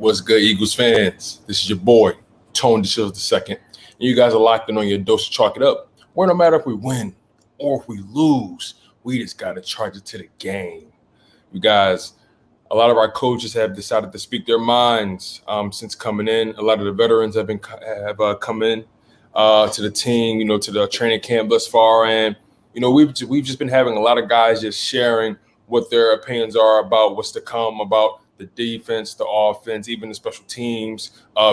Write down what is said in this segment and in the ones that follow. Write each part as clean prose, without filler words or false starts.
What's good, Eagles fans? This is your boy, Tone DeShields II. And you guys are locked in on your dose of Chalk It Up. Where no matter if we win or if we lose, we just got to charge it to the game. You guys, a lot of our coaches have decided to speak their minds since coming in. A lot of the veterans have come in to the team, to the training camp thus far. And, we've just been having a lot of guys just sharing what their opinions are about what's to come, about the defense, the offense, even the special teams,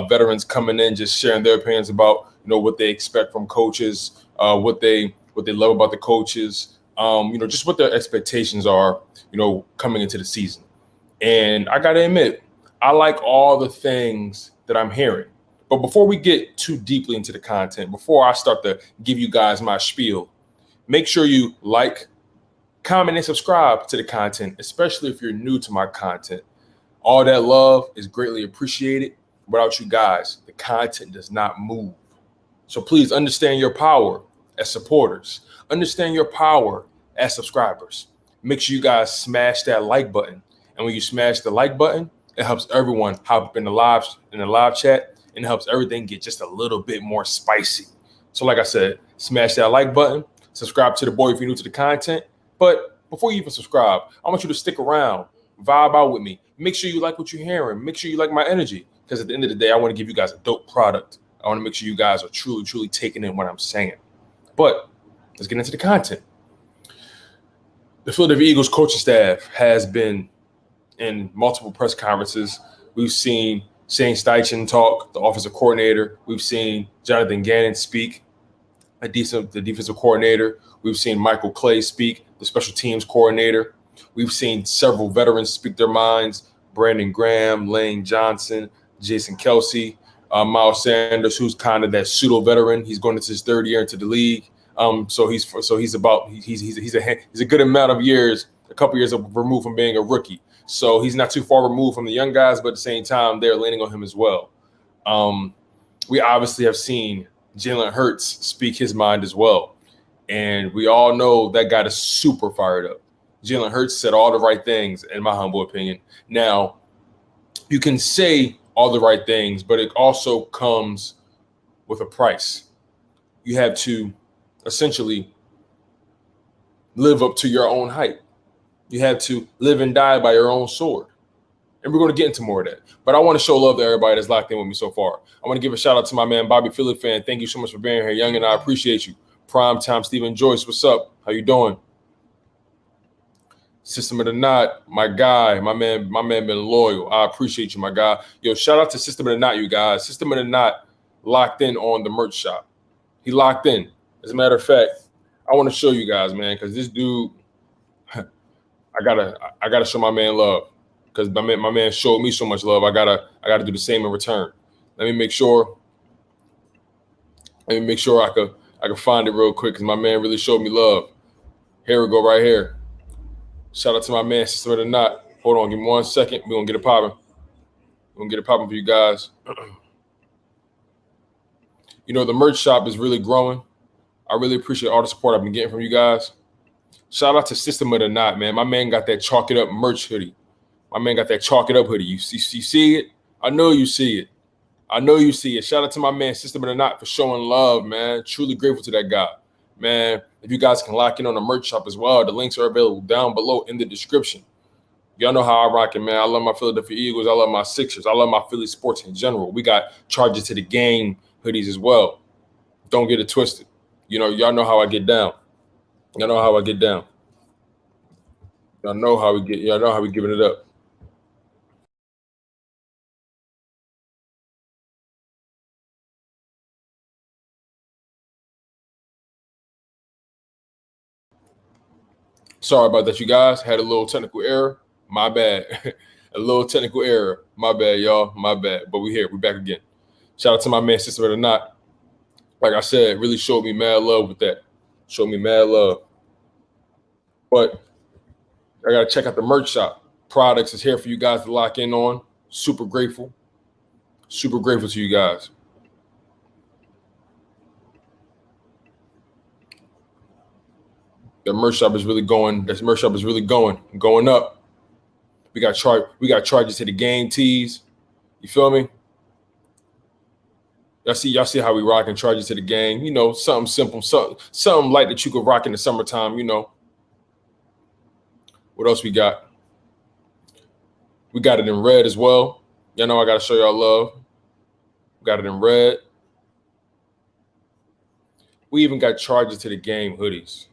veterans coming in, just sharing their opinions about, what they expect from coaches, what they love about the coaches, just what their expectations are, coming into the season. And I got to admit, I like all the things that I'm hearing. But before we get too deeply into the content, before I start to give you guys my spiel, make sure you like, comment, and subscribe to the content, especially if you're new to my content. All that love is greatly appreciated. Without you guys, the content does not move. So please understand your power as supporters. Understand your power as subscribers. Make sure you guys smash that like button. And when you smash the like button, it helps everyone hop up in the live chat, and it helps everything get just a little bit more spicy. So like I said, smash that like button, subscribe to the boy if you're new to the content. But before you even subscribe, I want you to stick around, vibe out with me. Make sure you like what you're hearing. Make sure you like my energy, because at the end of the day, I want to give you guys a dope product. I want to make sure you guys are truly, truly taking in what I'm saying. But let's get into the content. The Philadelphia Eagles coaching staff has been in multiple press conferences. We've seen Shane Steichen talk, the offensive coordinator. We've seen Jonathan Gannon speak, the defensive coordinator. We've seen Michael Clay speak, the special teams coordinator. We've seen several veterans speak their minds: Brandon Graham, Lane Johnson, Jason Kelsey, Miles Sanders, who's kind of that pseudo veteran. He's going into his third year into the league. So he's a good amount of years, a couple years removed from being a rookie. So he's not too far removed from the young guys, but at the same time, they're leaning on him as well. We obviously have seen Jalen Hurts speak his mind as well. And we all know that guy is super fired up. Jalen Hurts said all the right things, in my humble opinion. Now, you can say all the right things, but it also comes with a price. You have to essentially live up to your own hype. You have to live and die by your own sword. And we're going to get into more of that. But I want to show love to everybody that's locked in with me so far. I want to give a shout out to my man, Bobby Philly fan. Thank you so much for being here, young, and I appreciate you. Primetime Stephen Joyce, what's up? How you doing? System of the Knot, my guy, my man been loyal. I appreciate you, my guy. Yo, shout out to System of the Knot, you guys. System of the Knot locked in on the merch shop. He locked in. As a matter of fact, I want to show you guys, man, because this dude, I gotta show my man love, because my man showed me so much love. I gotta do the same in return. Let me make sure I can find it real quick, because my man really showed me love. Here we go, right here. Shout out to my man, System of the Knot. Hold on, give me 1 second. We're gonna get it popping. We're gonna get it popping for you guys. The merch shop is really growing. I really appreciate all the support I've been getting from you guys. Shout out to System of the Knot, man. My man got that Chalk It Up merch hoodie. My man got that Chalk It Up hoodie. You see it? I know you see it. I know you see it. Shout out to my man, System of the Knot, for showing love, man. Truly grateful to that guy. Man, if you guys can lock in on the merch shop as well, the links are available down below in the description. Y'all know how I rock it, man. I love my Philadelphia Eagles. I love my Sixers. I love my Philly sports in general. We got Charges to the Game hoodies as well. Don't get it twisted. Y'all know how I get down. Y'all know how I get down. Y'all know how we giving it up. Sorry about that, you guys. Had a little technical error. My bad. A little technical error. My bad, y'all. My bad. But we're here. We're back again. Shout out to my man, System of the Knot. Like I said, really showed me mad love with that. Showed me mad love. But I got to check out the merch shop. Products is here for you guys to lock in on. Super grateful. Super grateful to you guys. The merch shop is really going. This merch shop is really going up. We got Charges to the Game tees. You feel me? Y'all see how we rock and charge it to the game. You know, something simple, something light that you could rock in the summertime, you know. What else we got? We got it in red as well. Y'all know I gotta show y'all love. We got it in red. We even got charges to the game hoodies.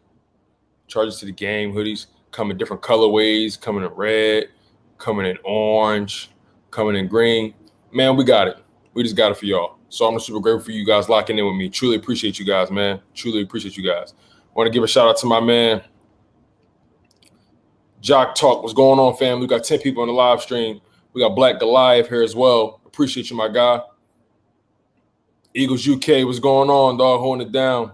Charges to the game hoodies come in different colorways, coming in red, coming in orange, coming in green. Man, we got it. We just got it for y'all. So I'm super grateful for you guys locking in with me. Truly appreciate you guys, man. Truly appreciate you guys. Want to give a shout out to my man, Jock Talk. What's going on, fam? We got 10 people on the live stream. We got Black Goliath here as well. Appreciate you, my guy. Eagles UK, what's going on, dog? Holding it down.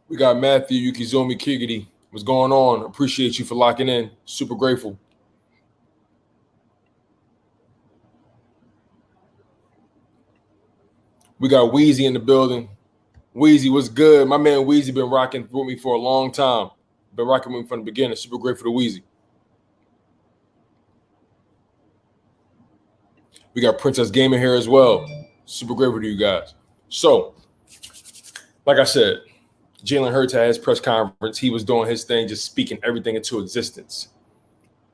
We got Matthew Yukizumi Kigity. What's going on? Appreciate you for locking in. Super grateful. We got Weezy in the building. Weezy, what's good? My man Weezy been rocking with me for a long time. Been rocking with me from the beginning. Super grateful to Weezy. We got Princess Gaming here as well. Super grateful to you guys. So, like I said, Jalen Hurts had his press conference. He was doing his thing, just speaking everything into existence.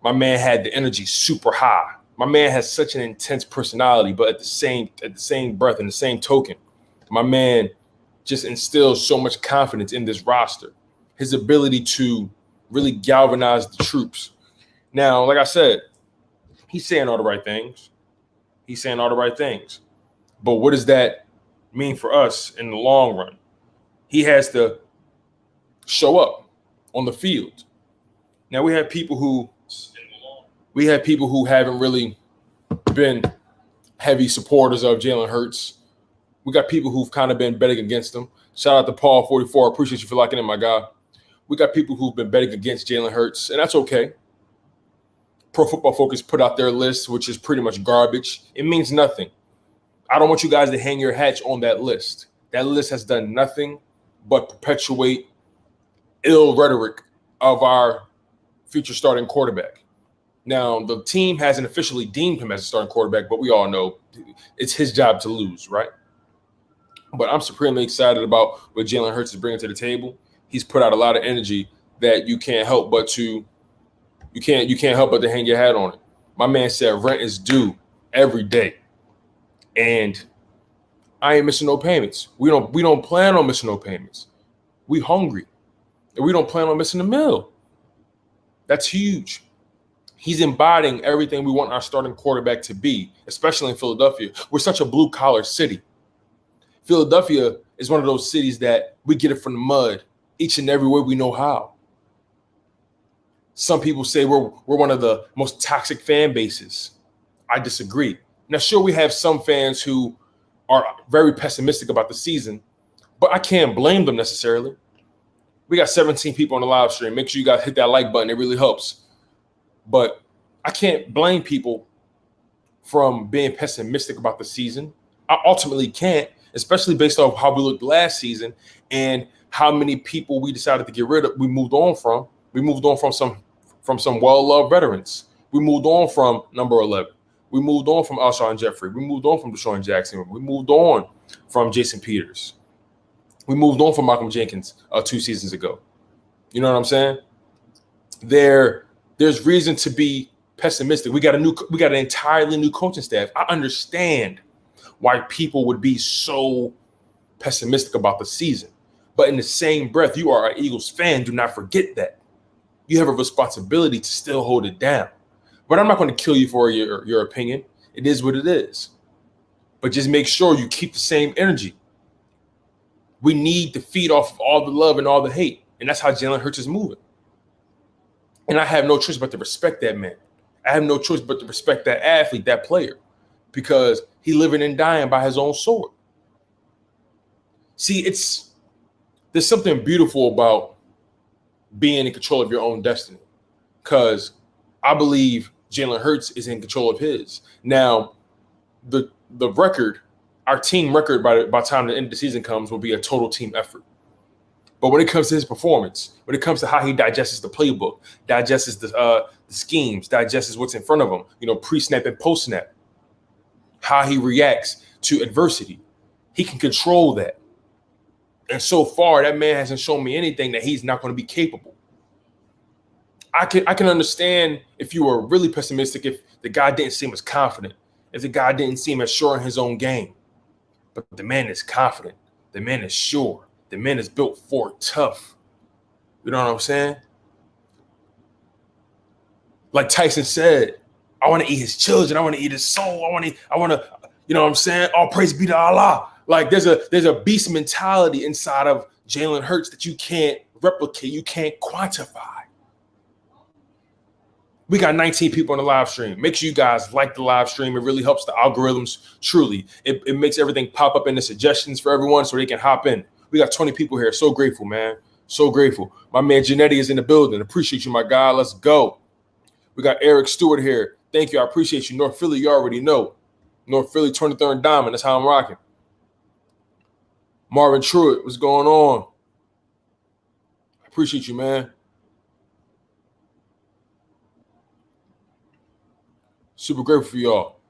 My man had the energy super high. My man has such an intense personality, but at the same breath and the same token, my man just instills so much confidence in this roster. His ability to really galvanize the troops. Now, like I said, he's saying all the right things. He's saying all the right things. But what does that mean for us in the long run? He has to show up on the field. Now we have people who haven't really been heavy supporters of Jalen Hurts. We got people who've kind of been betting against him. Shout out to Paul44. Appreciate you for locking in, my guy. We got people who've been betting against Jalen Hurts, and that's okay. Pro Football Focus put out their list, which is pretty much garbage. It means nothing. I don't want you guys to hang your hats on that list. That list has done nothing but perpetuate ill rhetoric of our future starting quarterback. Now, the team hasn't officially deemed him as a starting quarterback, but we all know it's his job to lose, right? But I'm supremely excited about what Jalen Hurts is bringing to the table. He's put out a lot of energy that you can't help but to hang your hat on it. My man said rent is due every day, and I ain't missing no payments. We don't plan on missing no payments. We hungry, and we don't plan on missing a meal. That's huge. He's embodying everything we want our starting quarterback to be, especially in Philadelphia. We're such a blue-collar city. Philadelphia is one of those cities that we get it from the mud each and every way we know how. Some people say we're one of the most toxic fan bases. I disagree. Now, sure, we have some fans who are very pessimistic about the season, but I can't blame them necessarily. We got 17 people on the live stream. Make sure you guys hit that like button. It really helps. But I can't blame people from being pessimistic about the season. I ultimately can't, especially based off how we looked last season and how many people we decided to get rid of. We moved on from. We moved on from some well-loved veterans. We moved on from number 11. We moved on from Alshon Jeffrey. We moved on from Deshaun Jackson. We moved on from Jason Peters. We moved on from Malcolm Jenkins 2 seasons ago. You know what I'm saying? There's reason to be pessimistic. We got an entirely new coaching staff. I understand why people would be so pessimistic about the season. But in the same breath, you are an Eagles fan. Do not forget that. You have a responsibility to still hold it down. But I'm not going to kill you for your opinion. It is what it is. But just make sure you keep the same energy. We need to feed off of all the love and all the hate. And that's how Jalen Hurts is moving. And I have no choice but to respect that man. I have no choice but to respect that athlete, that player, because he living and dying by his own sword. See, there's something beautiful about being in control of your own destiny, because I believe Jalen Hurts is in control of his. Now, the record, our team record by the time the end of the season comes will be a total team effort. But when it comes to his performance, when it comes to how he digests the playbook, digests the schemes, digests what's in front of him, pre-snap and post-snap, how he reacts to adversity, he can control that. And so far, that man hasn't shown me anything that he's not going to be capable. I can understand if you were really pessimistic, if the guy didn't seem as confident, if the guy didn't seem as sure in his own game. But the man is confident. The man is sure. The man is built for tough. You know what I'm saying? Like Tyson said, I want to eat his children. I want to eat his soul. I want to, you know what I'm saying? All praise be to Allah. Like there's a beast mentality inside of Jalen Hurts that you can't replicate. You can't quantify. We got 19 people on the live stream. Make sure you guys like the live stream. It really helps the algorithms. Truly, it makes everything pop up in the suggestions for everyone so they can hop in. We got 20 people here. So grateful, man. So grateful. My man Janetti is in the building. Appreciate you, my guy. Let's go. We got Eric Stewart here. Thank you. I appreciate you. North Philly, you already know. North Philly, 23rd Diamond. That's how I'm rocking. Marvin Truitt, what's going on? I appreciate you, man. Super grateful for y'all.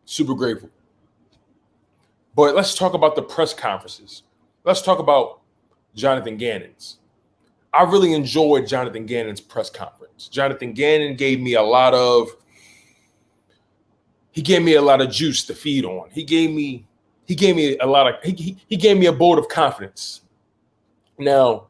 Super grateful. But let's talk about the press conferences. Let's talk about Jonathan Gannon's. I really enjoyed Jonathan Gannon's press conference. Jonathan Gannon gave me a lot of juice to feed on. He gave me a bolt of confidence. Now,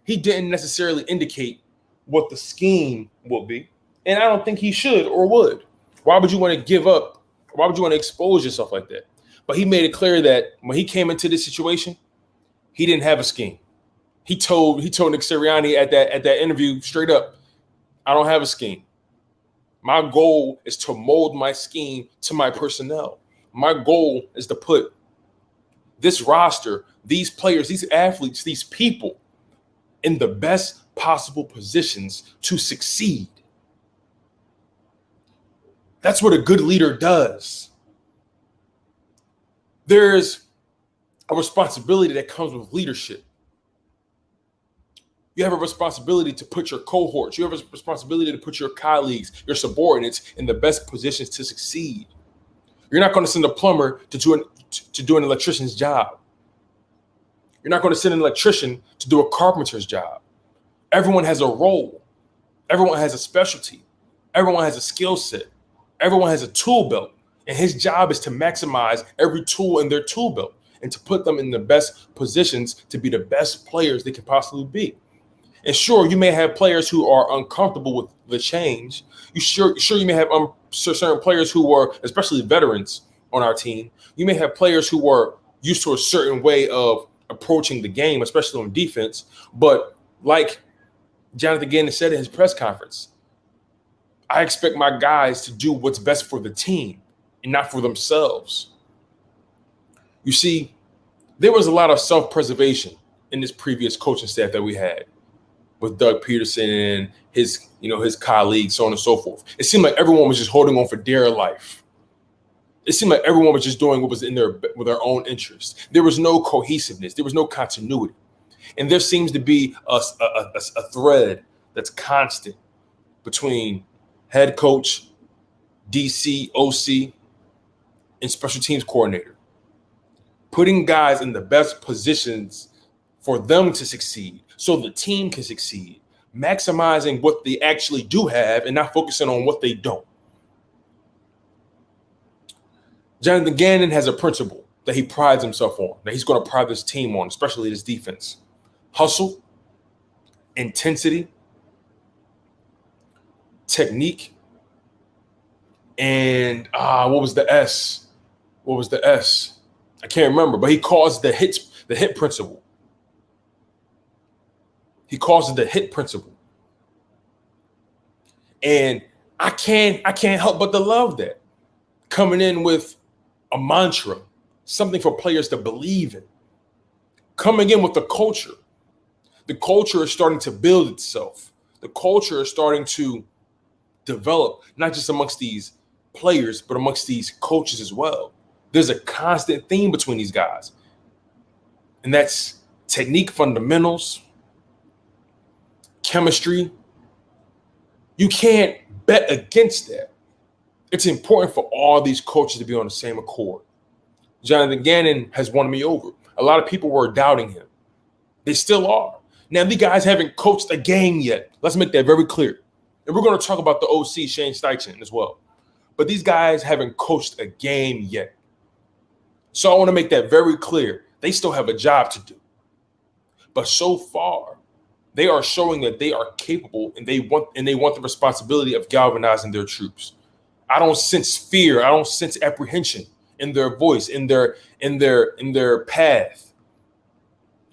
he didn't necessarily indicate what the scheme will be. And I don't think he should or would. Why would you want to give up? Why would you want to expose yourself like that? But he made it clear that when he came into this situation, he didn't have a scheme. He told Nick Sirianni at that interview straight up, I don't have a scheme. My goal is to mold my scheme to my personnel. My goal is to put this roster, these players, these athletes, these people in the best possible positions to succeed. That's what a good leader does. There's a responsibility that comes with leadership. You have a responsibility to put your cohorts, you have a responsibility to put your colleagues, your subordinates in the best positions to succeed. You're not going to send a plumber to do an electrician's job. You're not going to send an electrician to do a carpenter's job. Everyone has a role. Everyone has a specialty. Everyone has a skill set. Everyone has a tool belt, and his job is to maximize every tool in their tool belt and to put them in the best positions to be the best players they can possibly be. And sure, you may have players who are uncomfortable with the change. You may have certain players who are, especially veterans on our team. You may have players who are used to a certain way of approaching the game, especially on defense. But like Jonathan Gannon said in his press conference, I expect my guys to do what's best for the team and not for themselves. You see, there was a lot of self-preservation in this previous coaching staff that we had with Doug Peterson and his colleagues, so on and so forth. It seemed like everyone was just holding on for dear life. It seemed like everyone was just doing what was with their own interest. There was no cohesiveness. There was no continuity. And there seems to be a thread that's constant between head coach, DC, OC, and special teams coordinator. Putting guys in the best positions for them to succeed so the team can succeed. Maximizing what they actually do have and not focusing on what they don't. Jonathan Gannon has a principle that he prides himself on, that he's going to pride this team on, especially this defense. Hustle, intensity, technique, and what was the S? I can't remember, but he calls the hit principle. He calls it the hit principle. And I can't help but to love that. Coming in with a mantra, something for players to believe in. Coming in with the culture. The culture is starting to build itself. The culture is starting to develop, not just amongst these players, but amongst these coaches as well. There's a constant theme between these guys. And that's technique fundamentals, chemistry. You can't bet against that. It's important for all these coaches to be on the same accord. Jonathan Gannon has won me over. A lot of people were doubting him. They still are. Now, these guys haven't coached a game yet. Let's make that very clear. And we're going to talk about the OC, Shane Steichen, as well. But these guys haven't coached a game yet. So I want to make that very clear. They still have a job to do. But so far, they are showing that they are capable and they want the responsibility of galvanizing their troops. I don't sense fear. I don't sense apprehension in their voice, in their path.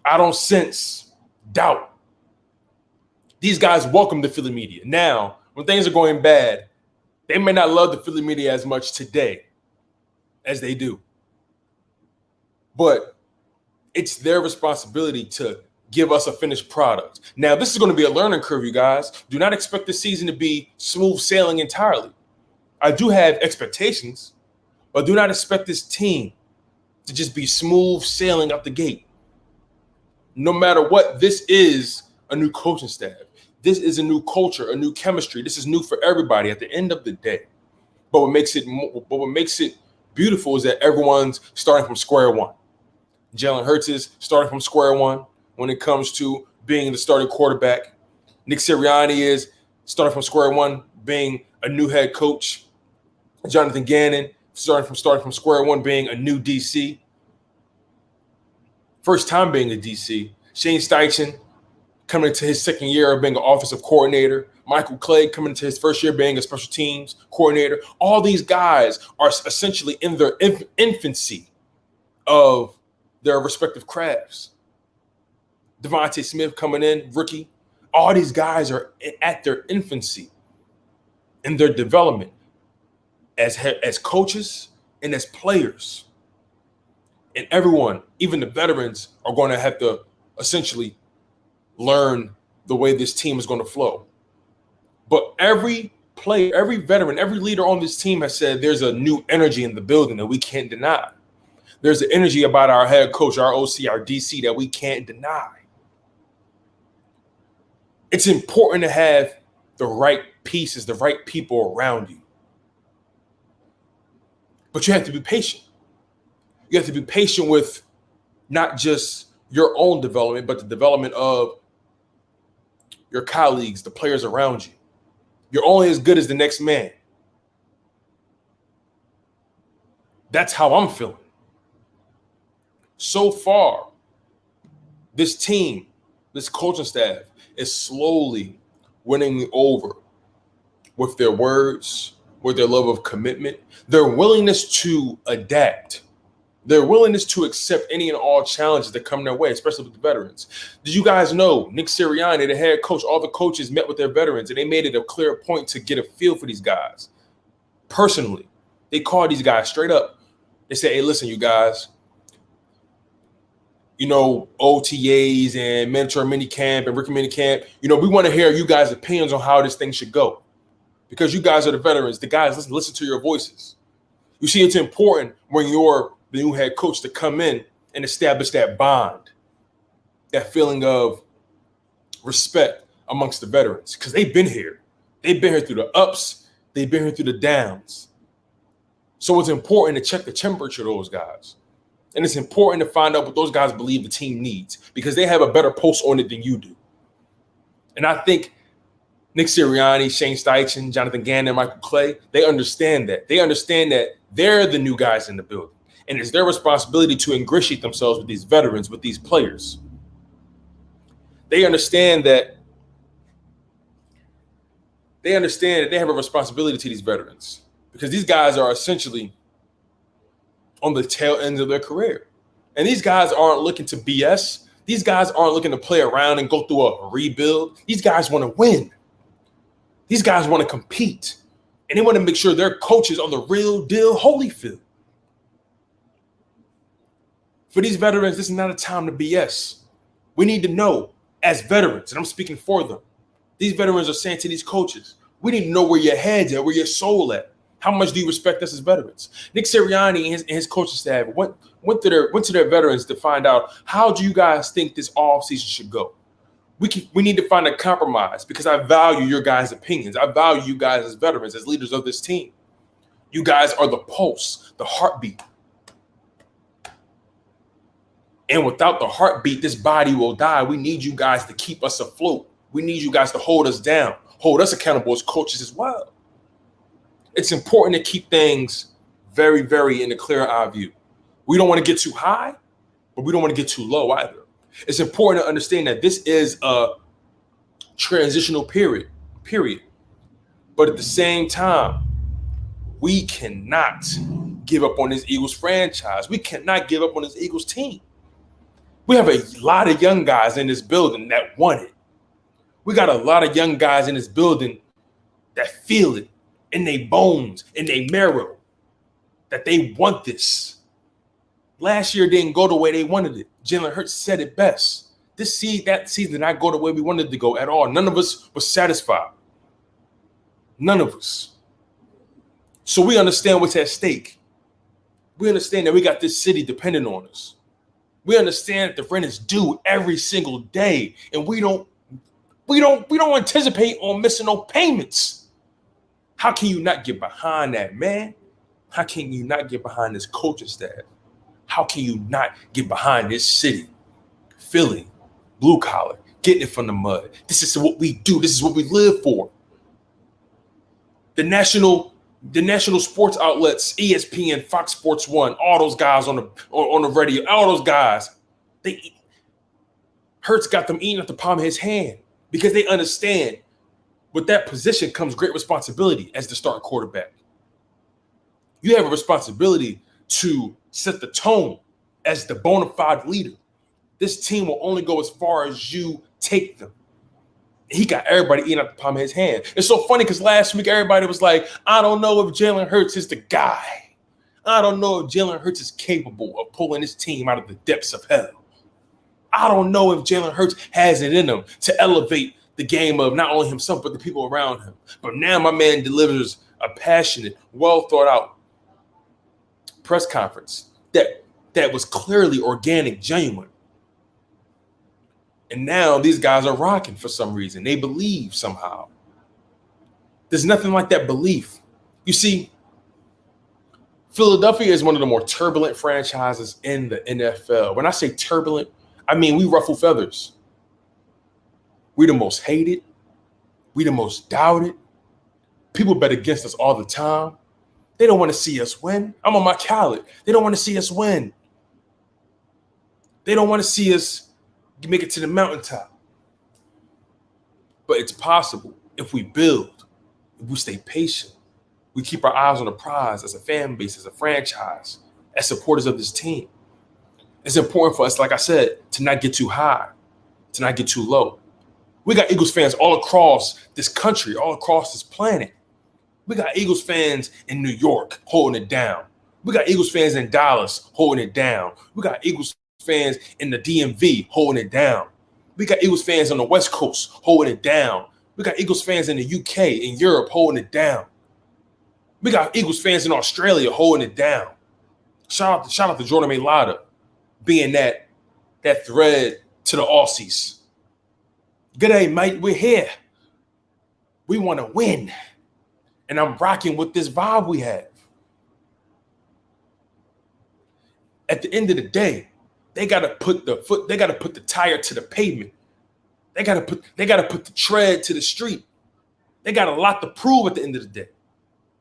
I don't sense doubt. These guys welcome the Philly media. Now, when things are going bad, they may not love the Philly media as much today as they do. But it's their responsibility to give us a finished product. Now, this is going to be a learning curve, you guys. Do not expect this season to be smooth sailing entirely. I do have expectations, but do not expect this team to just be smooth sailing out the gate. No matter what, this is a new coaching staff. This is a new culture, a new chemistry. This is new for everybody at the end of the day. But what makes it beautiful is that everyone's starting from square one. Jalen Hurts is starting from square one when it comes to being the starting quarterback. Nick Sirianni is starting from square one, being a new head coach. Jonathan Gannon starting from square one, being a new DC. First time being a DC. Shane Steichen coming into his second year of being an offensive coordinator. Michael Clay coming into his first year being a special teams coordinator. All these guys are essentially in their infancy of their respective crafts. Devontae Smith coming in, rookie. All these guys are at their infancy in their development as coaches and as players. And everyone, even the veterans, are going to have to essentially learn the way this team is going to flow. But every player, every veteran, every leader on this team has said there's a new energy in the building that we can't deny. There's an energy about our head coach, our OC, our DC that we can't deny. It's important to have the right pieces, the right people around you. But you have to be patient. You have to be patient with not just your own development, but the development of your colleagues, the players around you. You're only as good as the next man. That's how I'm feeling. So far, this team, this coaching staff is slowly winning me over with their words, with their love of commitment, their willingness to adapt, their willingness to accept any and all challenges that come their way, especially with the veterans. Did you guys know Nick Sirianni, the head coach, all the coaches met with their veterans and they made it a clear point to get a feel for these guys? Personally, they called these guys straight up. They said, hey, listen, you guys, OTAs and mentor mini camp and rookie mini camp, we want to hear you guys' opinions on how this thing should go. Because you guys are the veterans. The guys, listen to your voices. You see, it's important when you're the new head coach to come in and establish that bond, that feeling of respect amongst the veterans, because they've been here. They've been here through the ups. They've been here through the downs. So it's important to check the temperature of those guys. And it's important to find out what those guys believe the team needs, because they have a better pulse on it than you do. And I think Nick Sirianni, Shane Steichen, Jonathan Gannon, Michael Clay, they understand that. They understand that they're the new guys in the building. And it's their responsibility to ingratiate themselves with these veterans, with these players. They understand that they have a responsibility to these veterans, because these guys are essentially on the tail end of their career. And these guys aren't looking to BS. These guys aren't looking to play around and go through a rebuild. These guys want to win. These guys want to compete. And they want to make sure their coaches on the real deal Holyfield. For these veterans, this is not a time to BS. We need to know, as veterans, and I'm speaking for them, these veterans are saying to these coaches, we need to know where your head's at, where your soul at. How much do you respect us as veterans? Nick Sirianni and his coaching staff went to their veterans to find out, how do you guys think this offseason should go? We need to find a compromise, because I value your guys' opinions. I value you guys as veterans, as leaders of this team. You guys are the pulse, the heartbeat. And without the heartbeat, this body will die. We need you guys to keep us afloat. We need you guys to hold us down, hold us accountable as coaches as well. It's important to keep things very, very in the clear eye view. We don't want to get too high, but we don't want to get too low either. It's important to understand that this is a transitional period. But at the same time, we cannot give up on this Eagles franchise. We cannot give up on this Eagles team. We have a lot of young guys in this building that want it. We got a lot of young guys in this building that feel it in their bones, in their marrow, that they want this. Last year didn't go the way they wanted it. Jalen Hurts said it best. That season did not go the way we wanted it to go at all. None of us was satisfied. None of us. So we understand what's at stake. We understand that we got this city dependent on us. We understand that the rent is due every single day, and we don't anticipate on missing no payments. How can you not get behind that, man? How can you not get behind this coaching staff? How can you not get behind this city? Philly, blue collar, getting it from the mud. This is what we do. This is what we live for. The national sports outlets, ESPN, Fox Sports 1, all those guys on the radio, all those guys, Hurts got them eating at the palm of his hand, because they understand with that position comes great responsibility as the starting quarterback. You have a responsibility to set the tone as the bona fide leader. This team will only go as far as you take them. He got everybody eating at the palm of his hand. It's so funny because last week everybody was like, I don't know if Jalen Hurts is the guy. I don't know if Jalen Hurts is capable of pulling his team out of the depths of hell. I don't know if Jalen Hurts has it in him to elevate the game of not only himself, but the people around him. But now my man delivers a passionate, well thought out press conference that was clearly organic, genuine. And now these guys are rocking for some reason. They believe somehow. There's nothing like that belief. You see, Philadelphia is one of the more turbulent franchises in the NFL. When I say turbulent, I mean we ruffle feathers. We the most hated. We the most doubted. People bet against us all the time. They don't want to see us win. I'm on my Khaled. They don't want to see us win. They don't want to see us make it to the mountaintop. But it's possible if we build, if we stay patient, we keep our eyes on the prize as a fan base, as a franchise, as supporters of this team. It's important for us, like I said, to not get too high, to not get too low. We got Eagles fans all across this country, all across this planet. We got Eagles fans in New York holding it down. We got Eagles fans in Dallas holding it down. We got Eagles fans in the DMV holding it down. We got Eagles fans on the West Coast holding it down. We got Eagles fans in the UK, in Europe holding it down. We got Eagles fans in Australia holding it down. Shout out to Jordan Mailata being that thread to the Aussies. Good day, mate. We're here. We want to win. And I'm rocking with this vibe we have. At the end of the day, they gotta put the tire to the pavement. They gotta put the tread to the street. They got a lot to prove at the end of the day.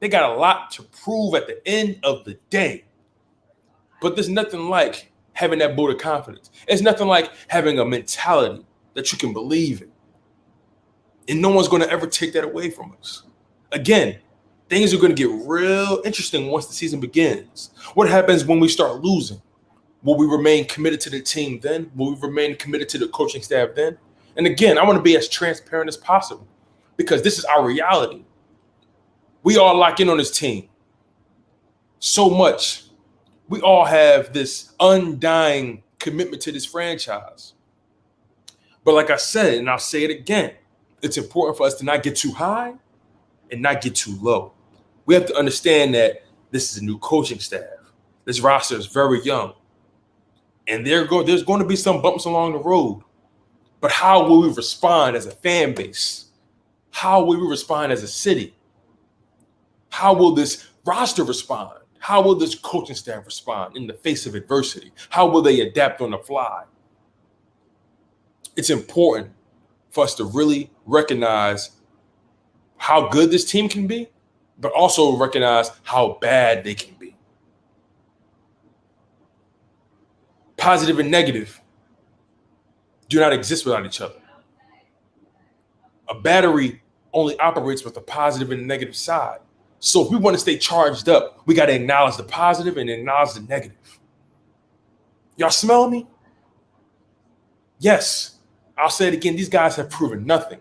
They got a lot to prove at the end of the day. But there's nothing like having that vote of confidence. It's nothing like having a mentality that you can believe in. And no one's going to ever take that away from us. Again, things are going to get real interesting once the season begins. What happens when we start losing? Will we remain committed to the team then? Will we remain committed to the coaching staff then? And again, I want to be as transparent as possible because this is our reality. We all lock in on this team so much. We all have this undying commitment to this franchise. But like I said, and I'll say it again, it's important for us to not get too high and not get too low. We have to understand that this is a new coaching staff. This roster is very young. And there's going to be some bumps along the road. But how will we respond as a fan base? How will we respond as a city? How will this roster respond? How will this coaching staff respond in the face of adversity? How will they adapt on the fly? It's important for us to really recognize how good this team can be, but also recognize how bad they can be. Positive and negative do not exist without each other. A battery only operates with the positive and the negative side. So if we want to stay charged up, we got to acknowledge the positive and acknowledge the negative. Y'all smell me? Yes. I'll say it again. These guys have proven nothing.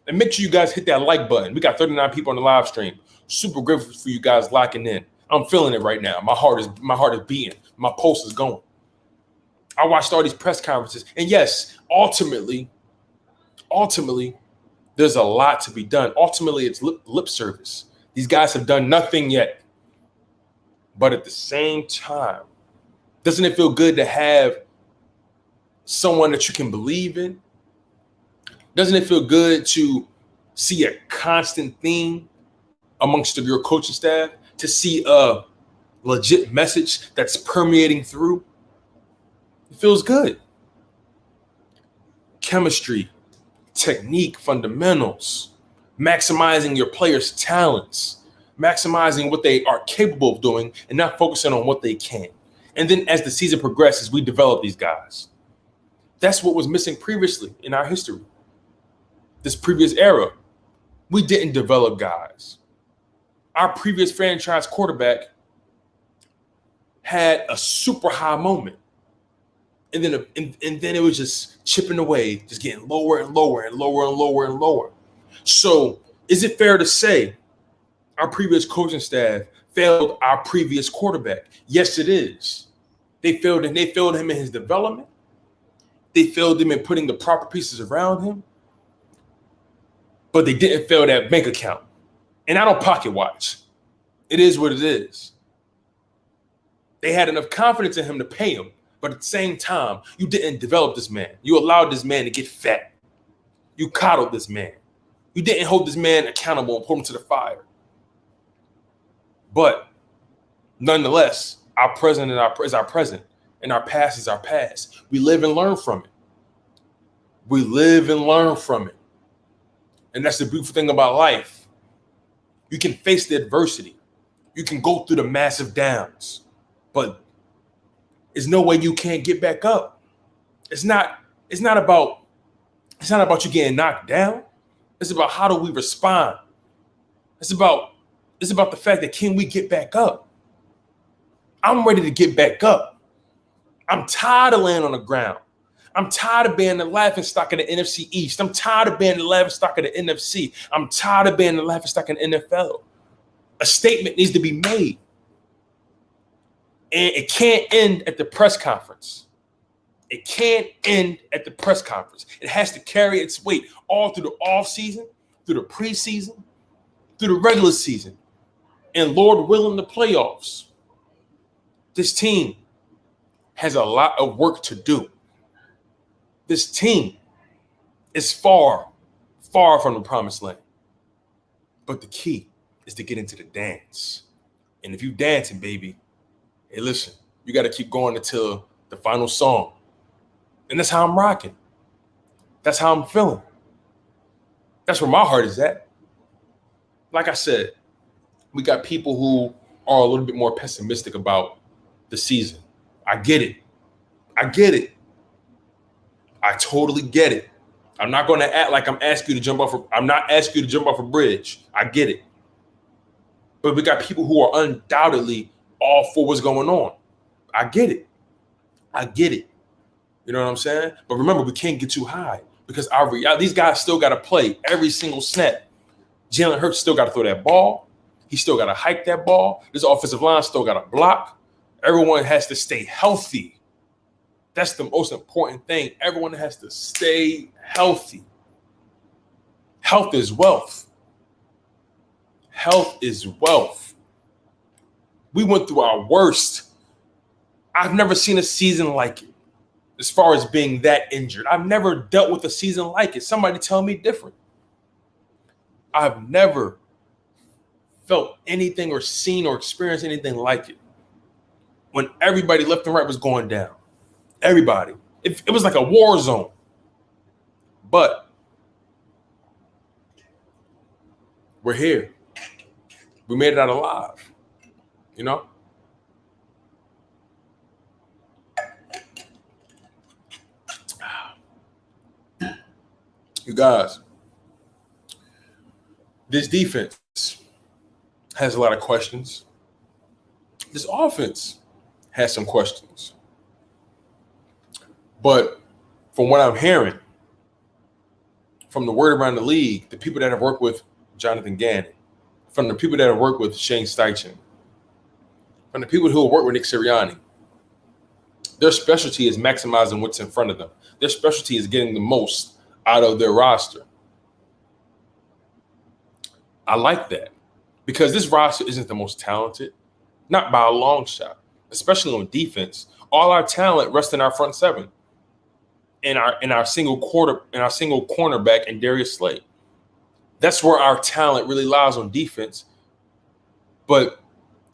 And make sure you guys hit that like button. We got 39 people on the live stream. Super grateful for you guys locking in. I'm feeling it right now. My heart is beating. My pulse is going. I watched all these press conferences. And yes, ultimately, there's a lot to be done. Ultimately, it's lip service. These guys have done nothing yet. But at the same time, doesn't it feel good to have someone that you can believe in? Doesn't it feel good to see a constant theme amongst your coaching staff, to see a legit message that's permeating through? It feels good. Chemistry, technique, fundamentals, maximizing your players' talents, maximizing what they are capable of doing and not focusing on what they can. And then as the season progresses, we develop these guys. That's what was missing previously in our history. This previous era, we didn't develop guys. Our previous franchise quarterback had a super high moment. And then it was just chipping away, just getting lower and lower and lower and lower and lower. So is it fair to say our previous coaching staff failed our previous quarterback? Yes, it is. They failed him in his development. They failed him in putting the proper pieces around him. But they didn't fail that bank account. And I don't pocket watch. It is what it is. They had enough confidence in him to pay him. But at the same time, you didn't develop this man. You allowed this man to get fat. You coddled this man. You didn't hold this man accountable and put him to the fire. But nonetheless, our present is our present, and our past is our past. We live and learn from it. We live and learn from it. And that's the beautiful thing about life. You can face the adversity. You can go through the massive downs, but there's no way you can't get back up. It's not about you getting knocked down. It's about how do we respond. It's about the fact that can we get back up? I'm ready to get back up. I'm tired of laying on the ground. I'm tired of being the laughingstock of the NFC East. I'm tired of being the laughingstock of the NFC. I'm tired of being the laughingstock in the NFL. A statement needs to be made. And it can't end at the press conference. It can't end at the press conference. It has to carry its weight all through the offseason, through the preseason, through the regular season, and Lord willing, the playoffs. This team has a lot of work to do. This team is far, far from the promised land. But the key is to get into the dance. And if you dancing, baby, hey, listen, you got to keep going until the final song. And that's how I'm rocking. That's how I'm feeling. That's where my heart is at. Like I said, we got people who are a little bit more pessimistic about the season. I get it. I totally get it. I'm not going to act like I'm asking you to jump off. I'm not asking you to jump off a bridge. I get it. But we got people who are undoubtedly all for what's going on. I get it. You know what I'm saying? But remember, we can't get too high because these guys still got to play every single snap. Jalen Hurts still got to throw that ball. He still got to hike that ball. This offensive line still got to block. Everyone has to stay healthy. That's the most important thing. Everyone has to stay healthy. Health is wealth. Health is wealth. We went through our worst. I've never seen a season like it as far as being that injured. I've never dealt with a season like it. Somebody tell me different. I've never felt anything or seen or experienced anything like it. When everybody left and right was going down. Everybody. It was like a war zone. But we're here. We made it out alive. You know? You guys, this defense has a lot of questions. This offense has some questions. But from what I'm hearing, from the word around the league, the people that have worked with Jonathan Gannon, from the people that have worked with Shane Steichen, from the people who have worked with Nick Sirianni, their specialty is maximizing what's in front of them. Their specialty is getting the most out of their roster. I like that because this roster isn't the most talented, not by a long shot, especially on defense. All our talent rests in our front seven, in our single cornerback and Darius Slay. That's where our talent really lies on defense. But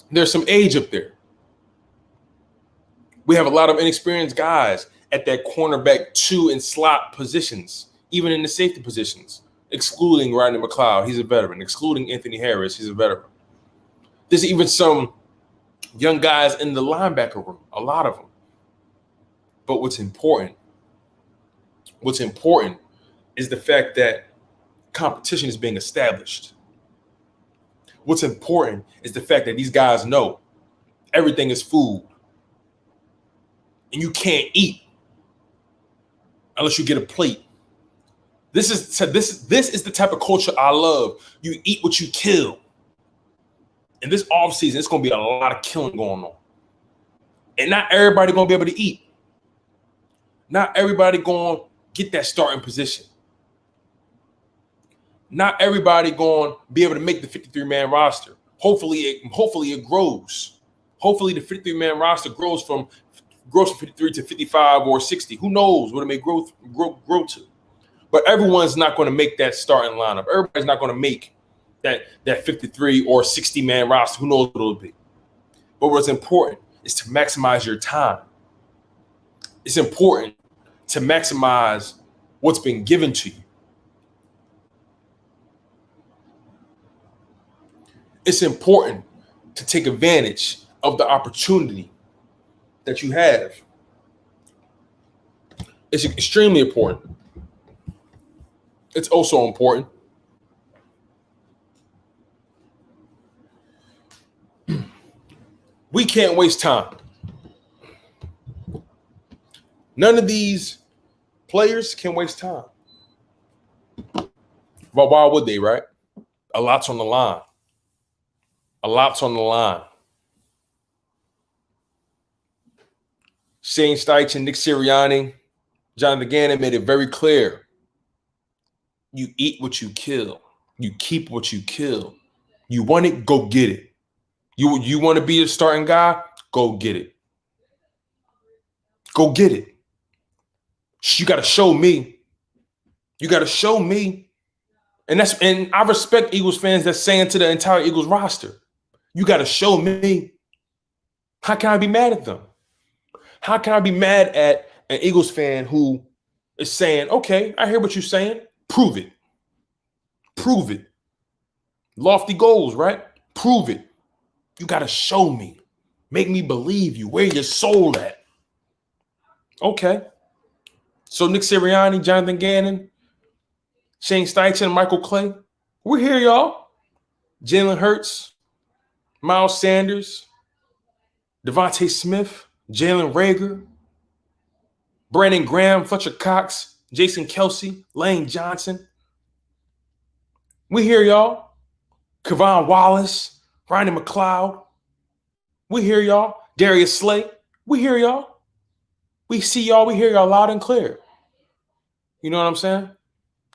there's some age up there. We have a lot of inexperienced guys at that cornerback 2 and slot positions, even in the safety positions, excluding Rodney McLeod, he's a veteran, excluding Anthony Harris, he's a veteran. There's even some young guys in the linebacker room, a lot of them. But what's important is the fact that competition is being established. What's important is the fact that these guys know everything is food. And you can't eat unless you get a plate. This is the type of culture I love. You eat what you kill. In this offseason, it's going to be a lot of killing going on. And not everybody going to be able to eat. Not everybody going to get that starting position. Not everybody going to be able to make the 53-man roster. Hopefully it grows. Hopefully the 53-man roster grows from 53 to 55 or 60. Who knows what it may grow to. But everyone's not going to make that starting lineup. Everybody's not going to make that 53 or 60-man roster. Who knows what it'll be. But what's important is to maximize your time. It's important to maximize what's been given to you. It's important to take advantage of the opportunity that you have. It's extremely important. It's also important we can't waste time. None of these players can waste time. But why would they, right? A lot's on the line. A lot's on the line. Shane Steichen, Nick Sirianni, Jonathan Gannon made it very clear. You eat what you kill. You keep what you kill. You want it, go get it. You want to be a starting guy? Go get it. Go get it. You got to show me. You got to show me. And I respect Eagles fans that's saying to the entire Eagles roster, you got to show me. How can I be mad at them? How can I be mad at an Eagles fan who is saying, okay, I hear what you're saying. Prove it. Prove it. Lofty goals, right? Prove it. You got to show me. Make me believe you. Where your soul at? Okay. So Nick Sirianni, Jonathan Gannon, Shane Steichen, Michael Clay, we're here, y'all. Jalen Hurts, Miles Sanders, Devontae Smith, Jalen Reagor, Brandon Graham, Fletcher Cox, Jason Kelsey, Lane Johnson. We here, y'all. Kevon Wallace, Rodney McLeod. We hear y'all. Darius Slay. We hear y'all. We see y'all. We hear y'all loud and clear. You know what I'm saying?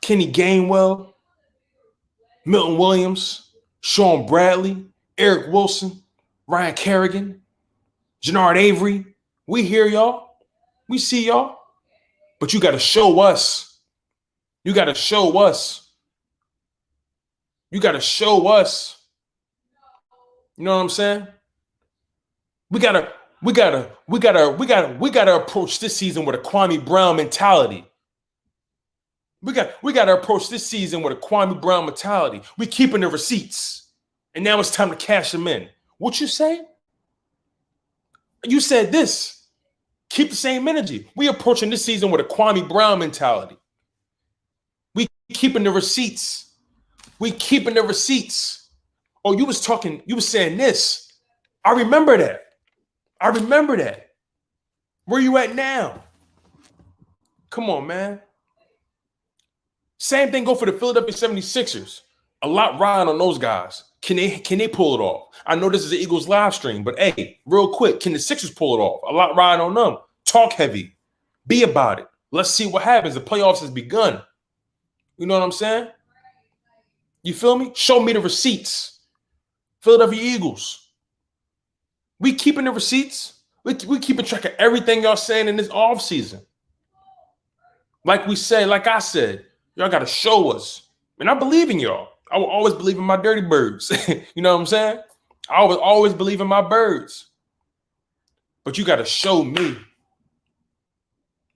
Kenny Gainwell, Milton Williams, Sean Bradley, Eric Wilson, Ryan Kerrigan, Jannard Avery. We hear y'all. We see y'all. But you got to show us. You got to show us. You got to show us. You know what I'm saying? We gotta approach this season with a Kwame Brown mentality. We gotta approach this season with a Kwame Brown mentality. We keeping the receipts. And now it's time to cash them in. What you say? You said this. Keep the same energy. We approaching this season with a Kwame Brown mentality. We keeping the receipts. We keeping the receipts. Oh, you was saying this. I remember that. Where you at now? Come on, man. Same thing go for the Philadelphia 76ers. A lot riding on those guys. Can they pull it off? I know this is the Eagles live stream, but hey, real quick, can the Sixers pull it off? A lot riding on them. Talk heavy. Be about it. Let's see what happens. The playoffs has begun. You know what I'm saying? You feel me? Show me the receipts. Philadelphia Eagles. We keeping the receipts. We keeping track of everything y'all saying in this offseason. Like I said, y'all got to show us. And I believe in y'all. I will always believe in my dirty birds. You know what I'm saying? I will always believe in my birds. But you got to show me.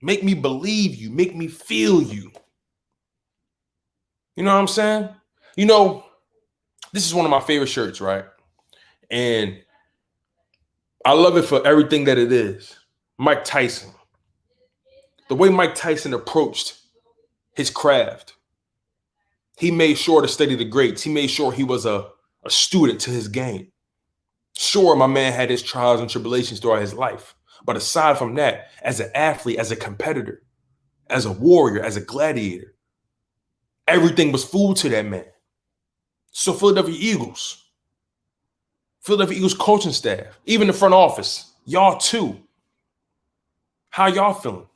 Make me believe you. Make me feel you. You know what I'm saying? You know, this is one of my favorite shirts, right? And I love it for everything that it is. Mike Tyson. The way Mike Tyson approached his craft. He made sure to study the greats. He made sure he was a student to his game. Sure, my man had his trials and tribulations throughout his life. But aside from that, as an athlete, as a competitor, as a warrior, as a gladiator, everything was food to that man. So Philadelphia Eagles coaching staff, even the front office, y'all too. How y'all feeling?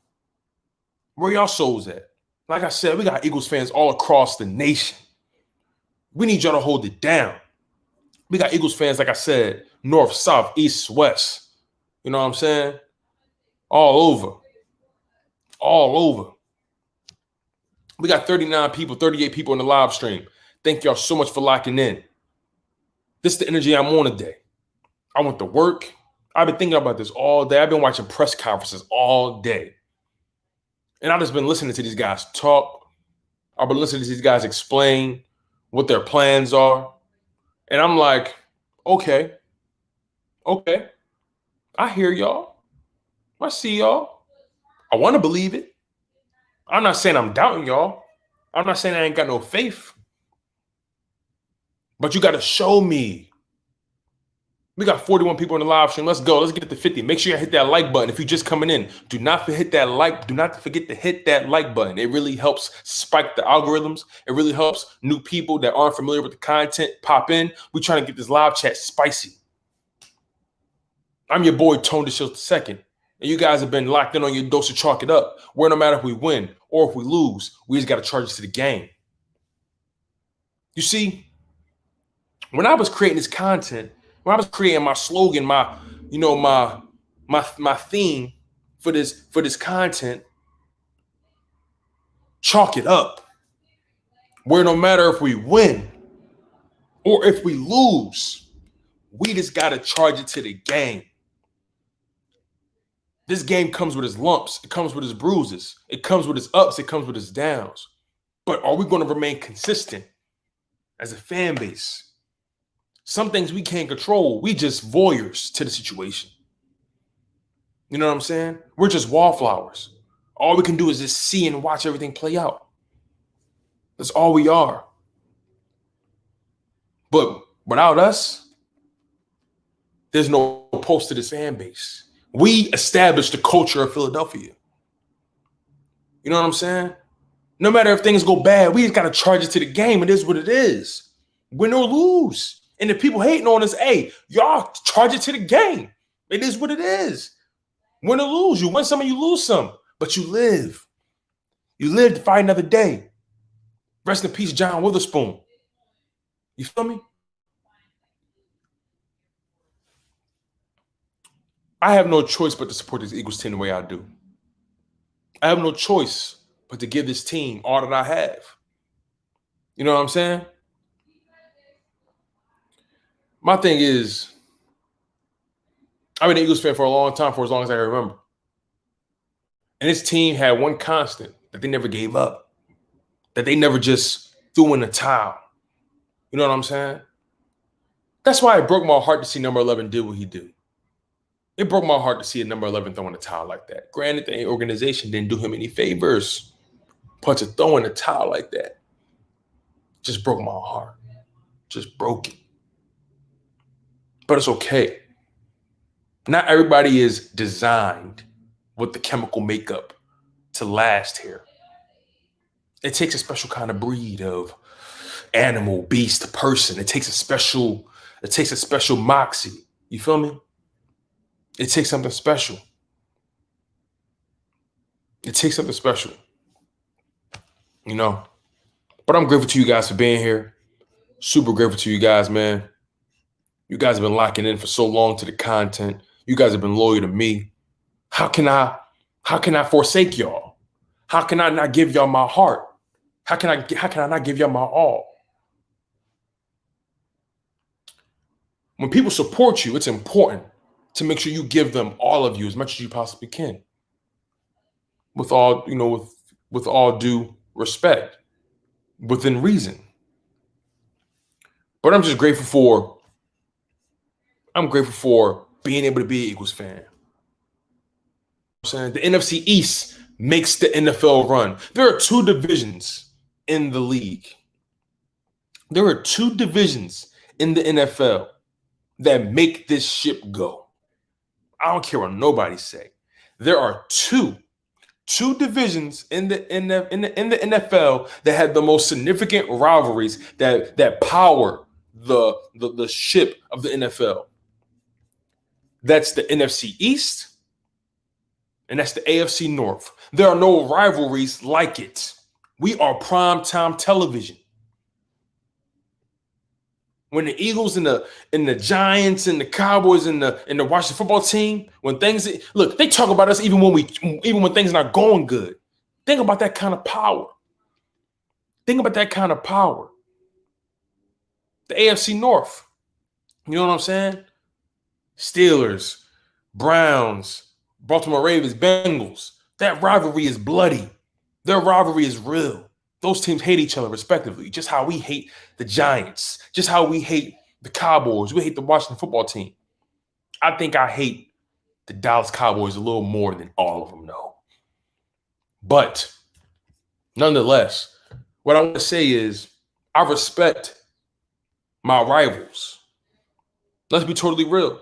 Where y'all souls at? Like I said, we got Eagles fans all across the nation. We need y'all to hold it down. We got Eagles fans, like I said, north, south, east, west. You know what I'm saying? All over. We got 39 people, 38 people in the live stream. Thank y'all so much for locking in. This is the energy I'm on today. I went to work. I've been thinking about this all day. I've been watching press conferences all day. And I've just been listening to these guys talk. I've been listening to these guys explain what their plans are. And I'm like, okay. I hear y'all. I see y'all. I want to believe it. I'm not saying I'm doubting y'all. I'm not saying I ain't got no faith. But you got to show me. We got 41 people in the live stream. Let's go. Let's get it to 50. Make sure you hit that like button. If you're just coming in, do not forget to hit that like button. It really helps spike the algorithms. It really helps new people that aren't familiar with the content pop in. We're trying to get this live chat spicy. I'm your boy, Tone DeShields II. And you guys have been locked in on your dose of chalk it up. Where no matter if we win or if we lose, we just got to charge it to the game. You see, when I was creating this content, when I was creating my slogan, my theme for this content, chalk it up. Where no matter if we win or if we lose, we just got to charge it to the game. This game comes with its lumps. It comes with its bruises. It comes with its ups. It comes with its downs. But are we going to remain consistent as a fan base? Some things we can't control. We just voyeurs to the situation. You know what I'm saying? We're just wallflowers. All we can do is just see and watch everything play out. That's all we are. But without us, there's no pulse to this fan base. We established the culture of Philadelphia. You know what I'm saying? No matter if things go bad, we just got to charge it to the game. It is what it is. Win or lose. And if people hating on us, hey, y'all charge it to the game. It is what it is. Win or lose. You win some and you lose some. But you live. You live to fight another day. Rest in peace, John Witherspoon. You feel me? I have no choice but to support this Eagles team the way I do. I have no choice but to give this team all that I have. You know what I'm saying? My thing is, I've been an Eagles fan for a long time, for as long as I can remember. And this team had one constant, that they never gave up, that they never just threw in the towel. You know what I'm saying? That's why it broke my heart to see number 11 do what he do. It broke my heart to see a number 11 throw in the towel like that. Granted, the organization didn't do him any favors, but to throw in the towel like that just broke my heart. Just broke it. But it's okay. Not everybody is designed with the chemical makeup to last here. It takes a special kind of breed of animal, beast, person. It takes a special moxie. You feel me? It takes something special. It takes something special. You know? But I'm grateful to you guys for being here. Super grateful to you guys, man. You guys have been locking in for so long to the content. You guys have been loyal to me. How can I forsake y'all? How can I not give y'all my heart? How can I not give y'all my all? When people support you, it's important to make sure you give them all of you as much as you possibly can. With all, with all due respect, within reason. But I'm grateful for being able to be an Eagles fan. I'm saying the NFC East makes the NFL run. There are two divisions in the league. There are two divisions in the NFL that make this ship go. I don't care what nobody say. There are two divisions in the NFL that have the most significant rivalries that power the ship of the NFL. That's the NFC East and that's the AFC North. There are no rivalries like it. We are primetime television. When the Eagles and the Giants and the Cowboys and the Washington football team, when things look, they talk about us even when things are not going good. Think about that kind of power. Think about that kind of power. The AFC North. You know what I'm saying? Steelers, Browns, Baltimore Ravens, Bengals. That rivalry is bloody. Their rivalry is real. Those teams hate each other respectively, just how we hate the Giants, just how we hate the Cowboys, we hate the Washington football team. I think I hate the Dallas Cowboys a little more than all of them, though. But nonetheless, what I want to say is I respect my rivals. Let's be totally real.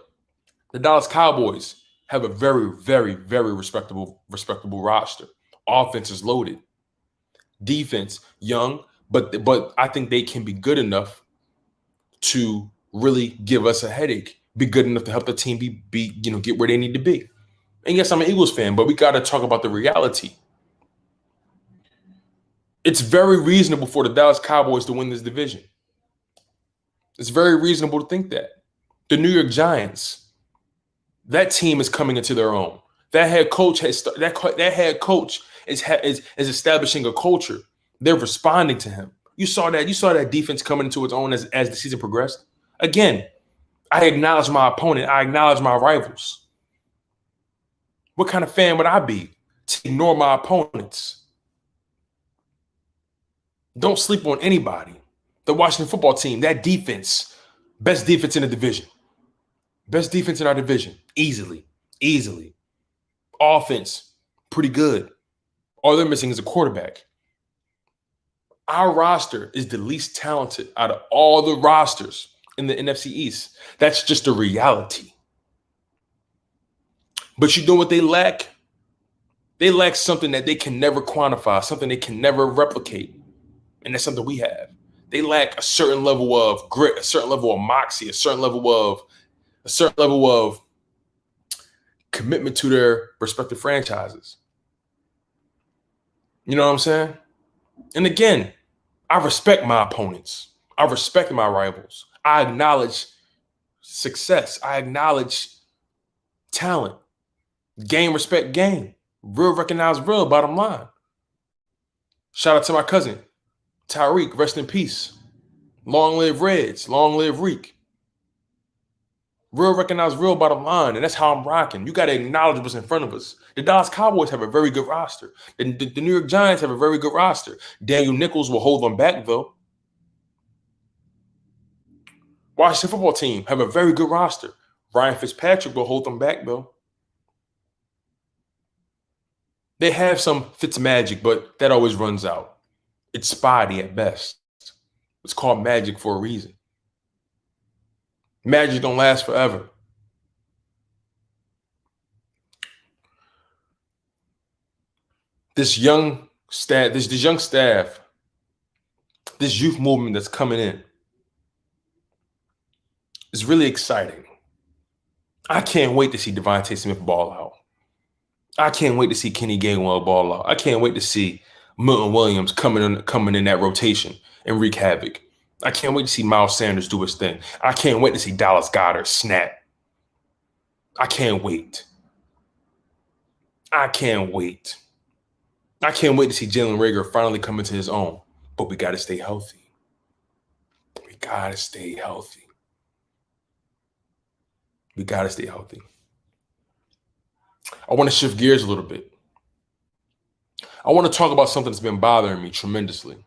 The Dallas Cowboys have a very, very, very respectable roster. Offense is loaded. Defense, young, but I think they can be good enough to really give us a headache, be good enough to help the team get where they need to be. And yes, I'm an Eagles fan, but we got to talk about the reality. It's very reasonable for the Dallas Cowboys to win this division. It's very reasonable to think that. The New York Giants, that team is coming into their own. That head coach is establishing a culture. They're responding to him. You saw that defense coming into its own as the season progressed. Again, I acknowledge my opponent. I acknowledge my rivals. What kind of fan would I be to ignore my opponents? Don't sleep on anybody. The Washington football team, that defense, best defense in the division. Best defense in our division, easily. Offense, pretty good. All they're missing is a quarterback. Our roster is the least talented out of all the rosters in the NFC East. That's just a reality. But you know what they lack? They lack something that they can never quantify, something they can never replicate. And that's something we have. They lack a certain level of grit, a certain level of moxie, a certain level of commitment to their respective franchises. You know what I'm saying? And again, I respect my opponents. I respect my rivals. I acknowledge success. I acknowledge talent, game, respect, game. Real recognize real, bottom line. Shout out to my cousin, Tyreek, rest in peace. Long live Reds, long live Reek. Real recognize real, bottom line, and that's how I'm rocking. You got to acknowledge what's in front of us. The Dallas Cowboys have a very good roster. The New York Giants have a very good roster. Daniel Nichols will hold them back, though. Washington football team have a very good roster. Ryan Fitzpatrick will hold them back, though. They have some Fitz magic, but that always runs out. It's spotty at best. It's called magic for a reason. Magic don't last forever. This young staff, this youth movement that's coming in is really exciting. I can't wait to see Devontae Smith ball out. I can't wait to see Kenny Gainwell ball out. I can't wait to see Milton Williams coming in that rotation and wreak havoc. I can't wait to see Miles Sanders do his thing. I can't wait to see Dallas Goedert snap. I can't wait. I can't wait. I can't wait to see Jalen Reagor finally come into his own. But we got to stay healthy. We got to stay healthy. We got to stay healthy. I want to shift gears a little bit. I want to talk about something that's been bothering me tremendously.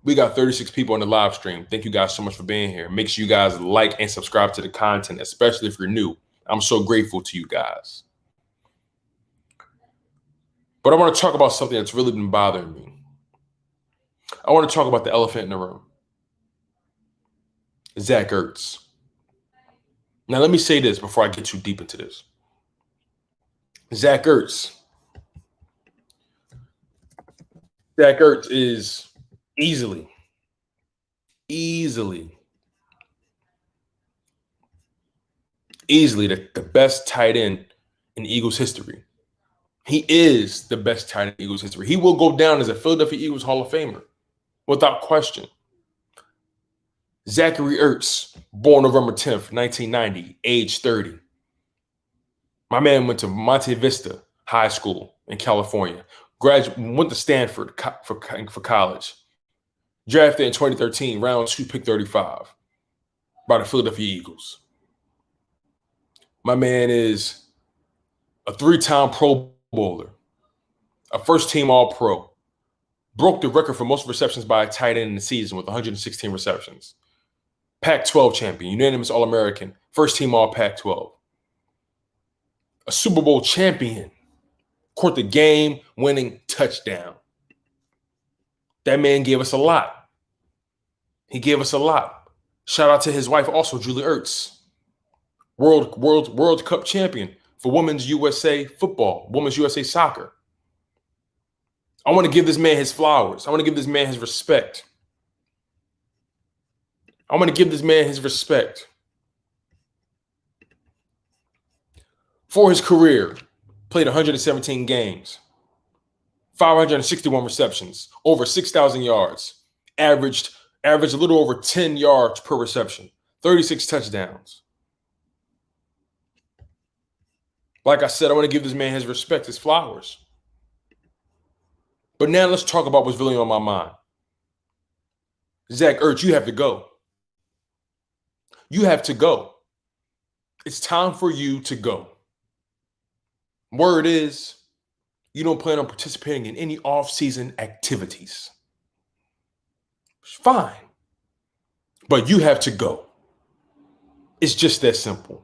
We got 36 people on the live stream. Thank you guys so much for being here. Make sure you guys like and subscribe to the content, especially if you're new. I'm so grateful to you guys. But I want to talk about something that's really been bothering me. I want to talk about the elephant in the room. Zach Ertz. Now, let me say this before I get too deep into this. Zach Ertz is easily the best tight end in Eagles history. He is the best tight end in Eagles history. He will go down as a Philadelphia Eagles Hall of Famer, without question. Zachary Ertz, born November 10th, 1990, age 30. My man went to Monte Vista High School in California. Went to Stanford for college. Drafted in 2013, round 2, pick 35 by the Philadelphia Eagles. My man is a 3-time Pro Bowler, a first-team All-Pro. Broke the record for most receptions by a tight end in the season with 116 receptions. Pac-12 champion, unanimous All-American, first-team All-Pac-12. A Super Bowl champion, caught the game-winning touchdown. That man gave us a lot. He gave us a lot. Shout out to his wife also, Julie Ertz. World Cup champion for Women's USA football, Women's USA soccer. I want to give this man his flowers. I want to give this man his respect. I want to give this man his respect. For his career, played 117 games, 561 receptions, over 6,000 yards, averaged a little over 10 yards per reception, 36 touchdowns. Like I said, I want to give this man his respect, his flowers. But now let's talk about what's really on my mind. Zach Ertz, you have to go. You have to go. It's time for you to go. Word is, you don't plan on participating in any off-season activities. Fine. But you have to go. It's just that simple.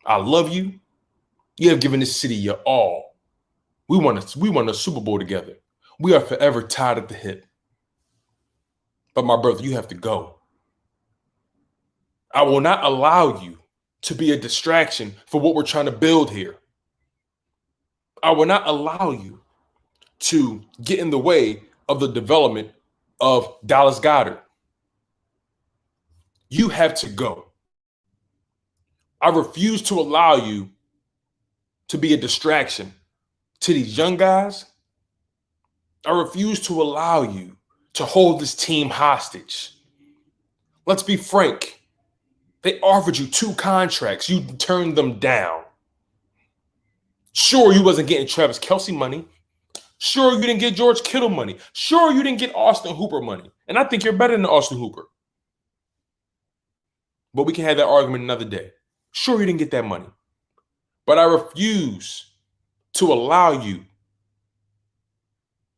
I love you. You have given this city your all. We won a Super Bowl together. We are forever tied at the hip. But my brother, you have to go. I will not allow you to be a distraction for what we're trying to build here. I will not allow you to get in the way of the development of Dallas Goedert. You have to go. I refuse to allow you to be a distraction to these young guys. I refuse to allow you to hold this team hostage. Let's be frank. They offered you 2 contracts. You turned them down. Sure, you wasn't getting Travis Kelce money. Sure, you didn't get George Kittle money. Sure, you didn't get Austin Hooper money. And I think you're better than Austin Hooper. But we can have that argument another day. Sure, you didn't get that money. But I refuse to allow you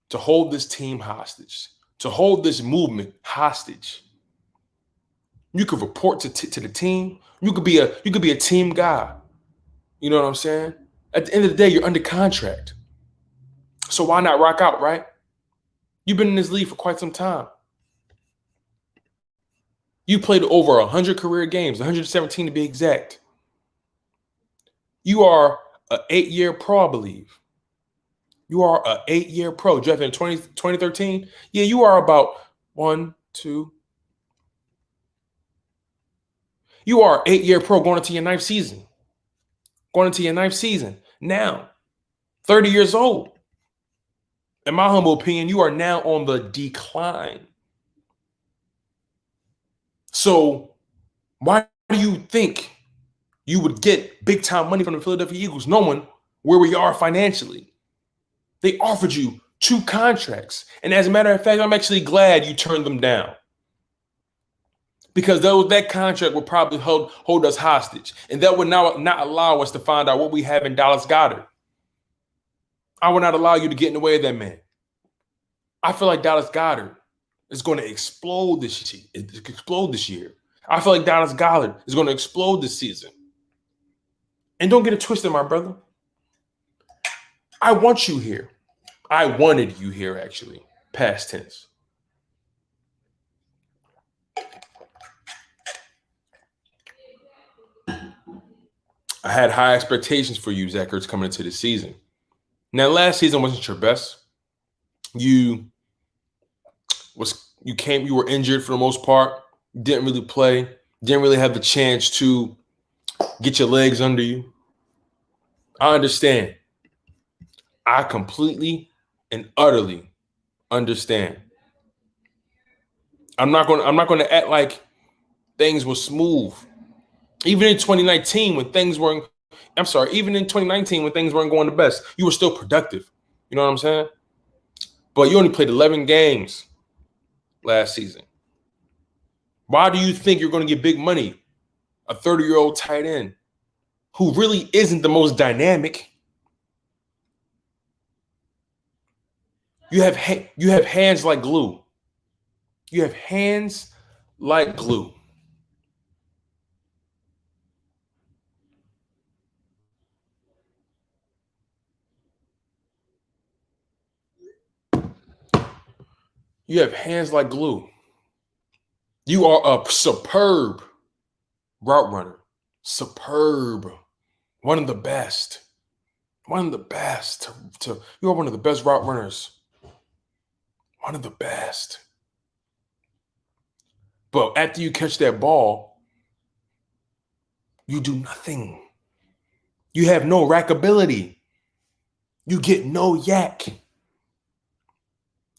to hold this team hostage, to hold this movement hostage. You could report to the team. You could be a team guy. You know what I'm saying? At the end of the day, you're under contract. So why not rock out, right? You've been in this league for quite some time. You played over 100 career games, 117 to be exact. You are an 8-year pro, I believe. You are an 8-year pro. Drafted in 2013? Yeah, you are about 1, 2. You are an 8-year pro going into your 9th season. Going into your 9th season. Now, 30 years old. In my humble opinion, you are now on the decline. So why do you think you would get big time money from the Philadelphia Eagles knowing where we are financially? They offered you 2 contracts. And as a matter of fact, I'm actually glad you turned them down. Because that contract would probably hold us hostage. And that would not allow us to find out what we have in Dallas Goedert. I would not allow you to get in the way of that man. I feel like Dallas Goedert is going to explode this year. I feel like Dallas Goedert is going to explode this season. And don't get it twisted, my brother. I want you here. I wanted you here, actually. Past tense. I had high expectations for you, Zach Ertz, coming into the season. Now, last season wasn't your best. You were injured for the most part. Didn't really play. Didn't really have the chance to get your legs under you. I understand. I completely and utterly understand. I'm not going to act like things were smooth. Even in 2019 when things weren't going the best, you were still productive. You know what I'm saying? But you only played 11 games last season. Why do you think you're going to get big money? A 30-year-old tight end who really isn't the most dynamic. You have hands like glue. You have hands like glue. You have hands like glue. You are a superb route runner. Superb. One of the best. You are one of the best route runners. One of the best. But after you catch that ball, you do nothing. You have no rackability. You get no yak.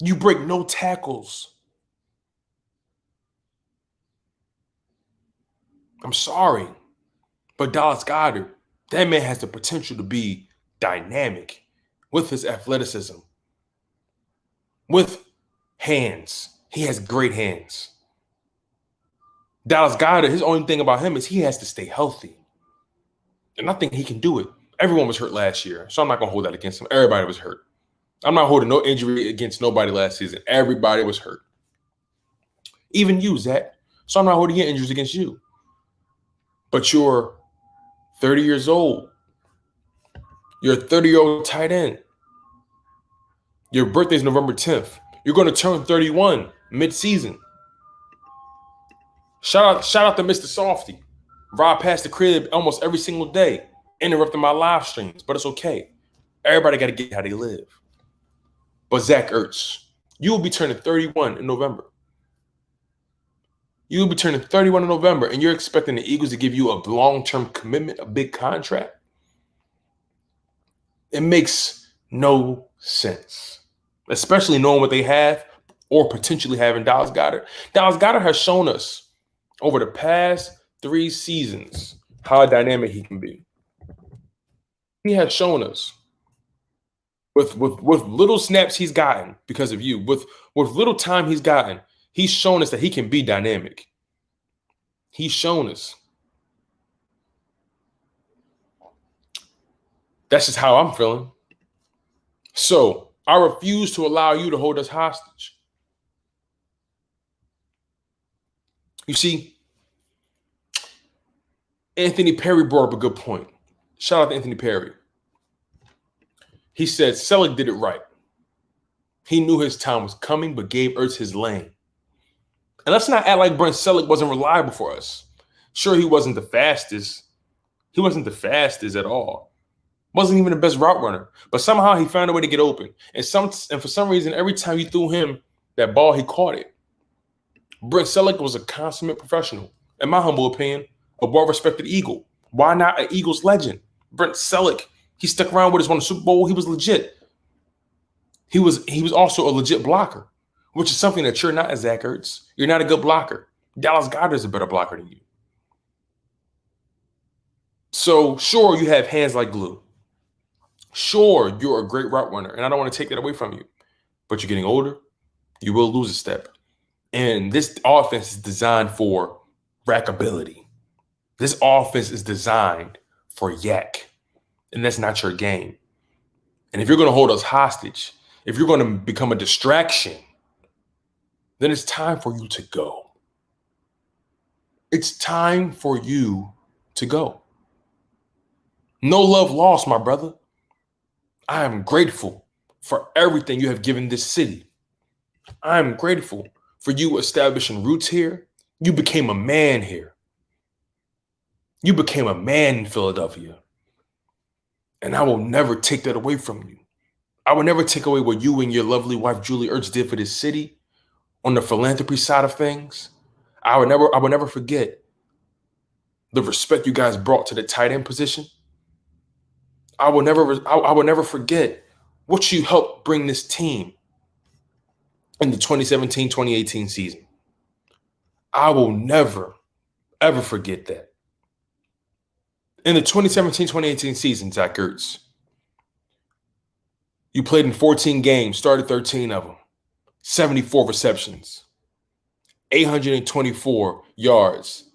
You break no tackles. I'm sorry, but Dallas Goedert, that man has the potential to be dynamic with his athleticism, with hands. He has great hands. Dallas Goedert, his only thing about him is he has to stay healthy. And I think he can do it. Everyone was hurt last year, so I'm not going to hold that against him. Everybody was hurt. I'm not holding no injury against nobody last season. Everybody was hurt. Even you, Zach. So I'm not holding your injuries against you. But you're 30 years old. You're a 30-year-old tight end. Your birthday's November 10th. You're going to turn 31 mid-season. Shout out to Mr. Softy. Ride past the crib almost every single day, interrupting my live streams, but it's okay. Everybody got to get how they live. But Zach Ertz, you will be turning 31 in November. You will be turning 31 in November, and you're expecting the Eagles to give you a long-term commitment, a big contract? It makes no sense, especially knowing what they have or potentially have in Dallas Goedert. Dallas Goedert has shown us over the past 3 seasons how dynamic he can be. He has shown us with little snaps he's gotten because of you, with little time he's gotten, he's shown us that he can be dynamic. He's shown us. That's just how I'm feeling. So I refuse to allow you to hold us hostage. You see, Anthony Perry brought up a good point. Shout out to Anthony Perry. He said Selleck did it right. He knew his time was coming, but gave Ertz his lane. And let's not act like Brent Selleck wasn't reliable for us. Sure, he wasn't the fastest. He wasn't the fastest at all. Wasn't even the best route runner. But somehow he found a way to get open. And for some reason, every time you threw him that ball, he caught it. Brent Selleck was a consummate professional. In my humble opinion, a well-respected Eagle. Why not an Eagles legend? Brent Selleck, he stuck around with us, won the Super Bowl. He was legit. He was also a legit blocker, which is something that you're not as Zach Ertz. You're not a good blocker. Dallas Goedert is a better blocker than you. So sure, you have hands like glue. Sure, you're a great route runner, and I don't want to take that away from you. But you're getting older. You will lose a step. And this offense is designed for rackability. This offense is designed for yak. And that's not your game. And if you're going to hold us hostage, if you're going to become a distraction, then it's time for you to go. It's time for you to go. No love lost, my brother. I am grateful for everything you have given this city. I am grateful for you establishing roots here. You became a man here. You became a man in Philadelphia. And I will never take that away from you. I will never take away what you and your lovely wife, Julie Ertz, did for this city on the philanthropy side of things. I would never forget the respect you guys brought to the tight end position. I will never forget what you helped bring this team in the 2017-2018 season. I will never, ever forget that. In the 2017-2018 season, Zach Ertz, you played in 14 games, started 13 of them, 74 receptions, 824 yards,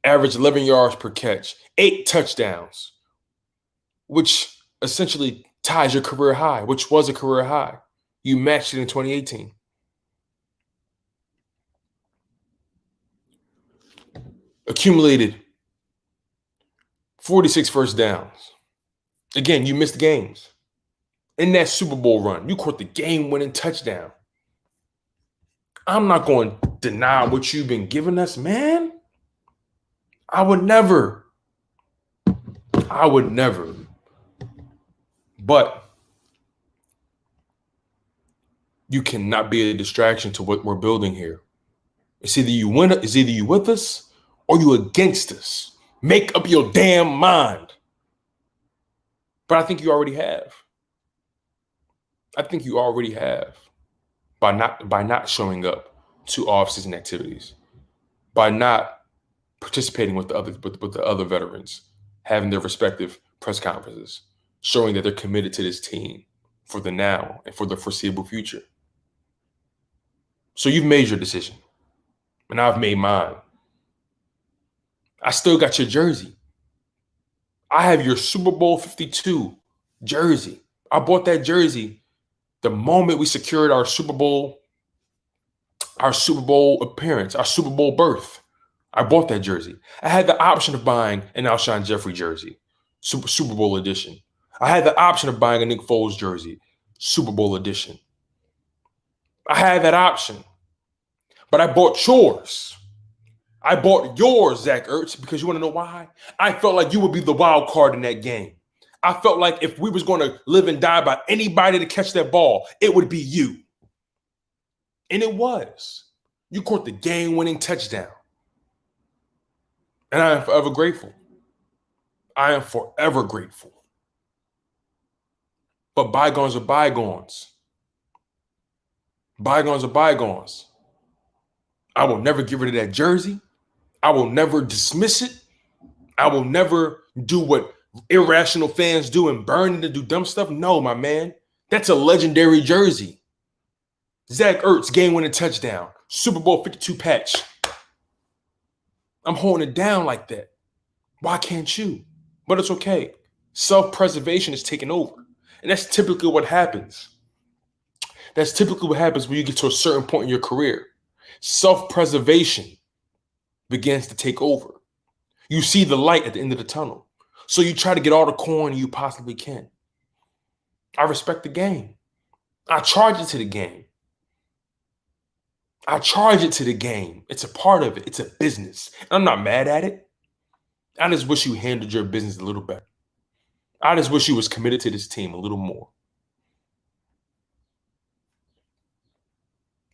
average 11 yards per catch, 8 touchdowns, which essentially ties your career high, which was a career high. You matched it in 2018. Accumulated 46 first downs. Again, you missed games. In that Super Bowl run, you caught the game-winning touchdown. I'm not going to deny what you've been giving us, man. I would never. But you cannot be a distraction to what we're building here. It's either you with us or you against us. Make up your damn mind. But I think you already have. By not showing up to off-season activities, by not participating with the other veterans, having their respective press conferences, showing that they're committed to this team for the now and for the foreseeable future. So you've made your decision, and I've made mine. I still got your jersey. I have your Super Bowl 52 jersey. I bought that jersey the moment we secured our Super Bowl appearance, our Super Bowl berth. I bought that jersey. I had the option of buying an Alshon Jeffrey jersey, Super Bowl edition. I had the option of buying a Nick Foles jersey, Super Bowl edition. I had that option, but I bought yours. I bought yours, Zach Ertz, because you want to know why? I felt like you would be the wild card in that game. I felt like if we was going to live and die by anybody to catch that ball, it would be you. And it was. You caught the game-winning touchdown. And I am forever grateful. But bygones are bygones. Bygones are bygones. I will never get rid of that jersey. I will never dismiss it. I will never do what irrational fans do and burn it and do dumb stuff. No, my man. That's a legendary jersey. Zach Ertz, game-winning touchdown. Super Bowl 52 patch. I'm holding it down like that. Why can't you? But it's okay. Self-preservation is taking over. And that's typically what happens. That's typically what happens when you get to a certain point in your career. Self-preservation begins to take over. You see the light at the end of the tunnel. So you try to get all the coin you possibly can. I respect the game. I charge it to the game. I charge it to the game. It's a part of it. It's a business. And I'm not mad at it. I just wish you handled your business a little better. I just wish you was committed to this team a little more.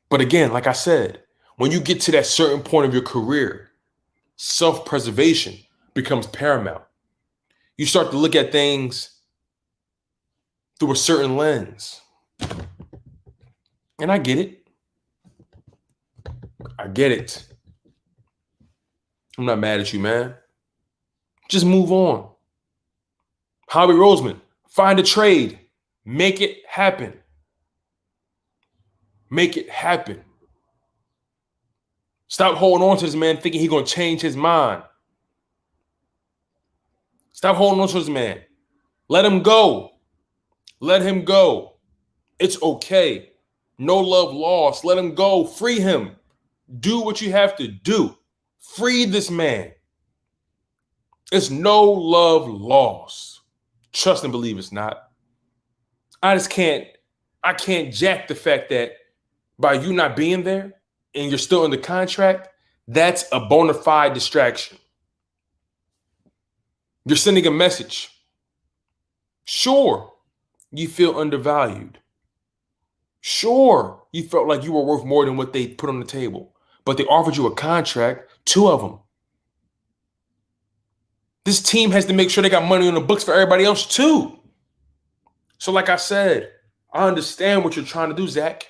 But again, like I said, when you get to that certain point of your career, self-preservation becomes paramount. You start to look at things through a certain lens. And I get it. I get it. I'm not mad at you, man. Just move on. Howie Roseman, find a trade. Make it happen. Make it happen. Stop holding on to this man thinking he's going to change his mind. Stop holding on to this man. Let him go. Let him go. It's okay. No love lost. Let him go. Free him. Do what you have to do. Free this man. It's no love lost. Trust and believe it's not. I can't jack the fact that by you not being there and you're still in the contract, that's a bona fide distraction. You're sending a message. Sure, you feel undervalued. Sure, you felt like you were worth more than what they put on the table, but they offered you a contract, 2 of them. This team has to make sure they got money on the books for everybody else too. So like I said, I understand what you're trying to do, Zach,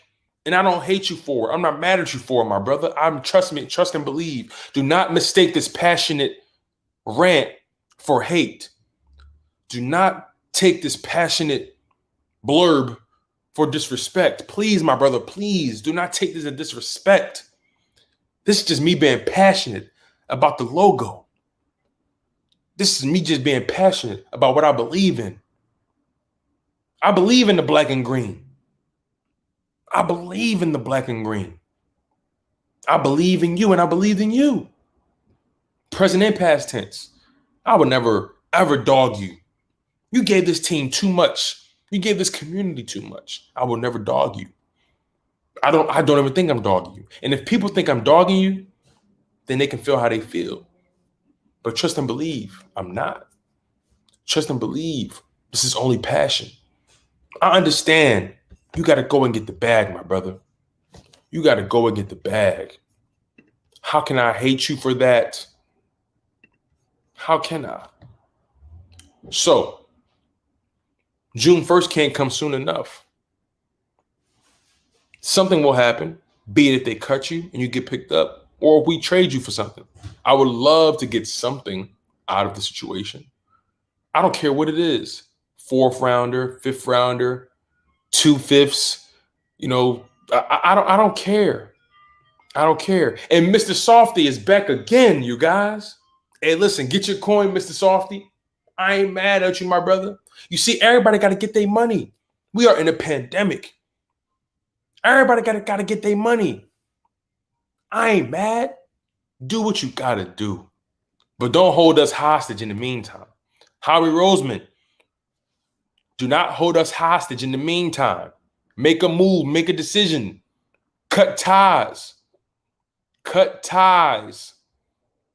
and I don't hate you for it. I'm not mad at you for it, my brother. Trust and believe. Do not mistake this passionate rant for hate. Do not take this passionate blurb for disrespect. Please, my brother, please do not take this as disrespect. This is just me being passionate about the logo. This is me just being passionate about what I believe in. I believe in the black and green. I believe in the black and green. I believe in you and I believe in you. Present and past tense. I would never, ever dog you. You gave this team too much. You gave this community too much. I will never dog you. I don't even think I'm dogging you. And if people think I'm dogging you, then they can feel how they feel. But trust and believe, I'm not. Trust and believe, this is only passion. I understand you got to go and get the bag, my brother. You got to go and get the bag. How can I hate you for that? How can I? So, June 1st can't come soon enough. Something will happen, be it if they cut you and you get picked up, or if we trade you for something. I would love to get something out of the situation. I don't care what it is. 4th rounder, 5th rounder, 2/5. I don't care. I don't care. And Mr. Softy is back again, you guys. Hey, listen, get your coin, Mr. Softy. I ain't mad at you, my brother. You see, everybody got to get their money. We are in a pandemic. Everybody got to get their money. I ain't mad. Do what you got to do. But don't hold us hostage in the meantime. Howie Roseman, do not hold us hostage in the meantime. Make a move. Make a decision. Cut ties. Cut ties.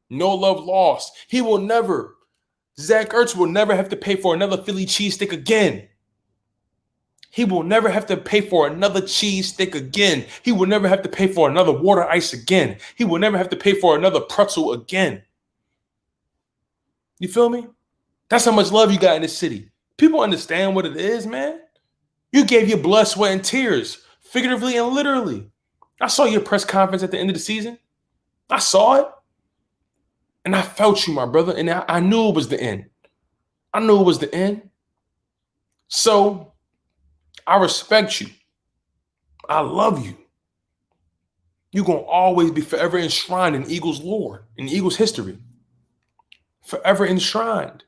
No love lost. Zach Ertz will never have to pay for another Philly cheesesteak again. He will never have to pay for another cheesesteak again. He will never have to pay for another water ice again. He will never have to pay for another pretzel again. You feel me? That's how much love you got in this city. People understand what it is, man. You gave your blood, sweat, and tears, figuratively and literally. I saw your press conference at the end of the season. I saw it. And I felt you, my brother. And I knew it was the end. I knew it was the end. So I respect you. I love you. You're going to always be forever enshrined in Eagles lore, in Eagles history. Forever enshrined.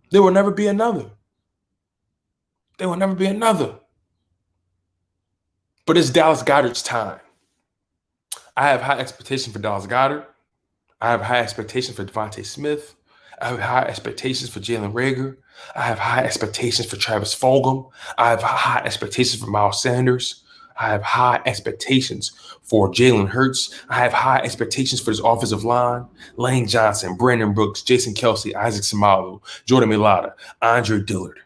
There will never be another. There will never be another. But it's Dallas Goedert's time. I have high expectations for Dallas Goedert. I have high expectations for Devontae Smith. I have high expectations for Jalen Reagor. I have high expectations for Travis Fulgham. I have high expectations for Miles Sanders. I have high expectations for Jalen Hurts. I have high expectations for this offensive line. Lane Johnson, Brandon Brooks, Jason Kelce, Isaac Seumalo, Jordan Mailata, Andre Dillard,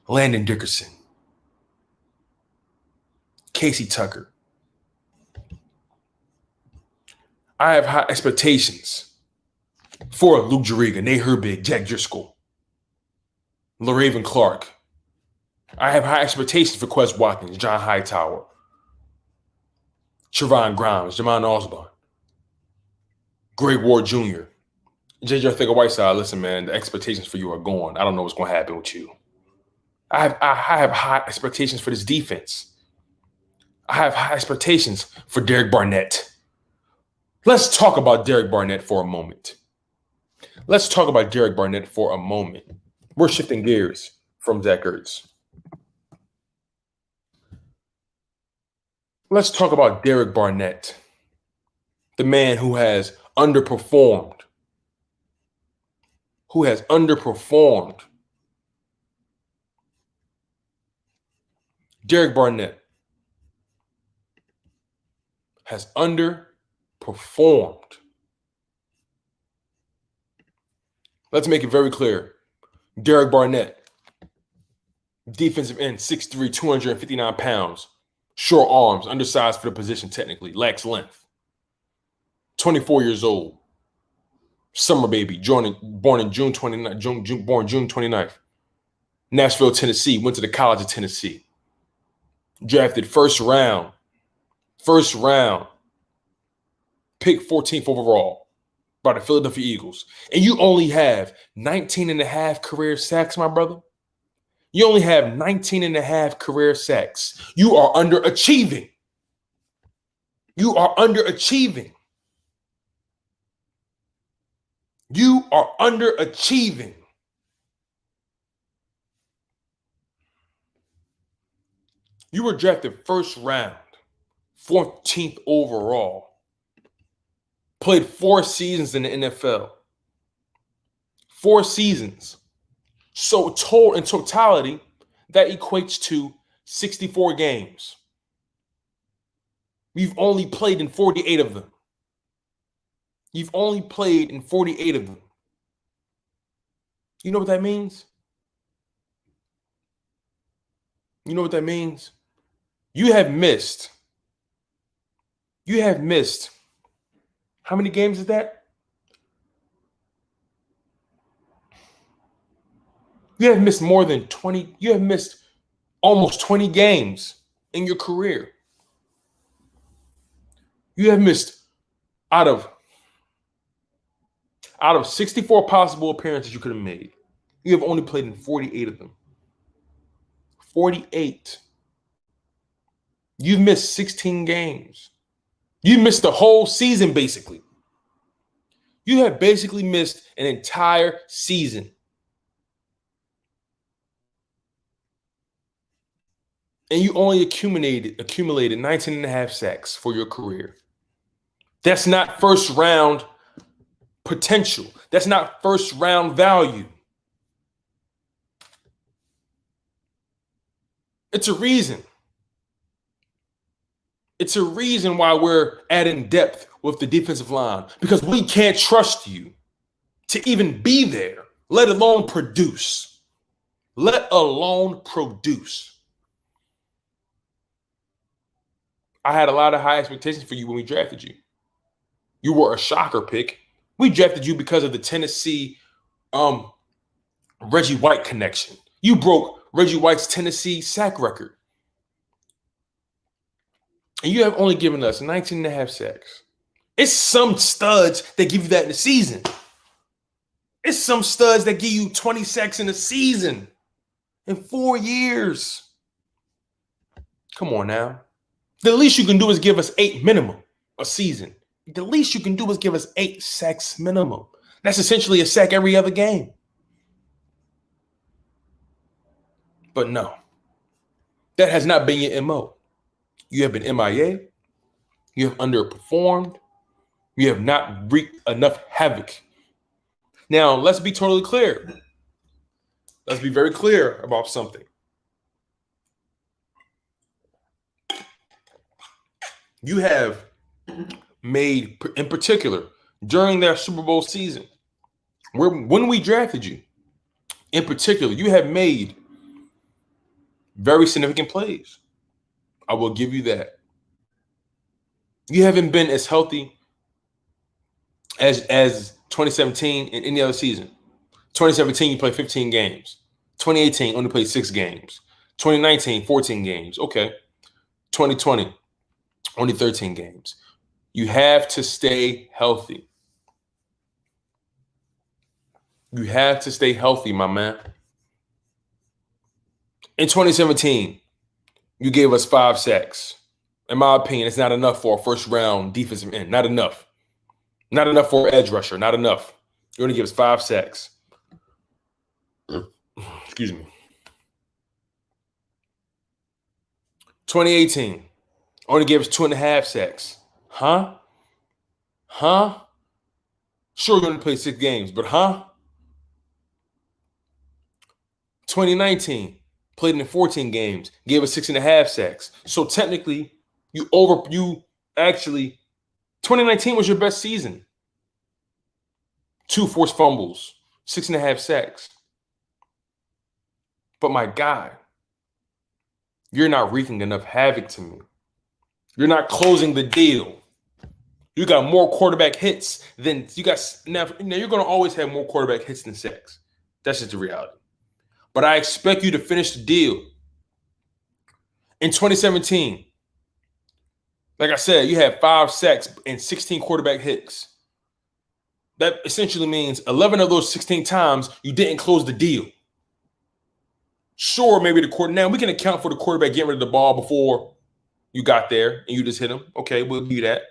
Landon Dickerson, Casey Tucker. I have high expectations for Luke Juriga, Nate Herbig, Jack Driscoll, LaRaven Clark. I have high expectations for Quez Watkins, John Hightower, Trevon Grimes, Jamon Osborne, Greg Ward Jr., J.J. Arcega-Whiteside. Listen, man, the expectations for you are gone. I don't know what's going to happen with you. I have high expectations for this defense. I have high expectations for Derek Barnett. Let's talk about Derek Barnett for a moment. Let's talk about Derek Barnett for a moment. We're shifting gears from Zach Ertz. Let's talk about Derek Barnett, the man who has underperformed. Derek Barnett has underperformed. Let's make it very clear. Derek Barnett, defensive end, 6'3", 259 pounds, short arms, undersized for the position technically, lacks length. 24 years old, summer baby, born June 29th. Nashville, Tennessee, went to the College of Tennessee. Drafted first round, pick 14th overall by the Philadelphia Eagles. And you only have 19 and a half career sacks, my brother. You only have 19 and a half career sacks. You are underachieving. You are underachieving. You are underachieving. You were drafted first round, 14th overall. Played 4 seasons in the NFL. 4 seasons. So in totality, that equates to 64 games. You've only played in 48 of them. You know what that means? You have missed. How many games is that? You have missed more than 20. You have missed almost 20 games in your career. You have missed out of 64 possible appearances you could have made. You have only played in 48 of them. 48. You've missed 16 games. You missed the whole season, basically. You have basically missed an entire season. And you only accumulated 19 and a half sacks for your career. That's not first round potential. That's not first round value. It's a reason. It's a reason why we're adding depth with the defensive line, because we can't trust you to even be there, let alone produce. I had a lot of high expectations for you when we drafted you. You were a shocker pick. We drafted you because of the Tennessee Reggie White connection. You broke Reggie White's Tennessee sack record. And you have only given us 19 and a half sacks. It's some studs that give you that in the season. It's some studs that give you 20 sacks in a season in 4 years. Come on now. The least you can do is give us 8 minimum a season. The least you can do is give us 8 sacks minimum. That's essentially a sack every other game. But no, that has not been your MO. You have been MIA. You have underperformed. You have not wreaked enough havoc. Now, let's be totally clear. Let's be very clear about something. You have made, in particular, during their Super Bowl season, when we drafted you, in particular, you have made very significant plays. I will give you that. You haven't been as healthy as 2017 and any other season. 2017, you played 15 games. 2018, only played 6 games. 2019, 14 games. Okay. 2020, only 13 games. You have to stay healthy. You have to stay healthy, my man. In 2017, you gave us 5 sacks. In my opinion, it's not enough for a first-round defensive end. Not enough. Not enough for an edge rusher. Not enough. You only give us 5 sacks. Excuse me. 2018, only gave us 2.5 sacks. Huh? Sure, you only played 6 games, but 2019, played in 14 games, gave us 6.5 sacks. So technically, 2019 was your best season. 2 forced fumbles, 6.5 sacks. But my guy, you're not wreaking enough havoc to me. You're not closing the deal. You got more quarterback hits than you got. Now you're going to always have more quarterback hits than sacks. That's just the reality. But I expect you to finish the deal. In 2017, like I said, you had 5 sacks and 16 quarterback hits. That essentially means 11 of those 16 times you didn't close the deal. Sure, maybe now we can account for the quarterback getting rid of the ball before you got there and you just hit him. Okay, we'll do that.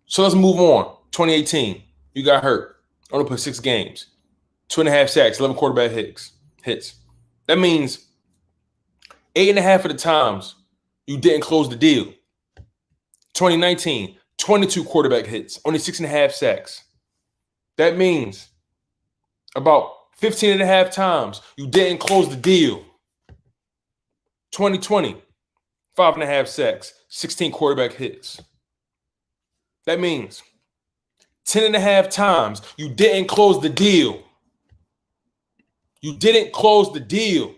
So let's move on. 2018, you got hurt. Only played 6 games. 2.5 sacks, 11 quarterback hits. That means 8.5 of the times you didn't close the deal. 2019, 22 quarterback hits, only 6.5 sacks. That means about 15.5 times you didn't close the deal. 2020, 5.5 sacks, 16 quarterback hits. That means 10.5 times you didn't close the deal. You didn't close the deal.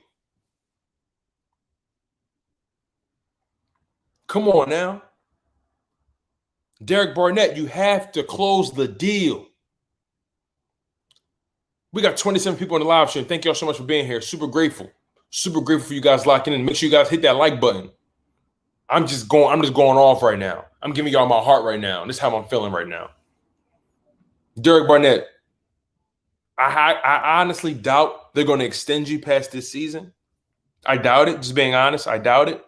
Come on now. Derek Barnett, you have to close the deal. We got 27 people on the live stream. Thank y'all so much for being here. Super grateful. Super grateful for you guys locking in. Make sure you guys hit that like button. I'm just going off right now. I'm giving y'all my heart right now. This is how I'm feeling right now. Derek Barnett, I honestly doubt they're going to extend you past this season. I doubt it. Just being honest, I doubt it.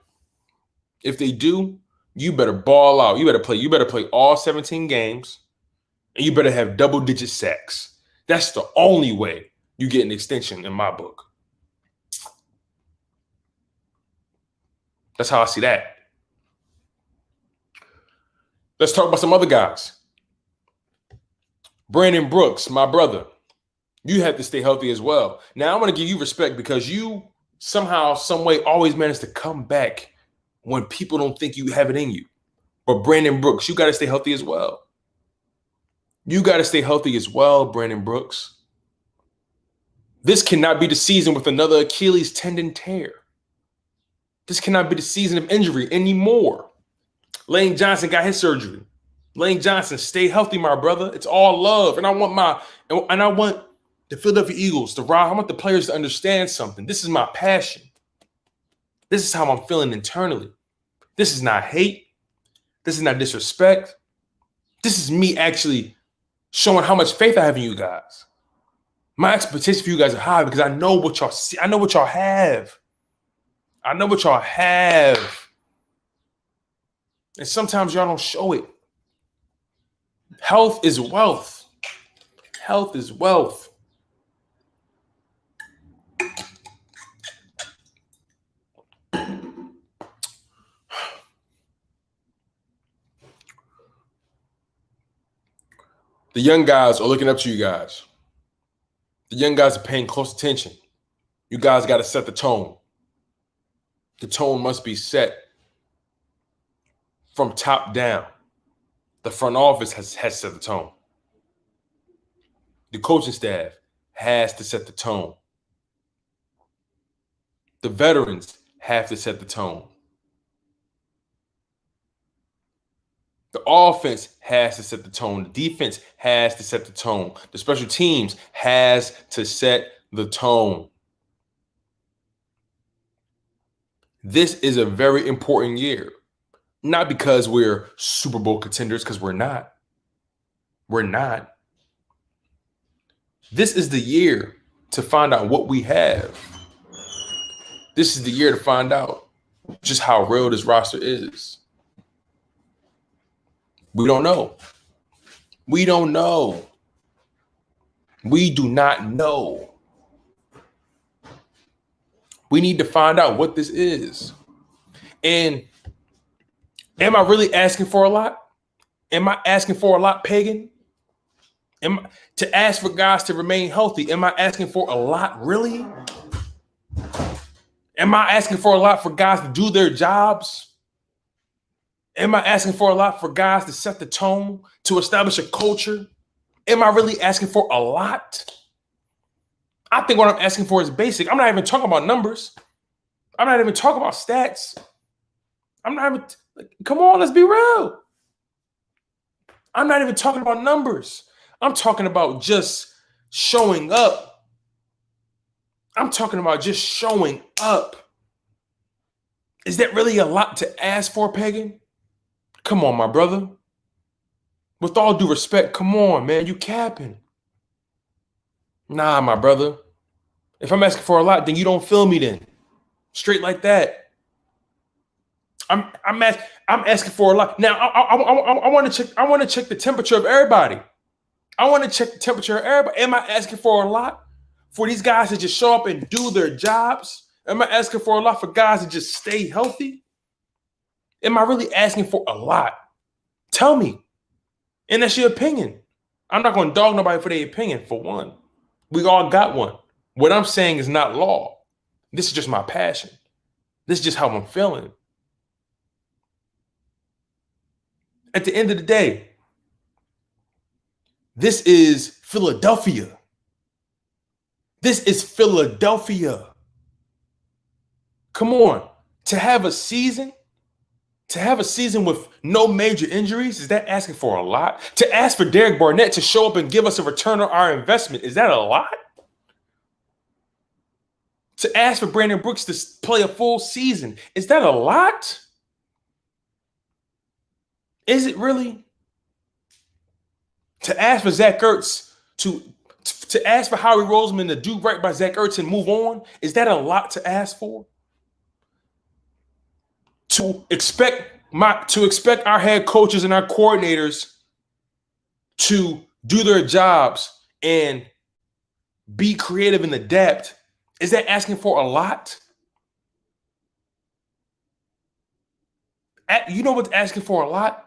If they do, you better ball out. You better play all 17 games, and you better have double-digit sacks. That's the only way you get an extension in my book. That's how I see that. Let's talk about some other guys. Brandon Brooks, my brother, you have to stay healthy as well. Now, I want to give you respect because you somehow, some way always manage to come back when people don't think you have it in you. But Brandon Brooks, you got to stay healthy as well. You got to stay healthy as well, Brandon Brooks. This cannot be the season with another Achilles tendon tear. This cannot be the season of injury anymore. Lane Johnson got his surgery. Lane Johnson, stay healthy, my brother. It's all love. And I want the Philadelphia Eagles to ride. I want the players to understand something. This is my passion. This is how I'm feeling internally. This is not hate. This is not disrespect. This is me actually showing how much faith I have in you guys. My expectations for you guys are high because I know what y'all see. I know what y'all have. I know what y'all have. And sometimes y'all don't show it. Health is wealth. Health is wealth. The young guys are looking up to you guys. The young guys are paying close attention. You guys got to set the tone. The tone must be set from top down. The front office has set the tone. The coaching staff has to set the tone. The veterans have to set the tone. The offense has to set the tone. The defense has to set the tone. The special teams has to set the tone. This is a very important year. Not because we're Super Bowl contenders, because we're not. We're not. This is the year to find out what we have. This is the year to find out just how real this roster is. We don't know. We don't know. We do not know. We need to find out what this is. And am I really asking for a lot? Am I asking for a lot, Pagan? To ask for guys to remain healthy, am I asking for a lot, really? Am I asking for a lot for guys to do their jobs? Am I asking for a lot for guys to set the tone, to establish a culture? Am I really asking for a lot? I think what I'm asking for is basic. I'm not even talking about numbers. I'm not even talking about stats. I'm not even, come on, let's be real. I'm not even talking about numbers. I'm talking about just showing up. I'm talking about just showing up. Is that really a lot to ask for, Pagan? Come on, my brother. With all due respect, come on, man. You capping. Nah, my brother. If I'm asking for a lot, then you don't feel me then. Straight like that. I'm asking for a lot. Now I want to check the temperature of everybody. I want to check the temperature of everybody. Am I asking for a lot for these guys to just show up and do their jobs? Am I asking for a lot for guys to just stay healthy? Am I really asking for a lot? Tell me. And that's your opinion. I'm not going to dog nobody for their opinion, for one. We all got one. What I'm saying is not law. This is just my passion. This is just how I'm feeling. At the end of the day, this is Philadelphia. This is Philadelphia. Come on. To have a season with no major injuries, is that asking for a lot? To ask for Derek Barnett to show up and give us a return on our investment, is that a lot? To ask for Brandon Brooks to play a full season, is that a lot? Is it really? To ask for Zach Ertz to ask for Howie Roseman to do right by Zach Ertz and move on, is that a lot to ask for? To expect our head coaches and our coordinators to do their jobs and be creative and adapt, is that asking for a lot? You know what's asking for a lot?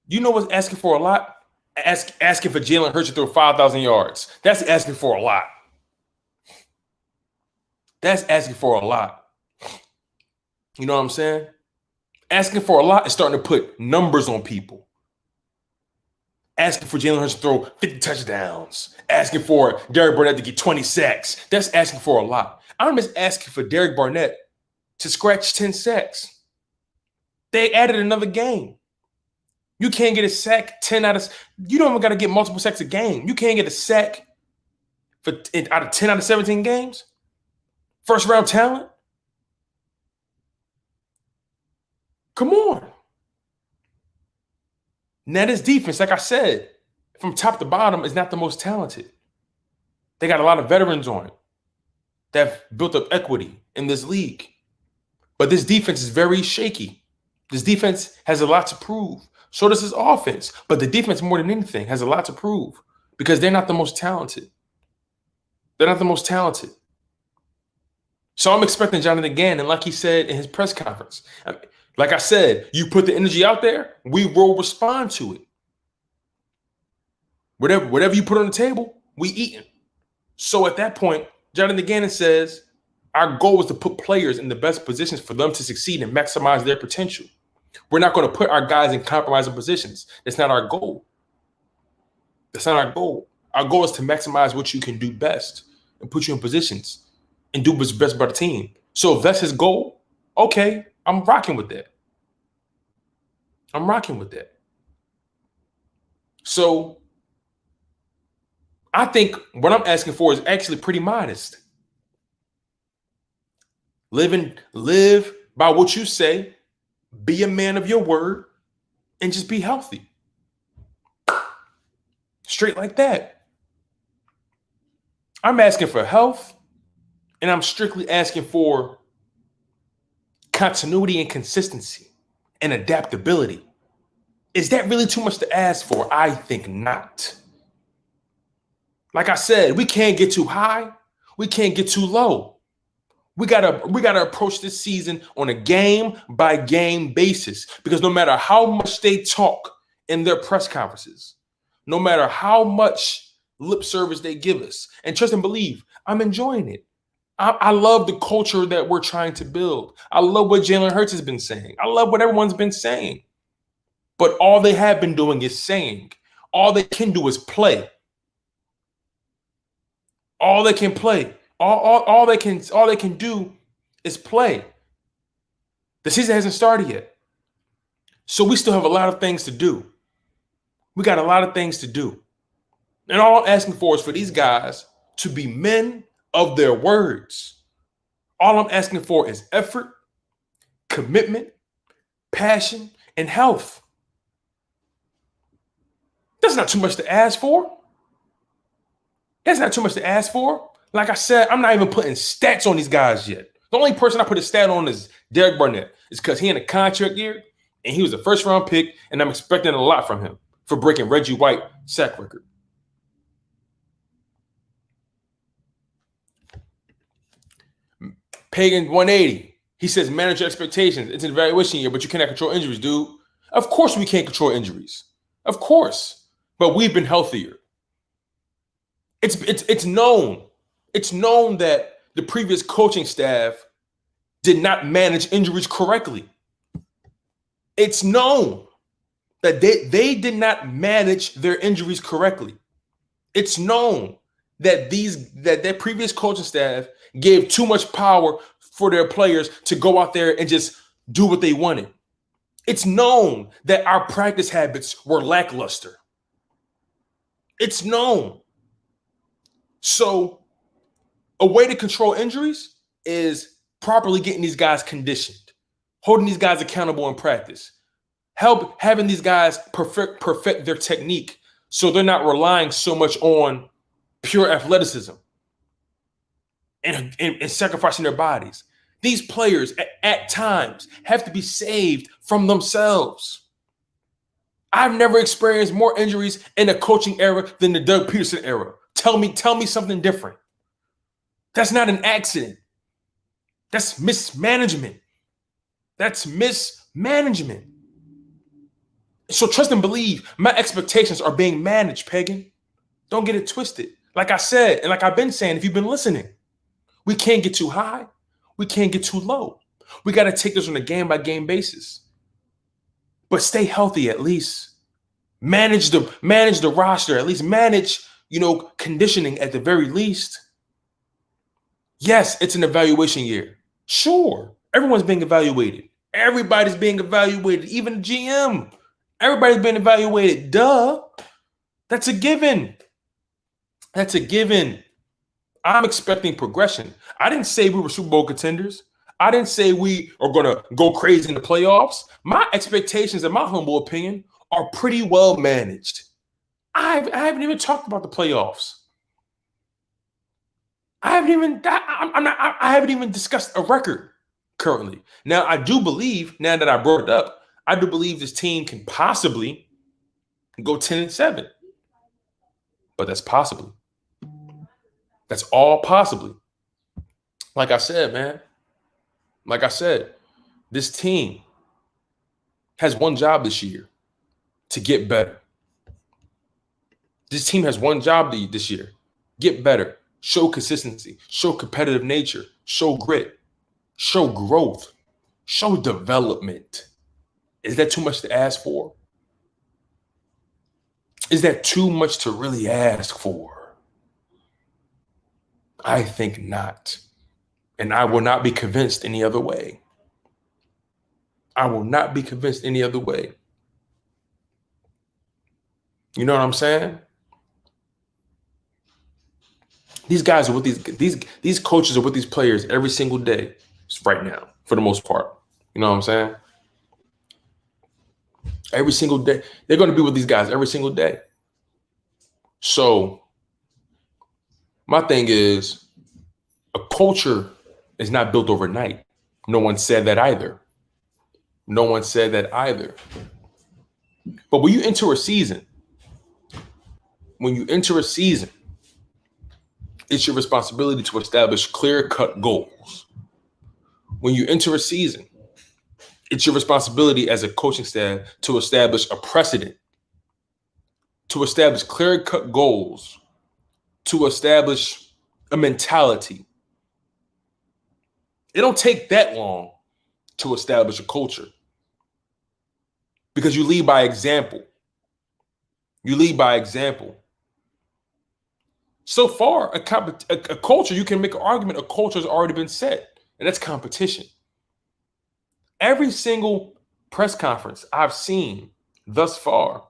You know what's asking for a lot? Asking for Jalen Hurts to throw 5,000 yards. That's asking for a lot. That's asking for a lot. You know what I'm saying? Asking for a lot is starting to put numbers on people. Asking for Jalen Hurts to throw 50 touchdowns. Asking for Derek Barnett to get 20 sacks. That's asking for a lot. I'm just asking for Derek Barnett to scratch 10 sacks. They added another game. You can't get a sack 10 out of... You don't even got to get multiple sacks a game. You can't get a sack out of 10 out of 17 games? First round talent? Come on. Now, this defense, like I said, from top to bottom, is not the most talented. They got a lot of veterans on it that have built up equity in this league. But this defense is very shaky. This defense has a lot to prove. So does this offense. But the defense, more than anything, has a lot to prove because they're not the most talented. They're not the most talented. So I'm expecting Jonathan Gannon, like he said in his press conference. Like I said, you put the energy out there, we will respond to it. Whatever you put on the table, we eat it. So at that point, Jonathan Gannon says, our goal is to put players in the best positions for them to succeed and maximize their potential. We're not going to put our guys in compromising positions. That's not our goal. That's not our goal. Our goal is to maximize what you can do best and put you in positions and do what's best by the team. So if that's his goal, okay, I'm rocking with that. I'm rocking with that. So I think what I'm asking for is actually pretty modest. Live by what you say, be a man of your word, and just be healthy. Straight like that. I'm asking for health, and I'm strictly asking for continuity and consistency and adaptability. Is that really too much to ask for? I think not. Like I said, we can't get too high. We can't get too low. We gotta approach this season on a game by game basis because no matter how much they talk in their press conferences, no matter how much lip service they give us, and trust and believe, I'm enjoying it. I love the culture that we're trying to build. I love what Jalen Hurts has been saying. I love what everyone's been saying. But all they have been doing is saying. All they can do is play. All they can play. All they can do is play. The season hasn't started yet. So we still have a lot of things to do. We got a lot of things to do. And all I'm asking for is for these guys to be men of their words. All I'm asking for is effort, commitment, passion, and health. That's not too much to ask for. That's not too much to ask for. Like I said, I'm not even putting stats on these guys yet. The only person I put a stat on is Derek Barnett. It's because he in a contract year, and he was a first-round pick, and I'm expecting a lot from him for breaking Reggie White's sack record. Pagan 180. He says, manage your expectations. It's an evaluation year, but you cannot control injuries, dude. Of course we can't control injuries. Of course. But we've been healthier. It's known. It's known that the previous coaching staff did not manage injuries correctly. It's known that they did not manage their injuries correctly. It's known that their previous coaching staff gave too much power for their players to go out there and just do what they wanted. It's known that our practice habits were lackluster. It's known. So a way to control injuries is properly getting these guys conditioned, holding these guys accountable in practice, having these guys perfect their technique so they're not relying so much on pure athleticism and sacrificing their bodies. These players at times have to be saved from themselves. I've never experienced more injuries in the coaching era than the Doug Peterson era. Tell me something different. That's not an accident. That's mismanagement. That's mismanagement. So trust and believe, my expectations are being managed, Pagan. Don't get it twisted. Like I said, and like I've been saying, if you've been listening, we can't get too high. We can't get too low. We got to take this on a game-by-game basis. But stay healthy at least. Manage the roster, at least manage, conditioning at the very least. Yes, it's an evaluation year. Sure, everyone's being evaluated. Everybody's being evaluated, even the GM. Everybody's being evaluated. Duh. That's a given. That's a given. I'm expecting progression. I didn't say we were Super Bowl contenders. I didn't say we are going to go crazy in the playoffs. My expectations, in my humble opinion, are pretty well managed. I haven't even talked about the playoffs. I haven't even discussed a record currently. Now, I do believe, now that I brought it up, I do believe this team can possibly go 10-7. But that's possibly. That's all possibly. Like I said, man. Like I said, this team has one job this year: to get better. This team has one job this year: get better, show consistency, show competitive nature, show grit, show growth, show development. Is that too much to ask for? Is that too much to really ask for? I think not. And I will not be convinced any other way. I will not be convinced any other way. You know what I'm saying? These guys are with these coaches are with these players every single day right now, for the most part. You know what I'm saying? Every single day. They're going to be with these guys every single day. So my thing is, a culture is not built overnight. No one said that either. No one said that either. But when you enter a season, it's your responsibility to establish clear-cut goals. When you enter a season, it's your responsibility as a coaching staff to establish a precedent, to establish clear-cut goals, to establish a mentality. It don't take that long to establish a culture, because you lead by example. You lead by example. So far, a culture, you can make an argument, a culture has already been set, and that's competition. Every single press conference I've seen thus far,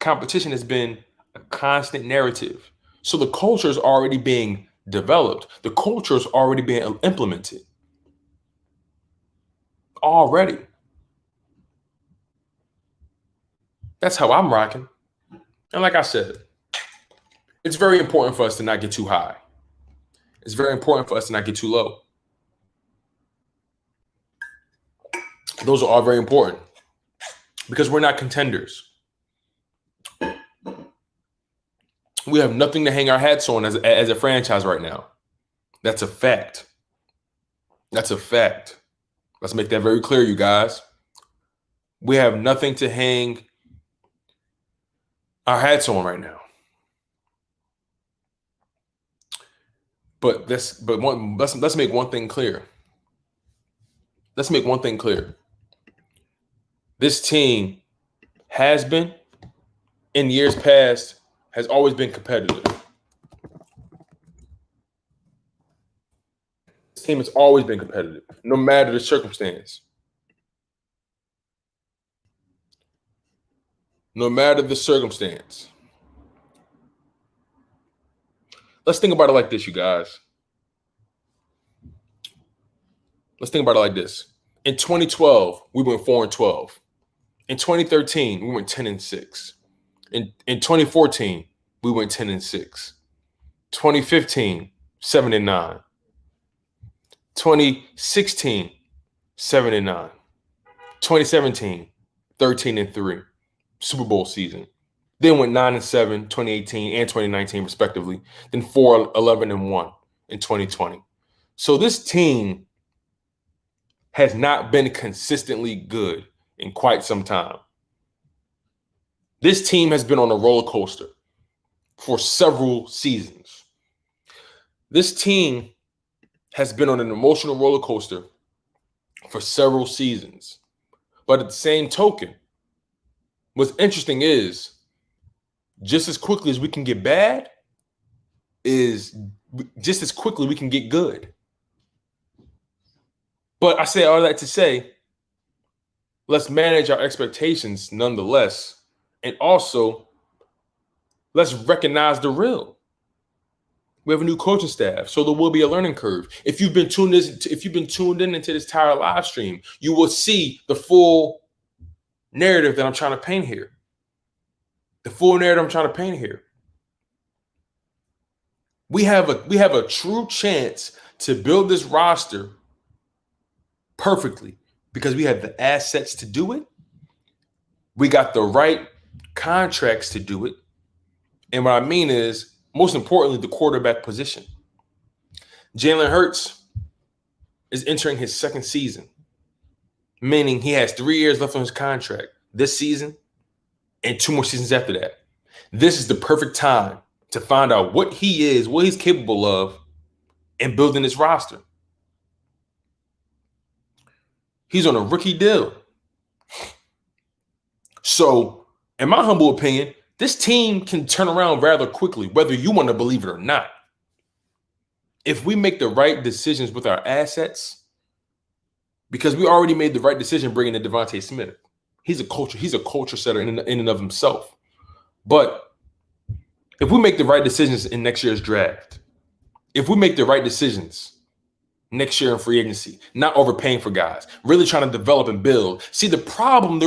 competition has been a constant narrative. So the culture is already being developed. The culture is already being implemented. Already. That's how I'm rocking. And like I said, it's very important for us to not get too high. It's very important for us to not get too low. Those are all very important, because we're not contenders. We have nothing to hang our hats on as a franchise right now. That's a fact. That's a fact. Let's make that very clear, you guys. We have nothing to hang our hats on right now. But let's make one thing clear. Let's make one thing clear. This team has been, in years past, has always been competitive. This team has always been competitive, no matter the circumstance. No matter the circumstance. Let's think about it like this, you guys. Let's think about it like this. In 2012, we went 4-12. In 2013, we went 10-6. In 2014, we went 10-6. 2015, 7-9. 2016, 7-9. 2017, 13-3. Super Bowl season. Then went 9-7, 2018 and 2019 respectively. Then 4-11-1 in 2020. So this team has not been consistently good in quite some time. This team has been on a roller coaster for several seasons. This team has been on an emotional roller coaster for several seasons. But at the same token, what's interesting is, just as quickly as we can get bad, is just as quickly we can get good. But I say all that to say, let's manage our expectations nonetheless. And also, let's recognize the real. We have a new coaching staff, so there will be a learning curve. If you've been tuned in into this entire live stream, you will see the full narrative that I'm trying to paint here. The full narrative I'm trying to paint here. We have a true chance to build this roster perfectly because we have the assets to do it. We got the right contracts to do it. And what I mean is, most importantly, the quarterback position. Jalen Hurts is entering his second season, meaning he has 3 years left on his contract this season and 2 more seasons after that. This is the perfect time to find out what he is, what he's capable of, and building this roster. He's on a rookie deal. So, in my humble opinion, this team can turn around rather quickly, whether you want to believe it or not. If we make the right decisions with our assets, because we already made the right decision bringing in Devontae Smith. He's a culture setter in and of himself. But if we make the right decisions in next year's draft, if we make the right decisions next year in free agency, not overpaying for guys, really trying to develop and build. See, the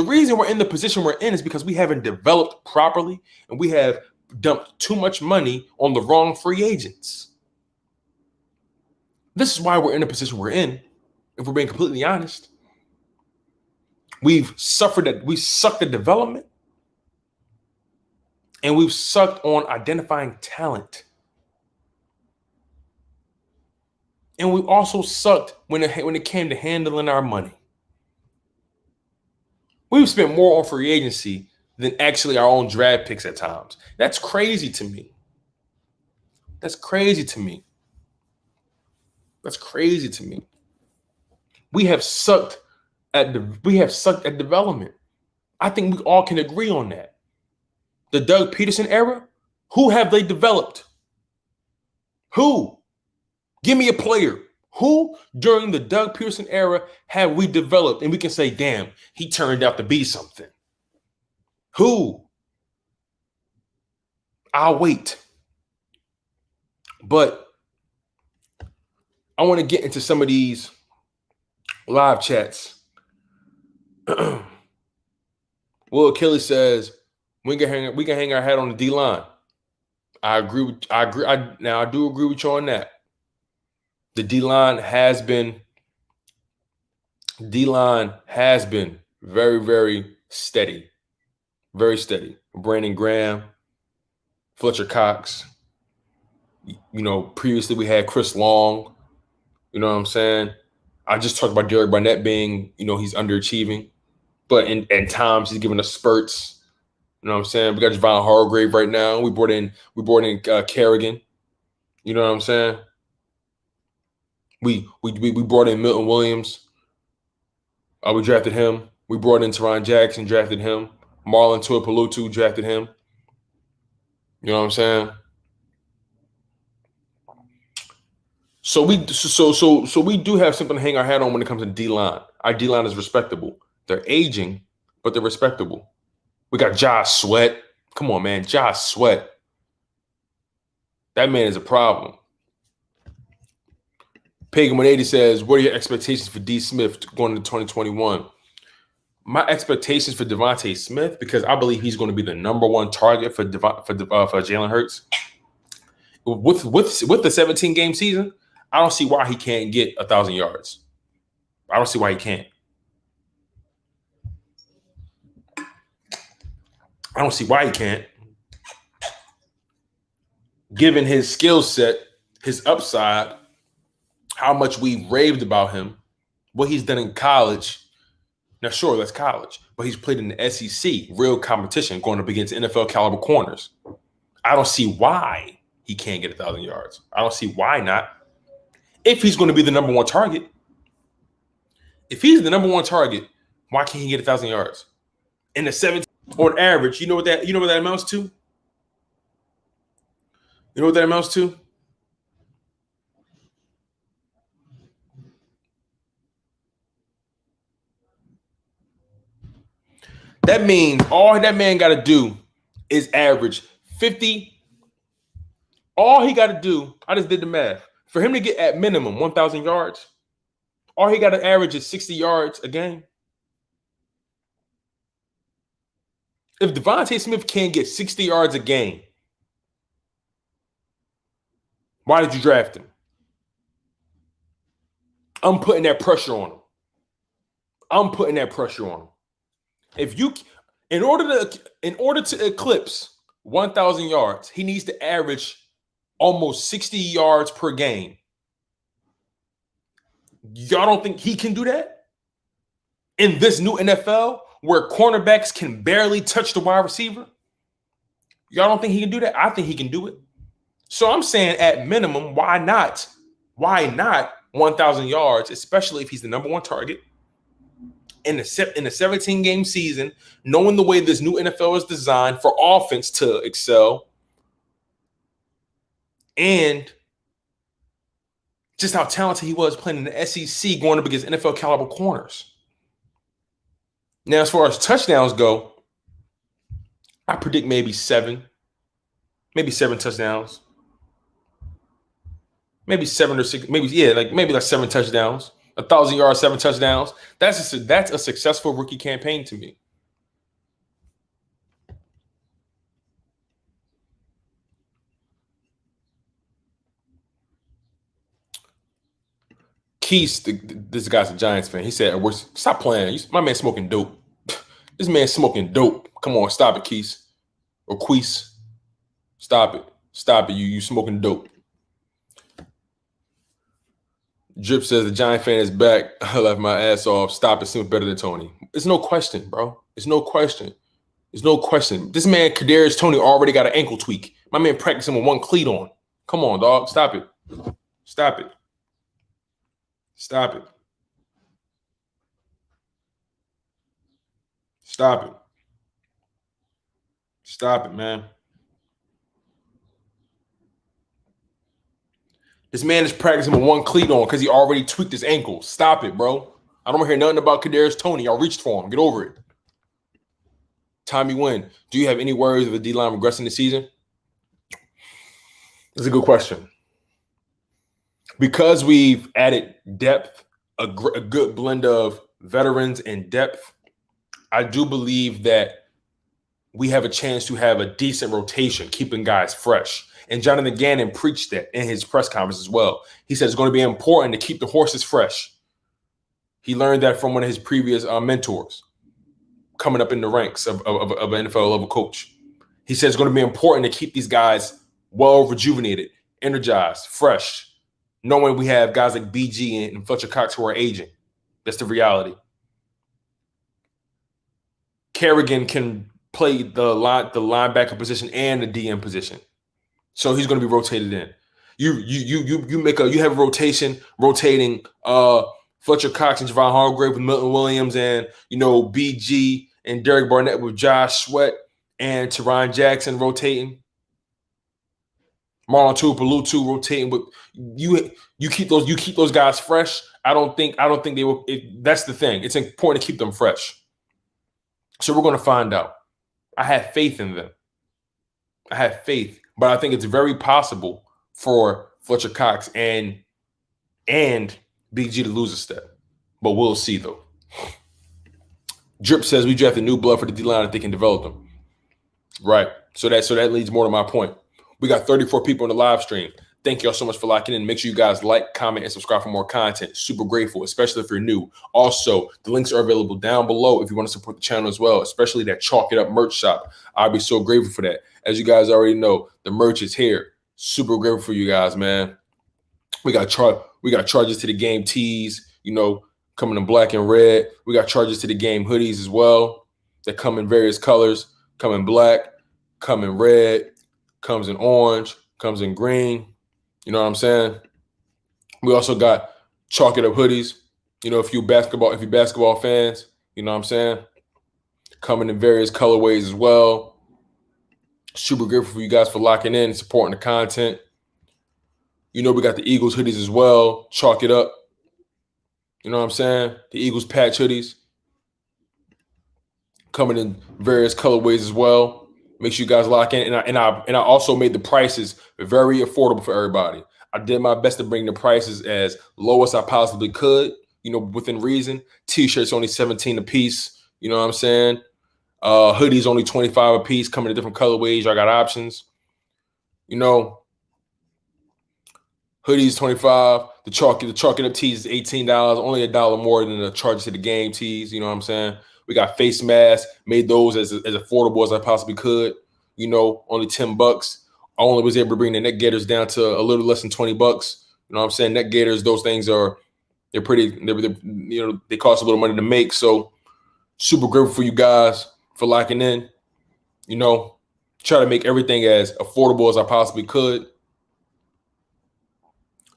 reason we're in the position we're in is because we haven't developed properly and we have dumped too much money on the wrong free agents. This is why we're in the position we're in, if we're being completely honest. We've sucked at development, and we've sucked on identifying talent. And we also sucked when it came to handling our money. We've spent more on free agency than actually our own draft picks at times. That's crazy to me. That's crazy to me. That's crazy to me. We have sucked at development. I think we all can agree on that. The Doug Peterson era, who have they developed? Who? Give me a player. Who during the Doug Peterson era have we developed and we can say, damn, he turned out to be something? Who? I'll wait. But I want to get into some of these live chats. Will Kelly says we can hang our hat on the D line. I agree. I do agree with you on that. The D line has been very, very steady. Very steady. Brandon Graham, Fletcher Cox. Previously we had Chris Long. You know what I'm saying? I just talked about Derek Barnett being, he's underachieving. But in times he's giving us spurts. You know what I'm saying? We got Javon Hargrave right now. We brought in Kerrigan. You know what I'm saying? We brought in Milton Williams. We drafted him. We brought in Teron Jackson, drafted him. Marlon Tuipulotu, drafted him. You know what I'm saying? So we do have something to hang our hat on when it comes to D-line. Our D-line is respectable. They're aging, but they're respectable. We got Josh Sweat. Come on, man. Josh Sweat. That man is a problem. Pagan 180 says, what are your expectations for D. Smith going into 2021? My expectations for Devontae Smith, because I believe he's going to be the number one target for Jalen Hurts. With the 17-game season, I don't see why he can't get 1,000 yards. I don't see why he can't. I don't see why he can't. Given his skill set, his upside, how much we raved about him, what he's done in college. Now, sure, that's college, but he's played in the SEC, real competition, going up against NFL caliber corners. I don't see why he can't get 1,000 yards. I don't see why not. If he's going to be the number one target, why can't he get 1,000 yards? In the 17 on average, you know what that amounts to? You know what that amounts to? That means all that man got to do is average 50. All he got to do, I just did the math. For him to get at minimum 1,000 yards, all he got to average is 60 yards a game. If Devontae Smith can't get 60 yards a game, why did you draft him? I'm putting that pressure on him. I'm putting that pressure on him. If you, in order to eclipse 1,000 yards, he needs to average almost 60 yards per game. Y'all don't think he can do that? In this new NFL, where cornerbacks can barely touch the wide receiver? Y'all don't think he can do that? I think he can do it. So I'm saying at minimum, why not? Why not 1,000 yards, especially if he's the number one target in a 17-game season, knowing the way this new NFL is designed for offense to excel, and just how talented he was playing in the SEC, going up against NFL caliber corners. Now, as far as touchdowns go, I predict maybe seven touchdowns. Maybe 7 or 6, maybe like 7 touchdowns. 1,000 yards, 7 touchdowns. That's a successful rookie campaign to me. Keith, this guy's a Giants fan. He said, "Stop playing. My man smoking dope. This man smoking dope. Come on, stop it, Keith or Queese. Stop it. Stop it. You smoking dope." Drip says the Giant fan is back. I left my ass off. Stop it. Seems better than Tony. It's no question, bro. It's no question. There's no question. This man, Kadarius Toney, already got an ankle tweak. My man practicing with one cleat on. Come on, dog. Stop it. Stop it. Stop it. Stop it. Stop it, man. This man is practicing with one cleat on because he already tweaked his ankle. Stop it, bro. I don't hear nothing about Kadarius Toney. Y'all reached for him. Get over it. Tommy Wynn, do you have any worries of the D-line regressing this season? That's a good question. Because we've added depth, a good blend of veterans and depth, I do believe that we have a chance to have a decent rotation, keeping guys fresh. And Jonathan Gannon preached that in his press conference as well. He said it's going to be important to keep the horses fresh. He learned that from one of his previous mentors coming up in the ranks of an NFL level coach. He said it's going to be important to keep these guys well rejuvenated, energized, fresh, knowing we have guys like BG and Fletcher Cox who are aging. That's the reality. Kerrigan can play the linebacker position and the DM position. So he's going to be rotated in. You have a rotation rotating Fletcher Cox and Javon Hargrave with Milton Williams and BG and Derek Barnett with Josh Sweat and Teron Jackson rotating. Marlon Tuipulotu rotating with you keep those guys fresh. I don't think they will. That's the thing. It's important to keep them fresh. So we're going to find out. I have faith in them. I have faith. But I think it's very possible for Fletcher Cox and Big G to lose a step. But we'll see, though. Drip says we drafted new blood for the D-line if they can develop them. Right. So that leads more to my point. We got 34 people in the live stream. Thank y'all so much for locking in. Make sure you guys like, comment, and subscribe for more content. Super grateful, especially if you're new. Also, the links are available down below if you want to support the channel as well, especially that Chalk It Up merch shop. I'll be so grateful for that. As you guys already know, the merch is here. Super grateful for you guys, man. We got charges to the game tees, coming in black and red. We got charges to the game hoodies as well that come in various colors, come in black, come in red, comes in orange, comes in green. You know what I'm saying? We also got Chalk It Up hoodies. If you basketball fans, you know what I'm saying? Coming in various colorways as well. Super grateful for you guys for locking in and supporting the content. We got the Eagles hoodies as well. Chalk It Up. You know what I'm saying? The Eagles patch hoodies. Coming in various colorways as well. Make sure you guys lock in. And I also made the prices very affordable for everybody. I did my best to bring the prices as low as I possibly could, within reason. T-shirts only $17 a piece. You know what I'm saying? Hoodies only 25 a piece, coming in different colorways. Y'all got options. You know, hoodies 25. The chalk it up tees is $18, only $1 more than the charges to the game tees. You know what I'm saying? We got face masks, made those as affordable as I possibly could. You know, only $10. I only was able to bring the neck gaiters down to a little less than $20. You know what I'm saying? Neck gaiters, those things they're pretty, they cost a little money to make. So super grateful for you guys for locking in. You know, try to make everything as affordable as I possibly could.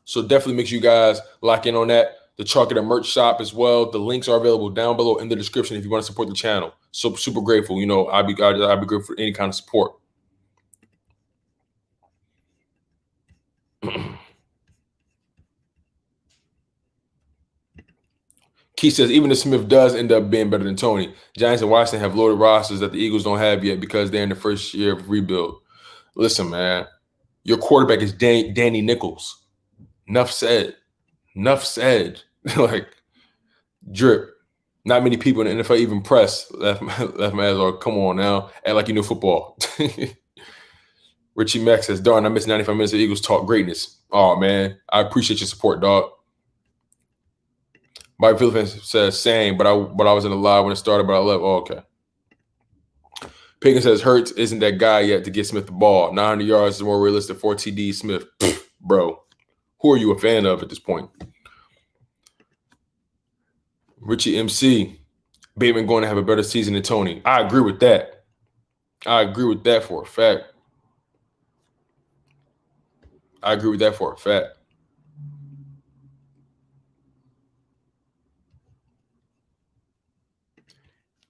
So definitely make sure you guys lock in on that. The Chalk It Up merch shop as well. The links are available down below in the description if you want to support the channel. So super grateful. You know, I'd be grateful for any kind of support. Keith says, even if Smith does end up being better than Tony, Giants and Washington have loaded rosters that the Eagles don't have yet because they're in the first year of rebuild. Listen, man, your quarterback is Danny Nichols. Enough said. Enough said. Like, drip. Not many people in the NFL even press left my ass or come on now, act like you know football. Richie Mack says, darn, I missed 95 minutes of Eagles talk greatness. Oh, man, I appreciate your support, dog. Mike Phillips says, same, but I was in the live when it started, but I left. Oh, okay. Pickens says, Hurts isn't that guy yet to get Smith the ball. 900 yards is more realistic for TD Smith. Bro, who are you a fan of at this point? Richie MC, Bateman going to have a better season than Tony. I agree with that. I agree with that for a fact.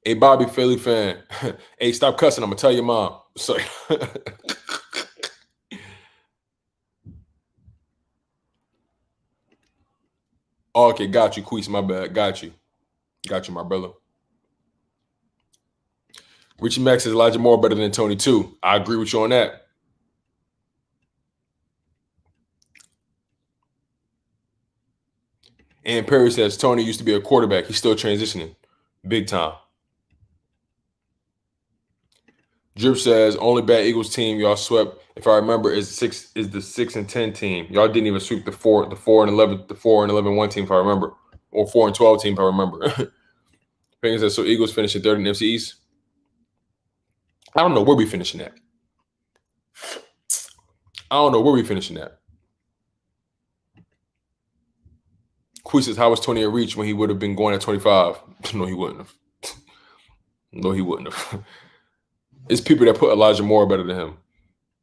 Hey, Bobby, Philly fan. Hey, stop cussing. I'm going to tell your mom. Sorry. Oh, okay, got you, Queese. My bad. Got you, my brother. Richie Mack says Elijah Moore better than Tony, too. I agree with you on that. And Perry says Tony used to be a quarterback. He's still transitioning. Big time. Drip says only bad Eagles team y'all swept, if I remember, is the 6-10 team. Y'all didn't even sweep the 4-11 team, if I remember, or 4-12 team, if I remember. Penguins says so Eagles finishing third in the NFC East. I don't know where we finishing at. Quee says how was Tony a reach when he would have been going at 25? No, he wouldn't have. No, he wouldn't have. It's people that put Elijah Moore better than him.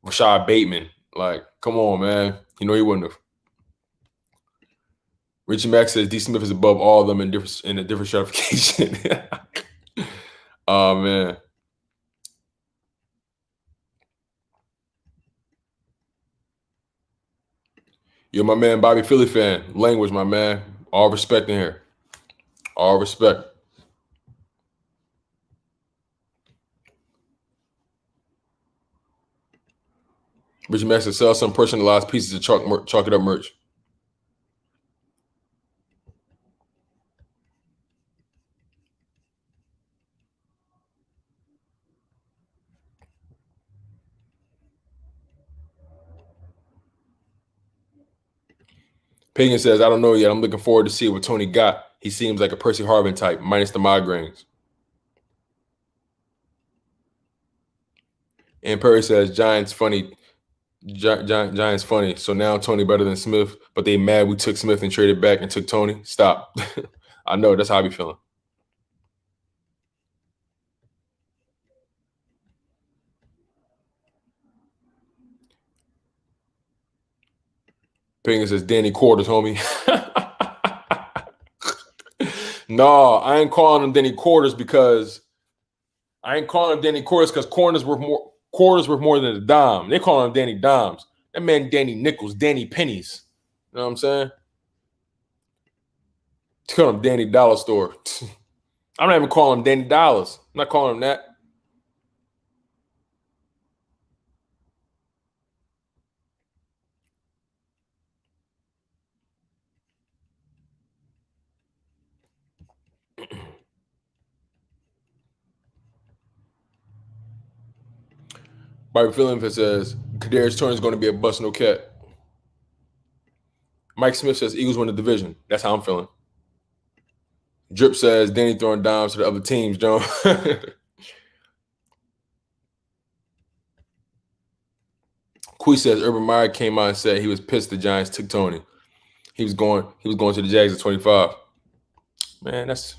Rashad Bateman. Like, come on, man. You know he wouldn't have. Richie Mack says D. Smith is above all of them in a different stratification. Oh, man. You're my man, Bobby Philly fan. Language, my man. All respect in here. All respect. Richie Mack says sell some personalized pieces of chalk it up merch. Pagan says, I don't know yet. I'm looking forward to see what Tony got. He seems like a Percy Harvin type, minus the migraines. And Perry says, Giants funny. Giants funny. So now Tony better than Smith, but they mad we took Smith and traded back and took Tony. Stop. I know. That's how I be feeling. Pagan says, Danny Quarters, homie. No, I ain't calling him Danny Quarters because corners worth more than a dime. They calling him Danny Dimes. That man Danny Nichols, Danny Pennies. You know what I'm saying? They call him Danny Dollar Store. I'm not even calling him Danny Dollars. I'm not calling him that. Bobby Phillips says Kadarius Toney is going to be a bust, no cat. Mike Smith says Eagles win the division. That's how I'm feeling. Drip says Danny throwing dimes to the other teams, John. Quee says Urban Meyer came out and said he was pissed the Giants took Toney. He was going to the Jags at 25. Man, that's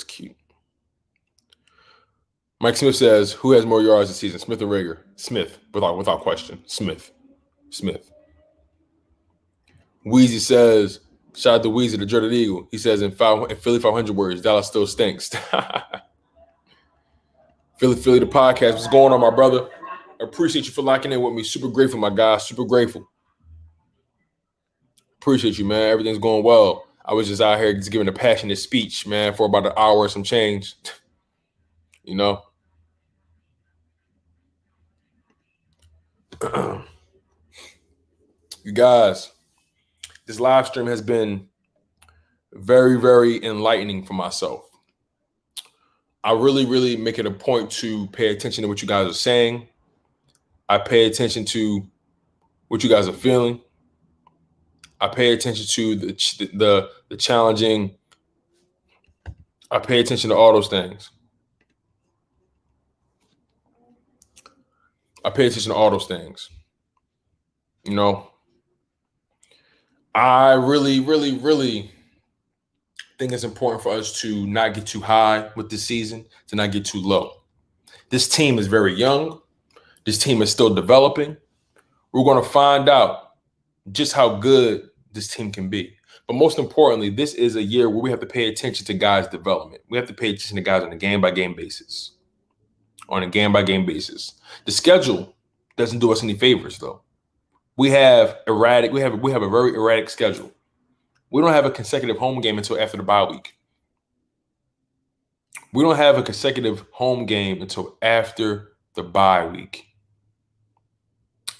cute. Mike Smith says, who has more yards this season, Smith or Rager? Smith, without question. Smith. Weezy says, shout out to Weezy, the dreaded Eagle. He says in Philly 500 words, Dallas still stinks. Philly, the podcast. What's going on, my brother? I appreciate you for locking in with me. Super grateful, my guy. Super grateful. Appreciate you, man. Everything's going well. I was just out here just giving a passionate speech, man, for about an hour or some change. You know? You guys, this live stream has been very, very enlightening for myself. I really, really make it a point to pay attention to what you guys are saying. I pay attention to what you guys are feeling. I pay attention to the challenging. I pay attention to all those things. You know, I really, really, really think it's important for us to not get too high with this season, to not get too low. This team is very young. This team is still developing. We're going to find out just how good this team can be. But most importantly, this is a year where we have to pay attention to guys' development. We have to pay attention to guys on a game-by-game basis. The schedule doesn't do us any favors, though. We have a very erratic schedule. We don't have a consecutive home game until after the bye week.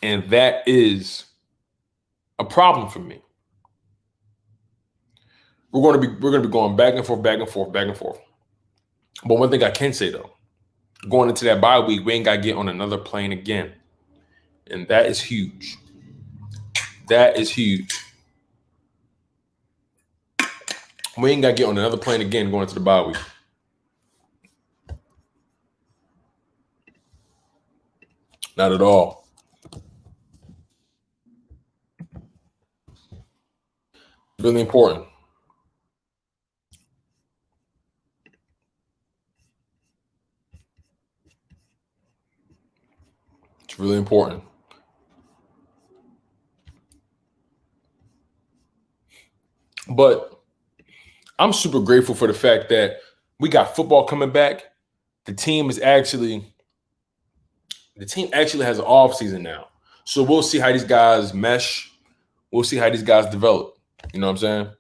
And that is a problem for me. We're going to be going back and forth. But one thing I can say, though, going into that bye week, we ain't got to get on another plane again. And that is huge. We ain't got to get on another plane again going into the bye week. Not at all. Really important. It's really important. But I'm super grateful for the fact that we got football coming back. The team actually has an off season now. So we'll see how these guys mesh. We'll see how these guys develop. You know what I'm saying?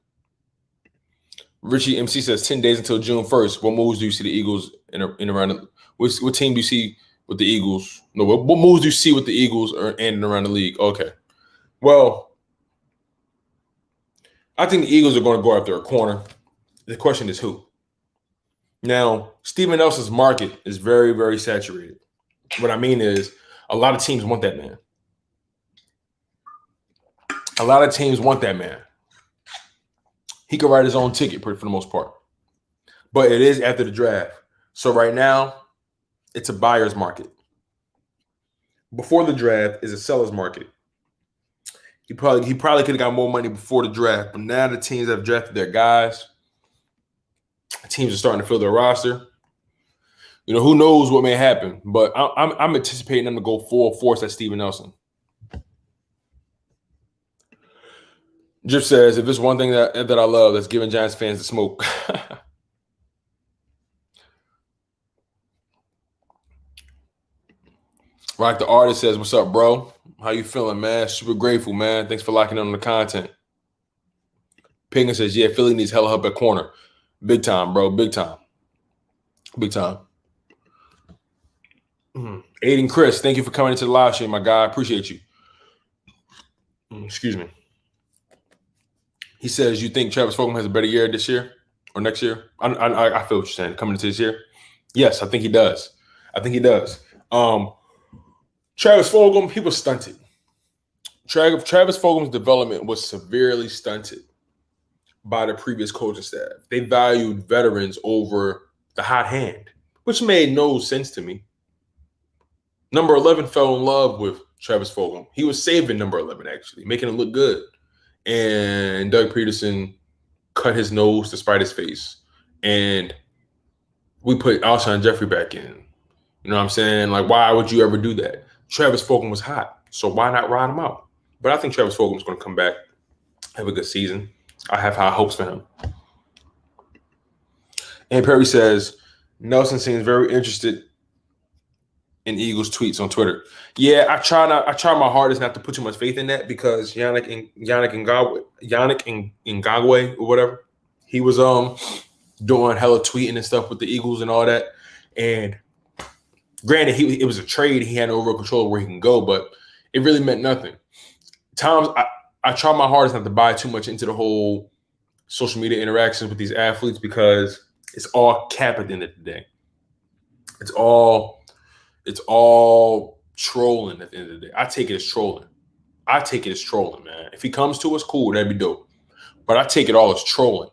Richie MC says 10 days until June 1st. What moves do you see the Eagles in around? What team do you see with the Eagles? No, what moves do you see with the Eagles and around the league? Okay. Well, I think the Eagles are going to go after a corner. The question is who? Now, Steven Nelson's market is very, very saturated. What I mean is a lot of teams want that man. He could write his own ticket for the most part. But it is after the draft. So right now, it's a buyer's market. Before the draft is a seller's market. He probably could have got more money before the draft, but now the teams have drafted their guys. Teams are starting to fill their roster. You know, who knows what may happen, but I'm anticipating them to go full force at Steven Nelson. Drip says, if there's one thing that I love, that's giving Giants fans the smoke. Rock the Artist says, what's up, bro? How you feeling, man? Super grateful, man. Thanks for locking in on the content. Pingan says, yeah, Philly needs hella help at corner. Big time, bro. Big time. Aiden Chris, thank you for coming into the live stream, my guy. I appreciate you. Excuse me. He says, you think Travis Fulgham has a better year this year or next year? I feel what you're saying. Coming into this year? Yes, I think he does. I think he does. Travis Fulgham, he was stunted. Travis Fulgham's development was severely stunted by the previous coaching staff. They valued veterans over the hot hand, which made no sense to me. Number 11 fell in love with Travis Fulgham. He was saving number 11, actually, making him look good. And Doug Peterson cut his nose to spite his face. And we put Alshon Jeffrey back in. You know what I'm saying? Like, why would you ever do that? Travis Fulgham was hot, so why not ride him out? But I think Travis Fulgham's going to come back, have a good season. I have high hopes for him. And Perry says, Nelson seems very interested in Eagles tweets on Twitter. Yeah, I try my hardest not to put too much faith in that because Yannick Ngakoue or whatever, he was doing hella tweeting and stuff with the Eagles and all that. And granted, it was a trade. He had no real control of where he can go, but it really meant nothing. Times I try my hardest not to buy too much into the whole social media interactions with these athletes because it's all cap at the end of the day. It's all trolling at the end of the day. I take it as trolling. Man. If he comes to us, cool, that'd be dope. But I take it all as trolling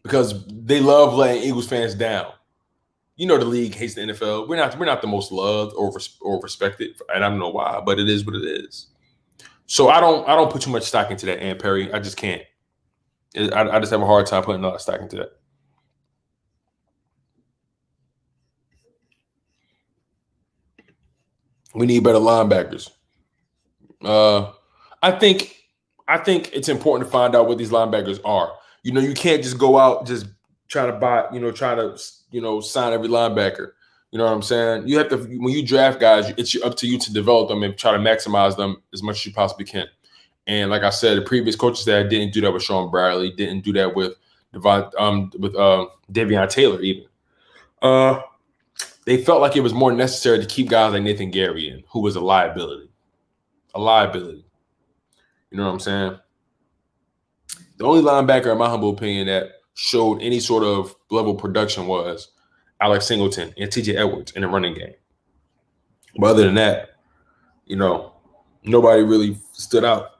because they love letting Eagles fans down. You know the league hates the NFL. We're not the most loved or respected, and I don't know why, but it is what it is. So I don't put too much stock into that, Aunt Perry. I just can't. I just have a hard time putting a lot of stock into that. We need better linebackers. I think it's important to find out what these linebackers are. You know, you can't just go out just try to sign every linebacker. You know what I'm saying? You have to, when you draft guys, it's up to you to develop them and try to maximize them as much as you possibly can. And like I said, the previous coaches that didn't do that with Sean Bradley, didn't do that with Davion Taylor even. They felt like it was more necessary to keep guys like Nathan Gary in, who was a liability. A liability. You know what I'm saying? The only linebacker, in my humble opinion, that showed any sort of level of production was Alex Singleton and TJ Edwards in the running game. But other than that, you know, nobody really stood out.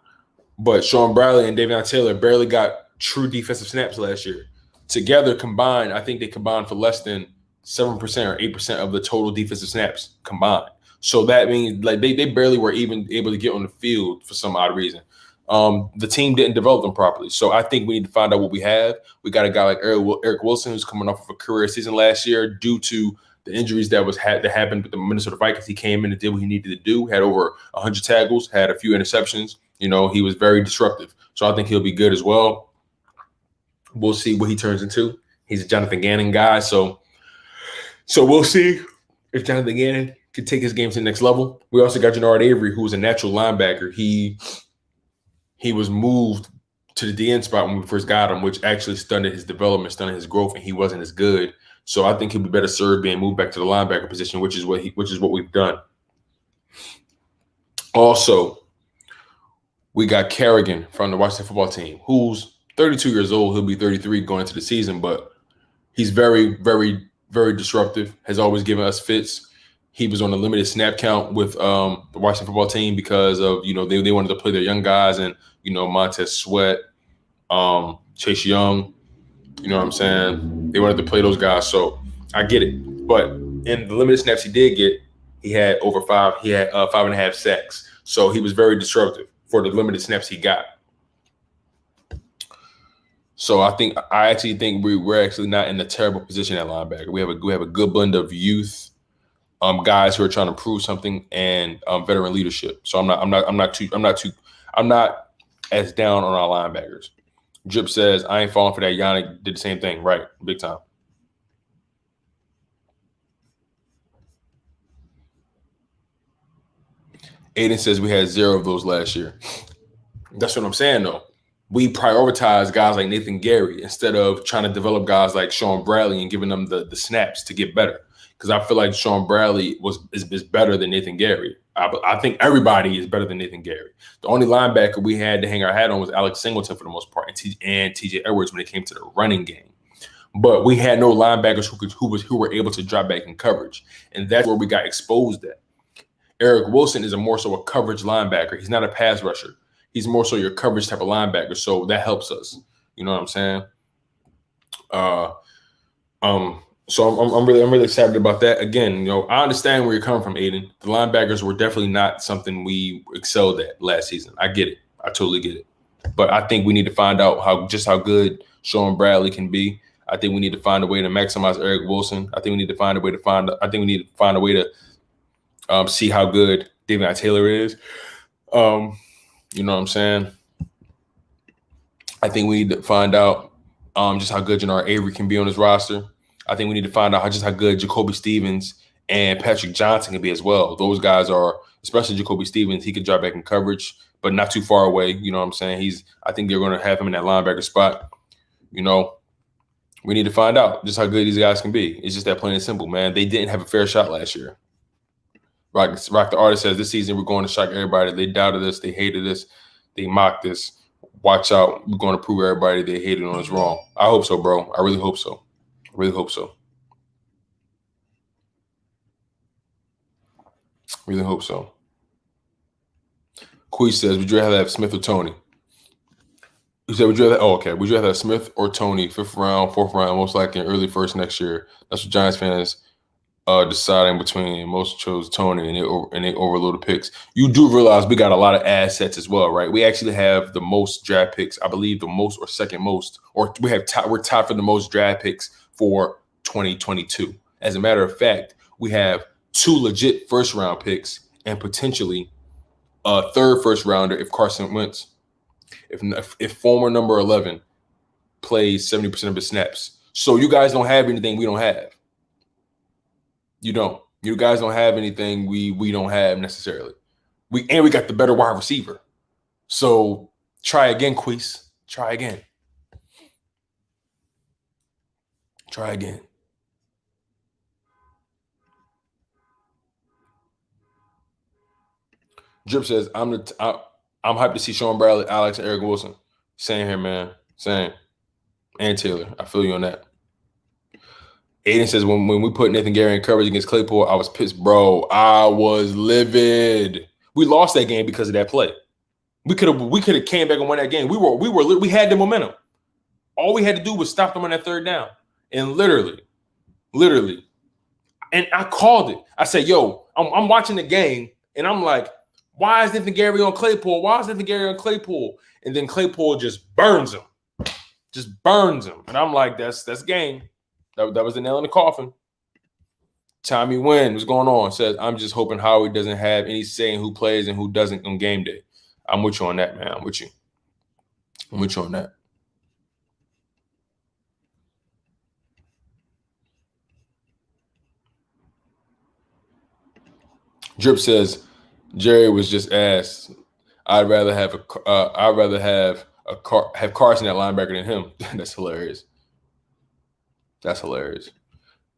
But Sean Bradley and Davion Taylor barely got true defensive snaps last year. Together combined, I think they combined for less than 7% or 8% of the total defensive snaps combined. So that means like they barely were even able to get on the field for some odd reason. The team didn't develop them properly. So I think we need to find out what we have. We got a guy like Eric Wilson who's coming off of a career season last year due to the injuries that happened with the Minnesota Vikings. He came in and did what he needed to do, had over 100 tackles, had a few interceptions. You know, he was very disruptive. So I think he'll be good as well. We'll see what he turns into. He's a Jonathan Gannon guy. So we'll see if Jonathan Gannon can take his game to the next level. We also got Jannard Avery, who's a natural linebacker. He was moved to the DN spot when we first got him, which actually stunted his development, stunted his growth, and he wasn't as good. So I think he'll be better served being moved back to the linebacker position, which is what we've done. Also, we got Kerrigan from the Washington football team, who's 32 years old. He'll be 33 going into the season, but he's very, very, very disruptive, has always given us fits. He was on a limited snap count with the Washington football team because of, you know, they wanted to play their young guys and, you know, Montez Sweat, Chase Young, you know what I'm saying? They wanted to play those guys. So I get it. But in the limited snaps he did get, he had 5.5 sacks. So he was very disruptive for the limited snaps he got. So I actually think we're actually not in a terrible position at linebacker. We have a good blend of youth, guys who are trying to prove something, and veteran leadership. So I'm not as down on our linebackers. Drip says, I ain't falling for that. Yannick did the same thing. Right. Big time. Aiden says we had 0 of those last year. That's what I'm saying, though. We prioritize guys like Nathan Gary instead of trying to develop guys like Sean Bradley and giving them the snaps to get better. Because I feel like Sean Bradley is better than Nathan Gary. I think everybody is better than Nathan Gary. The only linebacker we had to hang our hat on was Alex Singleton for the most part, and TJ Edwards when it came to the running game. But we had no linebackers who were able to drop back in coverage, and that's where we got exposed at. Eric Wilson is more so a coverage linebacker. He's not a pass rusher. He's more so your coverage type of linebacker. So that helps us. You know what I'm saying? So I'm really excited about that. Again, I understand where you're coming from, Aiden. The linebackers were definitely not something we excelled at last season. I get it. I totally get it. But I think we need to find out how good Sean Bradley can be. I think we need to find a way to maximize Eric Wilson. I think we need to find a way to see how good David Taylor is. You know what I'm saying? I think we need to find out just how good Jannard Avery can be on his roster. I think we need to find out how good Jacoby Stevens and Patrick Johnson can be as well. Those guys are, especially Jacoby Stevens, he could drop back in coverage, but not too far away. You know what I'm saying? I think they're going to have him in that linebacker spot. We need to find out just how good these guys can be. It's just that plain and simple, man. They didn't have a fair shot last year. Rock the Artist says this season we're going to shock everybody. They doubted us. They hated us. They mocked us. Watch out. We're going to prove everybody they hated on us wrong. I hope so, bro. I really hope so. I really hope so. Really hope so. Quee says, would you rather have Smith or Tony? He said, would you rather have Smith or Tony, 5th round, 4th round, most likely in early first next year? That's what Giants fans deciding between. Most chose Tony, and they overloaded picks. You do realize we got a lot of assets as well, right? We actually have the most draft picks, I believe the most or second most, or we're tied for the most draft picks for 2022. As a matter of fact, we have 2 legit first-round picks and potentially a 3rd first-rounder if Carson Wentz, if former number 11 plays 70% of his snaps. So you guys don't have anything we don't have. You don't. You guys don't have anything we don't have necessarily. We got the better wide receiver. So try again, Queese. Try again. Try again. Drip says, I'm hyped to see Sean Bradley, Alex, and Eric Wilson. Same here, man. Same. And Taylor. I feel you on that. Aiden says, when we put Nathan Gary in coverage against Claypool, I was pissed, bro. I was livid. We lost that game because of that play. We could have came back and won that game. We had the momentum. All we had to do was stop them on that 3rd down. And literally, and I called it. I said, yo, I'm watching the game, and I'm like, why is Nathan Gary on Claypool? Why is Nathan Gary on Claypool? And then Claypool just burns him. And I'm like, that's game. That was the nail in the coffin. Tommy Wynn, what's going on? Says, I'm just hoping Howie doesn't have any say in who plays and who doesn't on game day. I'm with you on that, man. I'm with you on that. Drip says, Jerry was just asked, I'd rather have Carson at linebacker than him. That's hilarious.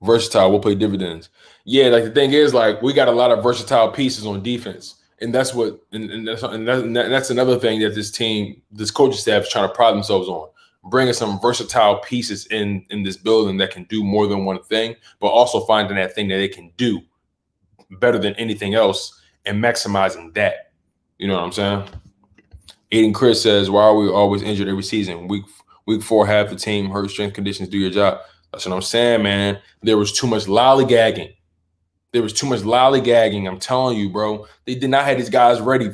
Versatile will pay dividends. Yeah, like the thing is, like we got a lot of versatile pieces on defense, and that's another thing that this coaching staff is trying to pride themselves on, bringing some versatile pieces in this building that can do more than one thing, but also finding that thing that they can do better than anything else and maximizing that. You know what I'm saying? Aiden Chris says, why are we always injured every season? Week 4, half the team hurt, strength conditions, do your job. That's what I'm saying, man. There was too much lollygagging. I'm telling you, bro. They did not have these guys ready.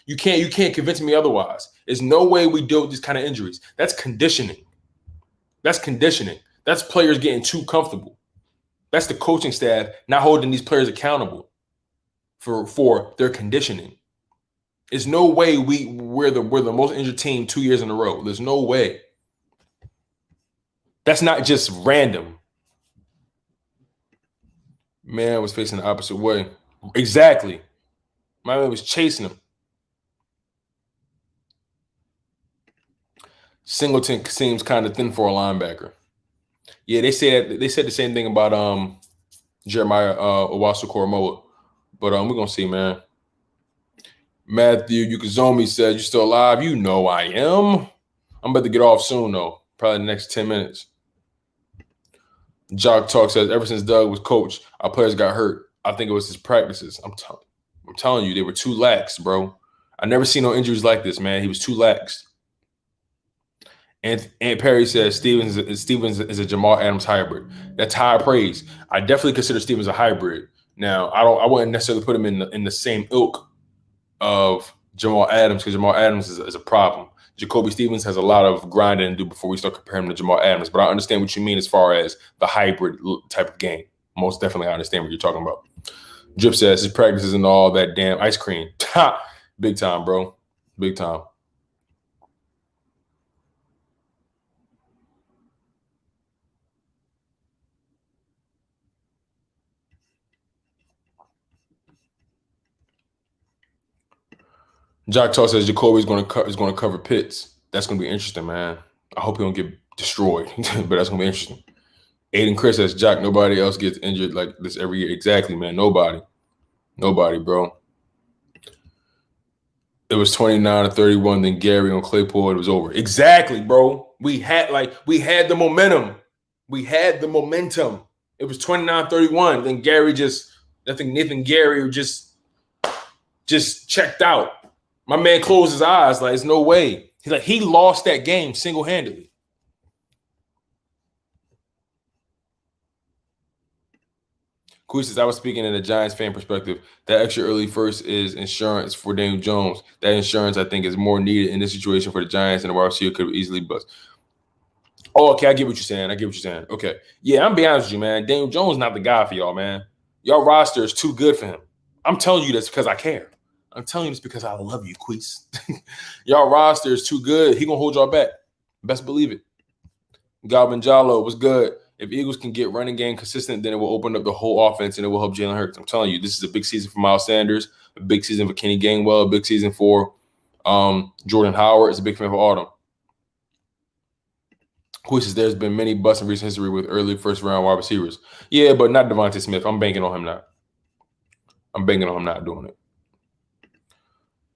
You can't convince me otherwise. There's no way we deal with these kind of injuries. That's conditioning. That's players getting too comfortable. That's the coaching staff not holding these players accountable for their conditioning. There's no way we're the most injured team 2 years in a row. There's no way. That's not just random. Man was facing the opposite way. Exactly. My man was chasing him. Singleton seems kind of thin for a linebacker. Yeah, they said the same thing about Jeremiah Owusu-Koramoah. But we're gonna see, man. Matthew Yukazomi said, you still alive? You know I am. I'm about to get off soon, though. Probably the next 10 minutes. Jock Talk says, ever since Doug was coach, our players got hurt. I think it was his practices. I'm telling you, they were too lax, bro. I never seen no injuries like this, man. He was too lax. And Perry says Stevens is a Jamal Adams hybrid. That's high praise. I definitely consider Stevens a hybrid. Now, I wouldn't necessarily put him in the same ilk of Jamal Adams, because Jamal Adams is a problem. Jacoby Stevens has a lot of grinding to do before we start comparing him to Jamal Adams. But I understand what you mean as far as the hybrid type of game. Most definitely, I understand what you're talking about. Drip says his practices and all that damn ice cream. Big time, bro. Big time. Jock Talk says Jacoby is going to cover Pitts. That's going to be interesting, man. I hope he don't get destroyed, but that's going to be interesting. Aiden Chris says, Jock, nobody else gets injured like this every year. Exactly, man. Nobody, bro. It was 29-31. Then Gary on Claypool. It was over. Exactly, bro. We had the momentum. It was 29-31. Then Gary Nathan Gary just checked out. My man closed his eyes. Like, there's no way. He lost that game single-handedly. Queen says, I was speaking in a Giants fan perspective. That extra early first is insurance for Daniel Jones. That insurance, I think, is more needed in this situation for the Giants, and the wide receiver could have easily bust. Oh, okay, I get what you're saying. Okay. Yeah, I'm being honest with you, man. Daniel Jones is not the guy for y'all, man. Y'all roster is too good for him. I'm telling you this because I care. I'm telling you this because I love you, Queese. Y'all roster is too good. He going to hold y'all back. Best believe it. Galvin Jallo was good. If Eagles can get running game consistent, then it will open up the whole offense and it will help Jalen Hurts. I'm telling you, this is a big season for Miles Sanders, a big season for Kenny Gainwell, a big season for Jordan Howard. It's a big fan for Autumn. Who says there's been many busts in recent history with early first-round wide receivers. Yeah, but not Devontae Smith. I'm banking on him not. I'm banking on him not doing it.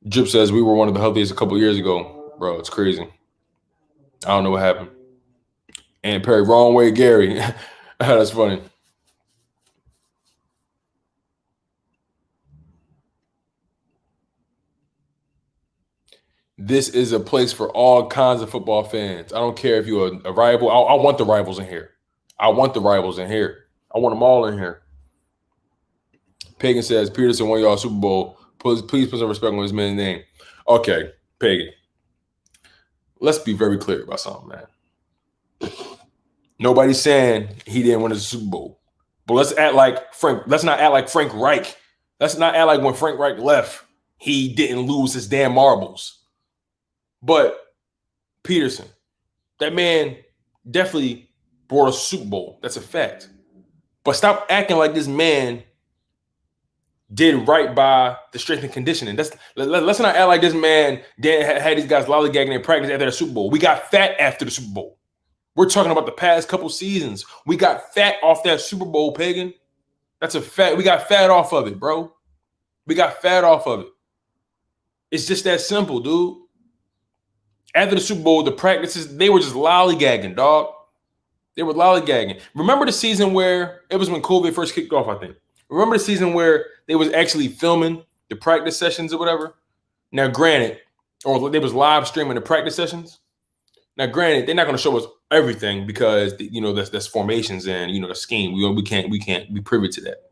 Drip says we were one of the healthiest a couple years ago. Bro, it's crazy. I don't know what happened. And Perry, wrong way, Gary. That's funny. This is a place for all kinds of football fans. I don't care if you're a rival. I want the rivals in here. I want them all in here. Pagan says, Peterson won y'all Super Bowl. Please put some respect on his man's name. Okay, Pagan. Let's be very clear about something, man. Nobody's saying he didn't win the Super Bowl. But let's not act like Frank Reich. Let's not act like when Frank Reich left, he didn't lose his damn marbles. But Peterson, that man definitely brought a Super Bowl. That's a fact. But stop acting like this man did right by the strength and conditioning. Let's not act like this man had these guys lollygagging in practice after the Super Bowl. We got fat after the Super Bowl. We're talking about the past couple seasons. We got fat off that Super Bowl, Pagan. That's a fact. We got fat off of it, bro. We got fat off of it. It's just that simple, dude. After the Super Bowl, the practices, they were just lollygagging, dog. They were lollygagging. Remember the season where it was when COVID first kicked off, I think. Remember the season where they was actually filming the practice sessions or whatever? Now, granted, or they was live streaming the practice sessions. Now, granted, they're not going to show us everything because that's formations and the scheme. We can't be privy to that.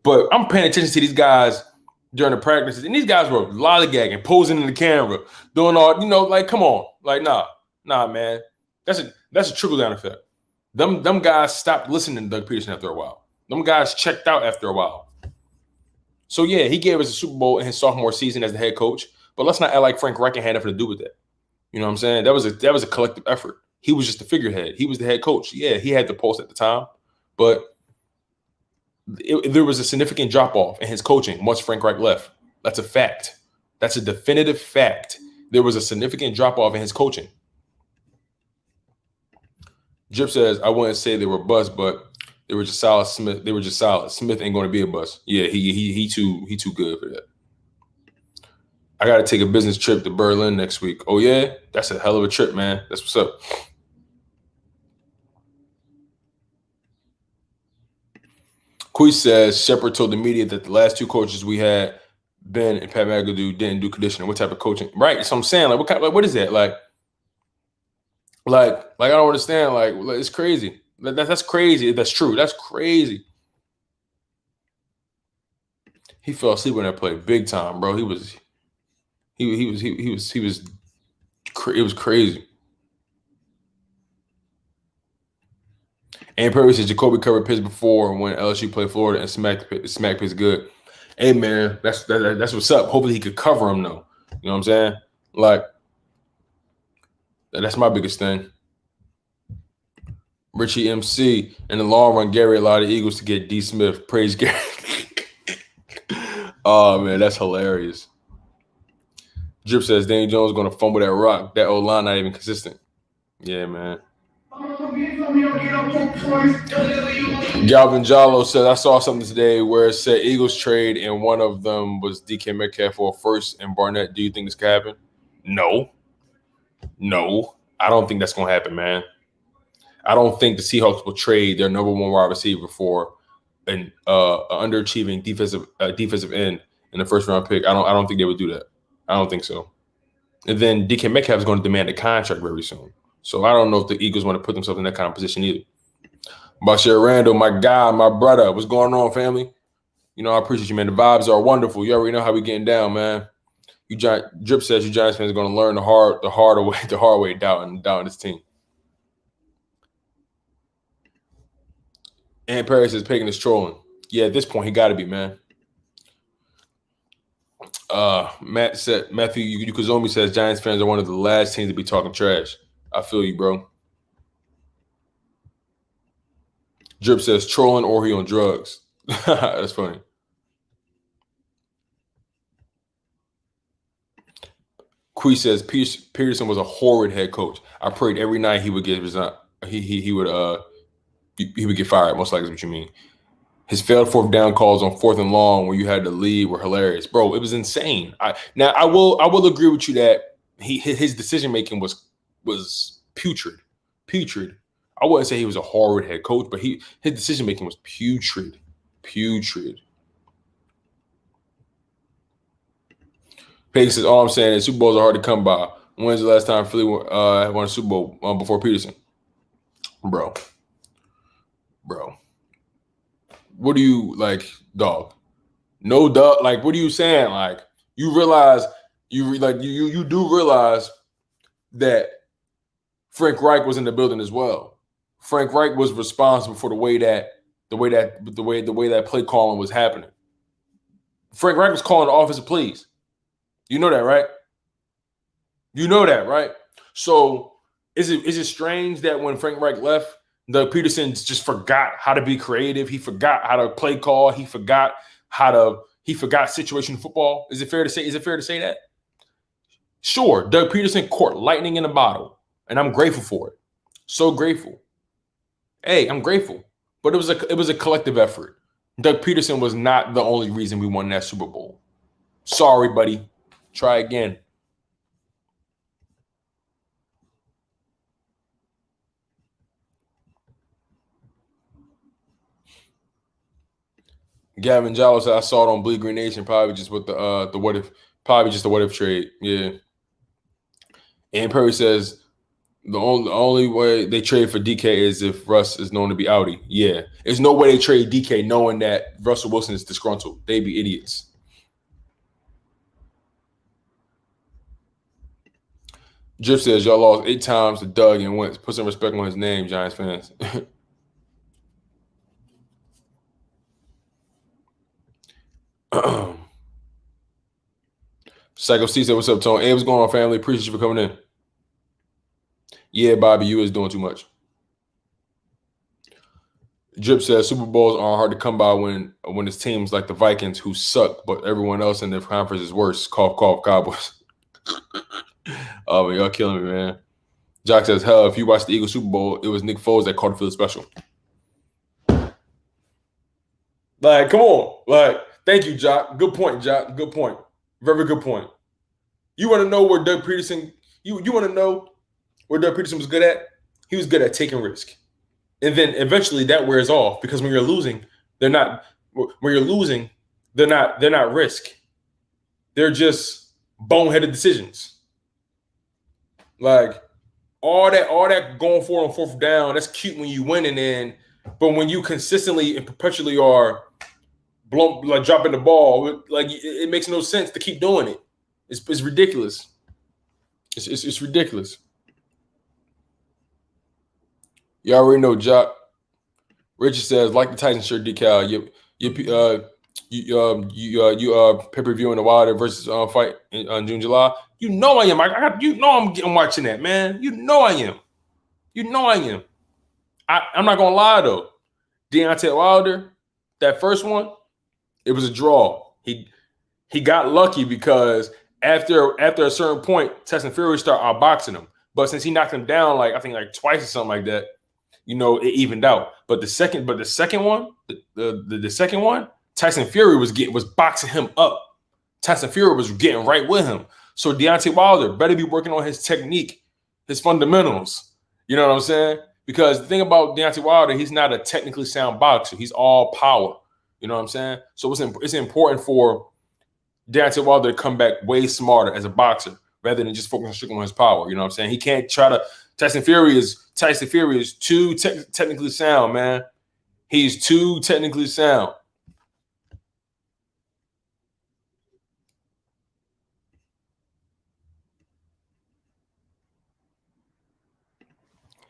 But I'm paying attention to these guys during the practices, and these guys were lollygagging, posing in the camera, doing all like, come on, like nah, man, that's a trickle down effect. Them guys stopped listening to Doug Peterson after a while. Them guys checked out after a while. So yeah, he gave us a Super Bowl in his sophomore season as the head coach, but let's not act like Frank Reich had nothing to do with that. You know what I'm saying? That was a collective effort. He was just the figurehead. He was the head coach. Yeah, he had the pulse at the time, but there was a significant drop-off in his coaching once Frank Reich left. That's a fact. That's a definitive fact. There was a significant drop-off in his coaching. Drip says, I wouldn't say they were bust, but they were just solid. Smith ain't going to be a bust. Yeah, he too good for that. I got to take a business trip to Berlin next week. Oh, yeah? That's a hell of a trip, man. That's what's up. Quee says Shepard told the media that the last two coaches we had, Ben and Pat McAdoo, didn't do conditioning. What type of coaching? Right. So I'm saying, like, what is that? Like I don't understand. Like it's crazy. That's crazy. That's true. That's crazy. He fell asleep when that play, big time, bro. It was crazy. And Perry says Jacoby covered Pitts before when LSU played Florida and smacked Pitts good. Hey man, that's what's up. Hopefully he could cover him though. You know what I'm saying? Like that's my biggest thing. Richie MC, in the long run, Gary allowed the Eagles to get D. Smith. Praise Gary. Oh man, that's hilarious. Drip says Danny Jones going to fumble that rock. That O-line not even consistent. Yeah, man. Galvin Jallo said, I saw something today where it said Eagles trade and one of them was DK Metcalf for a first and Barnett. Do you think this could happen? No. I don't think that's going to happen, man. I don't think the Seahawks will trade their number one wide receiver for an underachieving defensive end in the first round pick. I don't think they would do that. I don't think so. And then DK Metcalf is going to demand a contract very soon. So I don't know if the Eagles want to put themselves in that kind of position either. Bashir Randall, my guy, my brother, what's going on, family? You know, I appreciate you, man. The vibes are wonderful. You already know how we getting down, man. Drip says you Giants fans are going to learn the hard way doubting this team. And Perry says Pagan is trolling. Yeah, at this point, he got to be, man. Matthew Yukazomi says Giants fans are one of the last teams to be talking trash. I feel you, bro. Drip says trolling or he on drugs. That's funny. Quee says Peterson was a horrid head coach. I prayed every night he would get resigned. He would get fired. Most likely is what you mean. His failed fourth down calls on 4th and long where you had to lead were hilarious, bro. It was insane. I will agree with you that his decision making was putrid. I wouldn't say he was a horrid head coach, but his decision making was putrid. Peggy says, all I'm saying is Super Bowls are hard to come by. When's the last time Philly won a Super Bowl before Peterson? Bro. What do you like, dog? No, dog. Like, what are you saying? Like, you realize you do realize that Frank Reich was in the building as well. Frank Reich was responsible for the way that play calling was happening. Frank Reich was calling the offensive plays. You know that, right? So is it strange that when Frank Reich left, Doug Peterson just forgot how to be creative? He forgot how to play call. He forgot situational football. Is it fair to say that? Sure, Doug Peterson caught lightning in a bottle, and I'm grateful for it. So grateful. Hey, I'm grateful. But it was a collective effort. Doug Peterson was not the only reason we won that Super Bowl. Sorry, buddy. Try again. Gavin Giles said I saw it on Bleed Green Nation, probably just with the what if trade. Yeah. And Perry says the only way they trade for DK is if Russ is known to be outie. Yeah. There's no way they trade DK knowing that Russell Wilson is disgruntled. They'd be idiots. Drip says y'all lost 8 times to Doug and Wentz. Put some respect on his name, Giants fans. Psycho C said, what's up, Tone? Hey, what's going on, family? Appreciate you for coming in. Yeah, Bobby, you is doing too much. Drip says Super Bowls are hard to come by when it's teams like the Vikings who suck, but everyone else in their conference is worse. Cough, cough, Cowboys. Oh, man, y'all killing me, man. Jock says, hell, if you watch the Eagles Super Bowl, it was Nick Foles that called it Philly special. Like, come on. Like, thank you, Jock. Good point, Jock. Good point. Very good point. You want to know where Doug Peterson you want to know where Doug Peterson was good at? He was good at taking risk. And then eventually that wears off because when you're losing, They're not, when you're losing, they're not risk. They're just boneheaded decisions. Like all that going for on fourth down, that's cute when you win, and then, but when you consistently and perpetually are dropping the ball, like it makes no sense to keep doing it. It's ridiculous. It's ridiculous. You already know, Jock. Richard says, like the Tyson shirt decal. You pay-per-view in the Wilder versus fight on June, July. You know I am. I'm watching that, man. You know I am. I'm not gonna lie though. Deontay Wilder, that first one, it was a draw. He got lucky because after a certain point, Tyson Fury started outboxing him. But since he knocked him down like twice or something like that, it evened out. But the second one, the second one, Tyson Fury was boxing him up. Tyson Fury was getting right with him. So Deontay Wilder better be working on his technique, his fundamentals. You know what I'm saying? Because the thing about Deontay Wilder, he's not a technically sound boxer. He's all power. You know what I'm saying? So it's important for Deontay Wilder to come back way smarter as a boxer rather than just focusing strictly on his power. You know what I'm saying? He can't try to. Tyson Fury is too technically sound, man. He's too technically sound.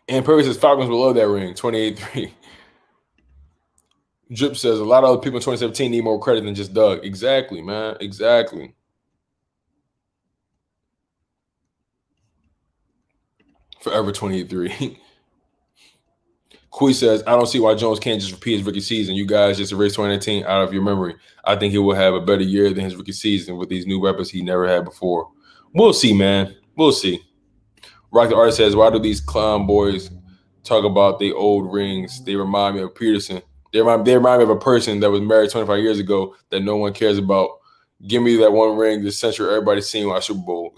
And Purvis says Falcons will love that ring, 28-3. Drip says a lot of other people in 2017 need more credit than just Doug. Exactly, man. Exactly. Forever 28-3. Kui says, I don't see why Jones can't just repeat his rookie season. You guys just erased 2019 out of your memory. I think he will have a better year than his rookie season with these new weapons he never had before. We'll see, man. We'll see. Rock the Artist says, why do these clown boys talk about the old rings? They remind me of Peterson. They remind me of a person that was married 25 years ago that no one cares about. Give me that one ring this century everybody's seen on Super Bowl.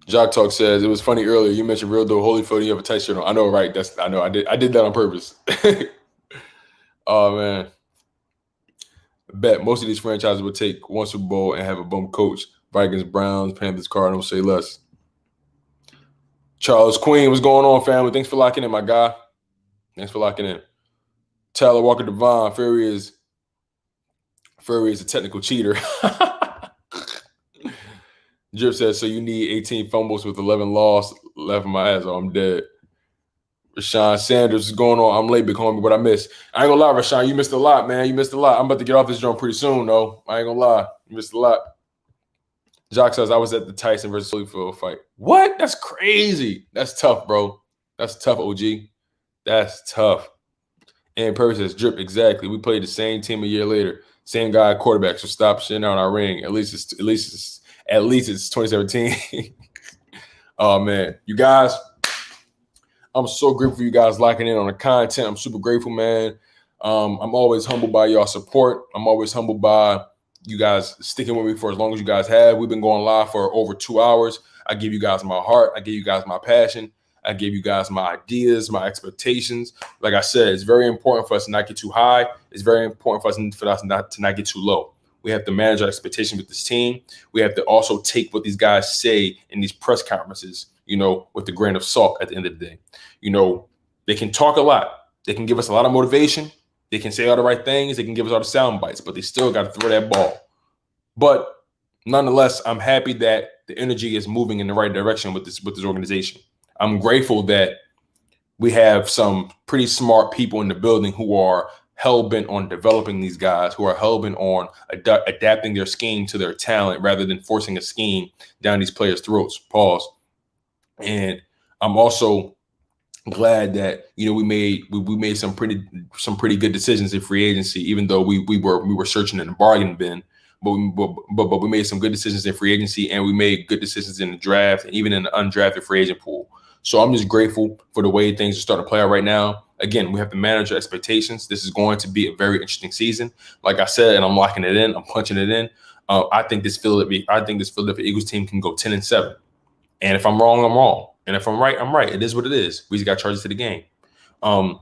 Jock Talk says, it was funny earlier. You mentioned Real Doe Holyfield. You have a tight shirt on. I know, right? I know. I did that on purpose. Oh, man. I bet most of these franchises would take one Super Bowl and have a bum coach. Vikings, Browns, Panthers, Cardinals, say less. Charles Queen, what's going on, family? Thanks for locking in, my guy. Thanks for locking in. Tyler Walker Devon, Fury is a technical cheater. Drip says, so you need 18 fumbles with 11 loss left in my ass. Oh, I'm dead. Rashawn Sanders is going on. I'm late, big homie, but I missed. I ain't gonna lie, Rashawn, you missed a lot, man. You missed a lot. I'm about to get off this joint pretty soon, though. I ain't gonna lie. You missed a lot. Jock says, I was at the Tyson versus Holyfield fight. What? That's crazy. That's tough, bro. That's tough, OG. That's tough. And Purvis says, Drip, exactly. We played the same team a year later. Same guy, quarterback. So stop shitting on our ring. At least it's 2017. Oh, man. You guys, I'm so grateful for you guys locking in on the content. I'm super grateful, man. I'm always humbled by y'all support. I'm always humbled by you guys sticking with me for as long as you guys have. We've been going live for over 2 hours. I give you guys my heart. I give you guys my passion. I gave you guys my ideas, my expectations. Like I said, it's very important for us to not get too high. It's very important for us not to get too low. We have to manage our expectations with this team. We have to also take what these guys say in these press conferences, with a grain of salt at the end of the day. They can talk a lot. They can give us a lot of motivation. They can say all the right things. They can give us all the sound bites, but they still got to throw that ball. But nonetheless, I'm happy that the energy is moving in the right direction with this organization. I'm grateful that we have some pretty smart people in the building who are hell-bent on developing these guys, who are hell-bent on adapting their scheme to their talent rather than forcing a scheme down these players' throats. Pause. And I'm also glad that we made some pretty good decisions in free agency, even though we were searching in the bargain bin. But we made some good decisions in free agency, and we made good decisions in the draft and even in the undrafted free agent pool. So I'm just grateful for the way things are starting to play out right now. Again, we have to manage our expectations. This is going to be a very interesting season. Like I said, and I'm locking it in. I'm punching it in. I think this Philadelphia Eagles team can go 10-7. And if I'm wrong, I'm wrong. And if I'm right, I'm right. It is what it is. We just got charges to the game. I'm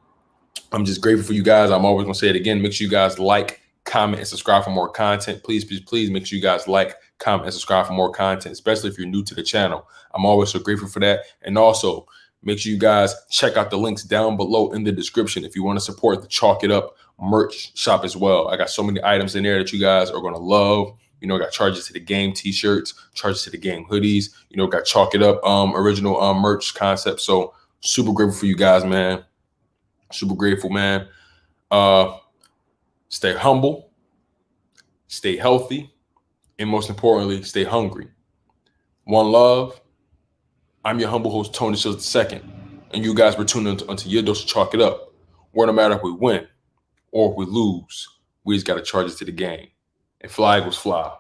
just grateful for you guys. I'm always gonna say it again. Make sure you guys like, comment, and subscribe for more content. Please, please, please make sure you guys like, comment, and subscribe for more content, especially if you're new to the channel. I'm always so grateful for that. And also, make sure you guys check out the links down below in the description if you want to support the Chalk It Up merch shop as well. I got so many items in there that you guys are gonna love. You know, got charges to the game t-shirts, charges to the game hoodies. You know, got Chalk It Up original merch concept. So super grateful for you guys, man. Super grateful, man. Stay humble, stay healthy, and most importantly, stay hungry. One love. I'm your humble host, Tone DeShields II, and you guys were tuning into your dose of Chalk It Up, where no matter if we win or if we lose, we just got to charge it to the game. And fly was fly.